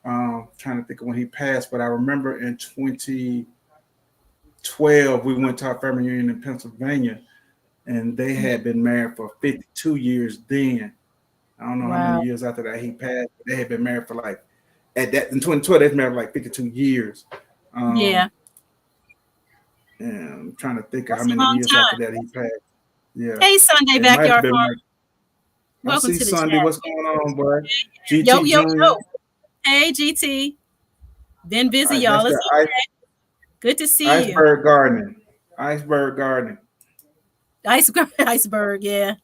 Trying to think of when he passed, but I remember in 2012 we went to our family reunion in Pennsylvania, and they had been married for 52 years then. I don't know how many years after that he passed. But they had been married for in 2012 they married for 52 years. And I'm trying to think of how many years after that he passed. Yeah. Hey, Sunday Backyard Farm. Welcome to the Sunday. Chat. What's going on, boy? GT Yo. Hey, GT. Been busy, y'all. Good to see you. Iceberg gardening. Iceberg, yeah.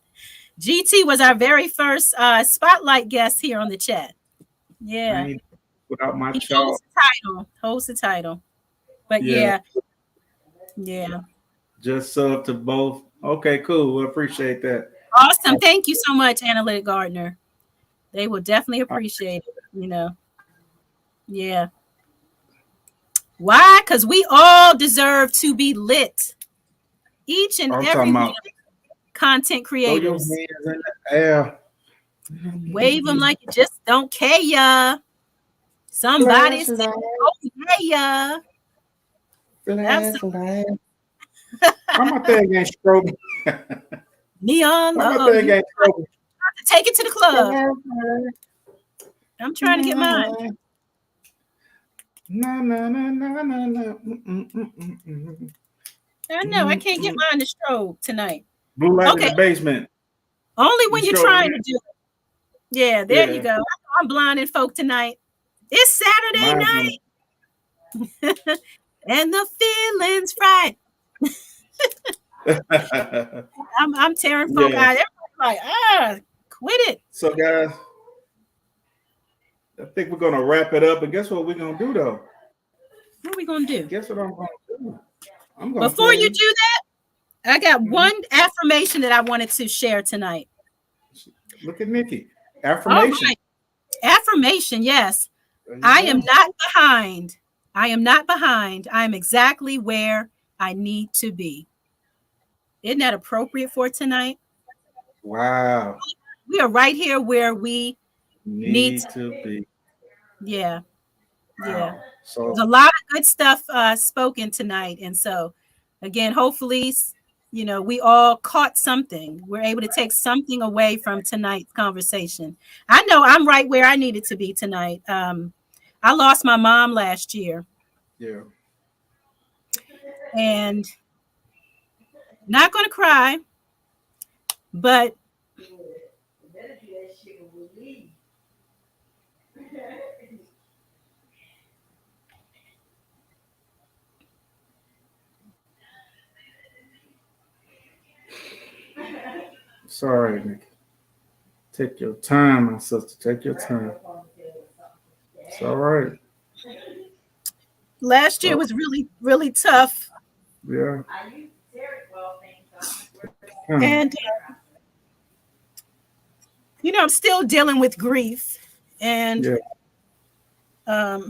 GT was our very first spotlight guest here on the chat. Yeah. Without my child. Holds the title. But yeah. Just sub to both. Okay, cool. We appreciate that. Awesome. Thank you so much, Analytic Gardner. They will definitely appreciate it, Yeah. Why? Because we all deserve to be lit. Each and every one of content creators. Throw your hands in the air. Wave them like you just don't care, ya. Somebody said, oh, yeah, Why my thing ain't strobing? Neon. Why my thing ain't strobing? Take it to the club. I'm trying to get mine. I know. I can't get mine to strobe tonight. Blue light in the basement. Only when you're trying to do it. Yeah, there you go. I'm blinding folk tonight. It's Saturday night. And the feeling's right. I'm tearing folk out. Everybody's like, quit it. So, guys, I think we're going to wrap it up. And guess what we're going to do, though? What are we going to do? Guess what I'm going to do? Before you do that, I got one affirmation that I wanted to share tonight. Look at Nikki. Affirmation. Right. Affirmation, yes. I am not behind. I am not behind. I am exactly where I need to be. Isn't that appropriate for tonight? Wow. We are right here where we need to be. Yeah. Wow. Yeah. So there's a lot of good stuff spoken tonight. And so, again, hopefully, we all caught something. We're able to take something away from tonight's conversation. I know I'm right where I needed to be tonight. I lost my mom last year. Yeah. And not going to cry, but sorry, Nikki. Take your time, my sister. Take your time. It's all right. Last year was really, really tough. Yeah. And, I'm still dealing with grief. And, my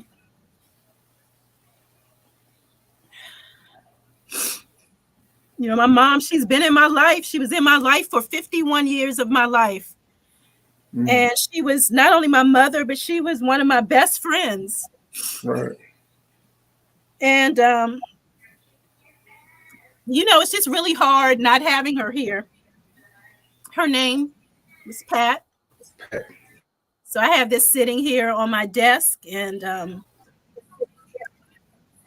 mom, she's been in my life. She was in my life for 51 years of my life. Mm. And she was not only my mother, but she was one of my best friends. Right. And, it's just really hard not having her here. Her name was Pat. So I have this sitting here on my desk. And,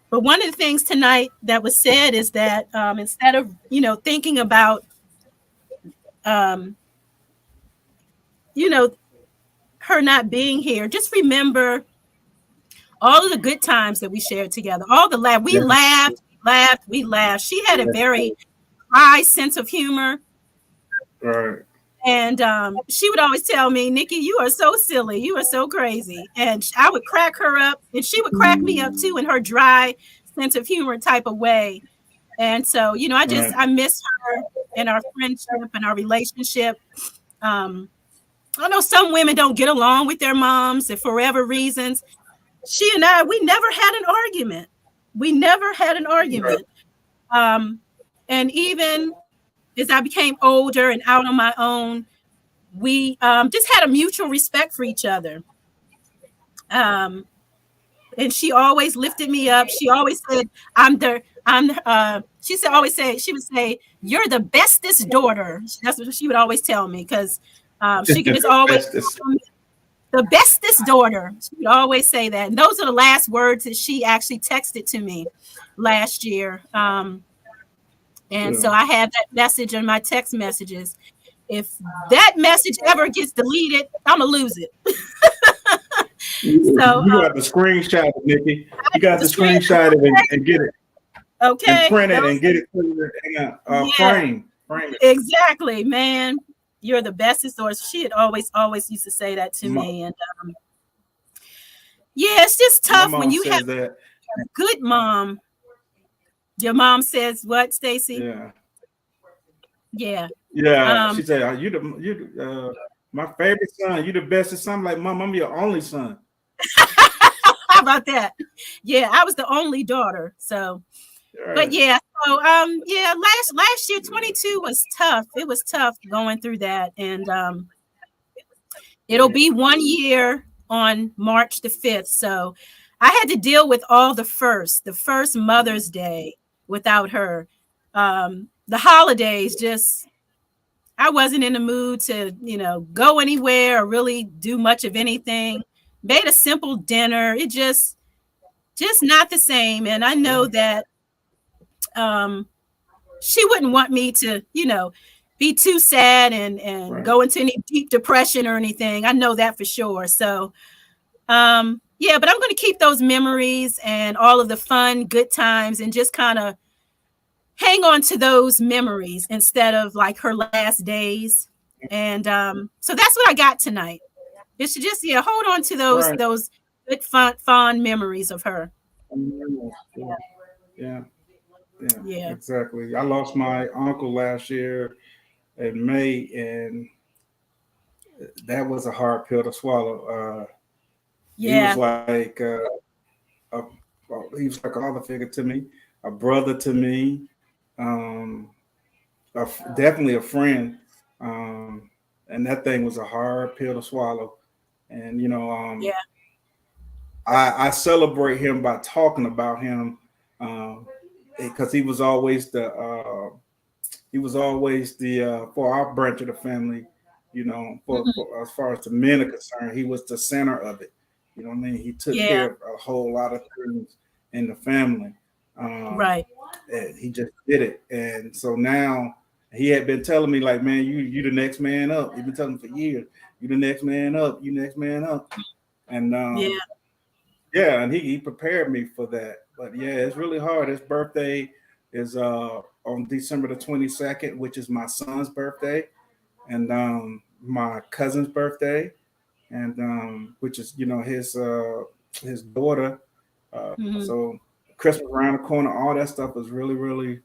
but one of the things tonight that was said is that instead of, thinking about, her not being here, just remember all of the good times that we shared together, all the laugh. We laughed. She had a very high sense of humor. Right. And she would always tell me, Nikki, you are so silly. You are so crazy. And I would crack her up, and she would crack me up too in her dry sense of humor type of way. And so, I miss her and our friendship and our relationship. I know some women don't get along with their moms and for whatever reasons. She and I, we never had an argument. And even as I became older and out on my own, we just had a mutual respect for each other. And she always lifted me up. She always said, she would say, you're the bestest daughter. That's what she would always tell me, because she could just always the bestest daughter. She would always say that. And those are the last words that she actually texted to me last year. So I have that message in my text messages. If that message ever gets deleted, I'm going to lose it. So you got the screenshot, Nikki. You got the screenshot and get it. Okay. And print it and get it to your frame. Exactly, man. You're the bestest daughter. She had always used to say that to me. And it's just tough when you have a good mom. Your mom says what, Stacy? Yeah. She said, you my favorite son. You the bestest son. I'm like, Mom, I'm your only son. about that? Yeah, I was the only daughter. So, but yeah, so yeah, last year 22 was tough. It was tough going through that, and it'll be 1 year on March the 5th. So, I had to deal with all the first Mother's Day without her. The holidays, just I wasn't in the mood to, go anywhere or really do much of anything. Made a simple dinner. It just not the same. And I know that she wouldn't want me to, be too sad and go into any deep depression or anything. I know that for sure. So yeah, but I'm going to keep those memories and all of the fun, good times, and just kind of hang on to those memories instead of like her last days. And so that's what I got tonight. It should just hold on to those good fond memories of her. Yeah, exactly. I lost my uncle last year in May, and that was a hard pill to swallow. He was like he was like a father figure to me, a brother to me, definitely a friend. And that thing was a hard pill to swallow. And I celebrate him by talking about him, because he was always the for our branch of the family, for as far as the men are concerned, he was the center of it. You know what I mean? He took care of a whole lot of things in the family. Right. And he just did it. And so now he had been telling me, like, man, you the next man up. He's been telling me for years, you the next man up, you next man up. And and he prepared me for that. But yeah, it's really hard. His birthday is on December the 22nd, which is my son's birthday, and my cousin's birthday, and which is his daughter. So Christmas around the corner, all that stuff was really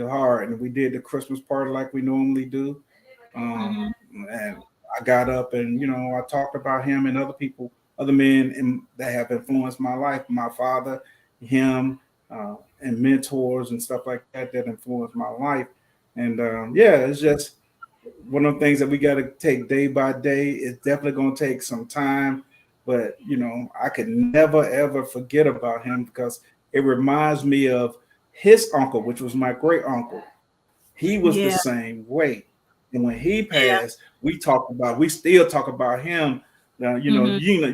hard. And we did the Christmas party like we normally do. And I got up and I talked about him and other men that have influenced my life, my father, him, and mentors and stuff like that influenced my life. And it's just one of the things that we got to take day by day. It's definitely going to take some time, but I could never ever forget about him because it reminds me of his uncle, which was my great uncle. He was the same way, and when he passed, we still talk about him. Now you're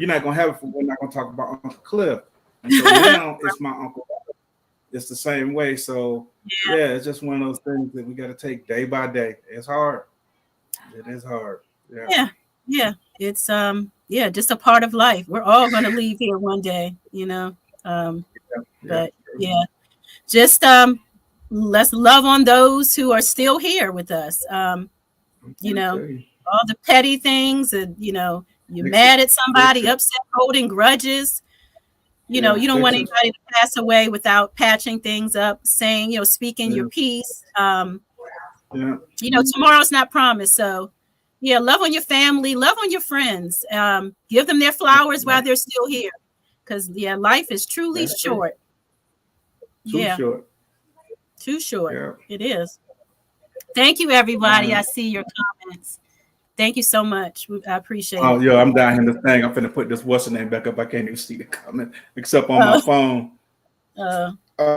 not gonna have it. We're not gonna talk about Uncle Cliff, and so now it's my uncle. It's the same way. So it's just one of those things that we got to take day by day. It's hard. It is hard. Yeah. It's just a part of life. We're all going to leave here one day, but just let's love on those who are still here with us. All the petty things, and you're mad at somebody, upset, holding grudges. You don't want anybody to pass away without patching things up, saying, speaking your piece. Tomorrow's not promised. So, love on your family, love on your friends. Give them their flowers while they're still here. Because, life is truly short. Too short. Yeah. It is. Thank you, everybody. I see your comments. Thank you so much. I appreciate it. Oh, I'm down here in this thing. I'm finna put this what's the name back up. I can't even see the comment except on my phone.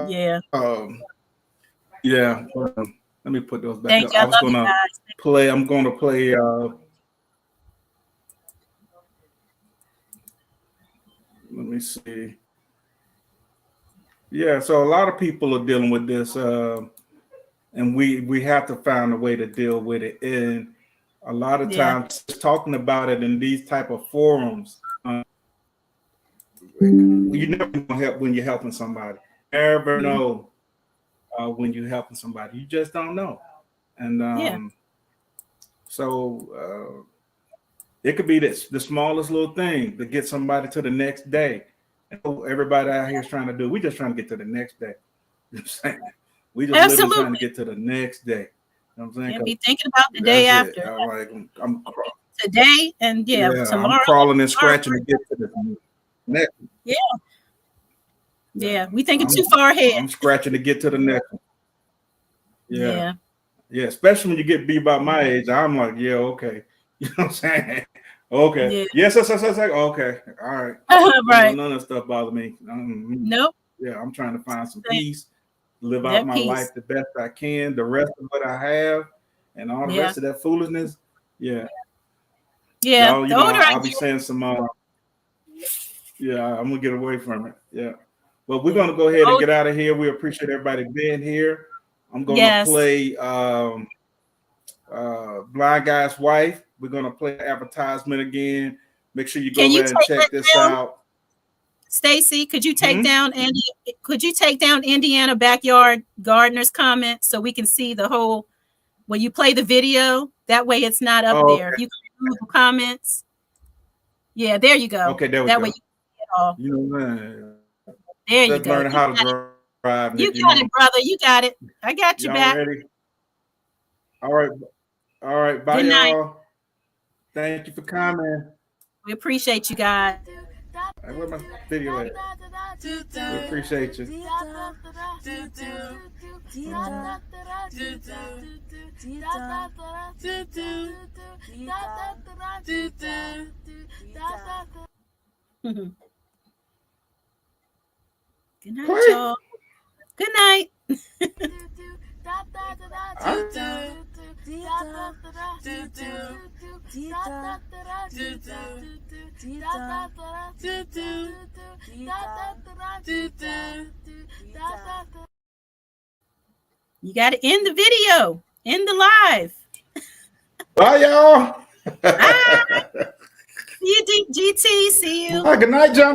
Yeah. Let me put those back up. I'm gonna play let me see. Yeah, so a lot of people are dealing with this, and we have to find a way to deal with it. And a lot of times, talking about it in these type of forums, you never gonna help when you're helping somebody. Never know when you're helping somebody. You just don't know. And so it could be the smallest little thing to get somebody to the next day. Everybody out here is trying to do. We just trying to get to the next day. You know what I'm saying? We just literally trying to get to the next day. You know what I'm saying? And be thinking about the day after. I'm today and tomorrow. I'm crawling and scratching to get to the next. Yeah. We thinking too far ahead. I'm scratching to get to the next one. Yeah. Especially when you get be about my age, I'm like, yeah, okay. You know what I'm saying? Okay. Yes. Okay. All right. Right. None of that stuff bother me. Nope. Yeah, I'm trying to find some peace, live out my life the best I can. The rest of what I have, and all the rest of that foolishness. Yeah. Yeah. So, I'll be saying some. Yeah, I'm gonna get away from it. Yeah. But we're gonna go ahead and get out of here. We appreciate everybody being here. I'm gonna play Blind Guy's Wife. We're gonna play advertisement again. Make sure you go over and check this out. Stacy, could you take down Andy? Could you take down Indiana Backyard Gardener's comment so we can see the whole when you play the video? That way it's not up there. You can remove the comments. Yeah, there you go. Okay, there we that go. Way you can see it all. There you go. Learning how to drive. You got it, brother. You got it. I got you back. Ready? All right. Bye, y'all. Thank you for coming. We appreciate you guys. Where's my video at? We appreciate you. Good night, y'all. Good night. You got to end the video. End the live. Bye, y'all. See you, GT. See you. Good night, John.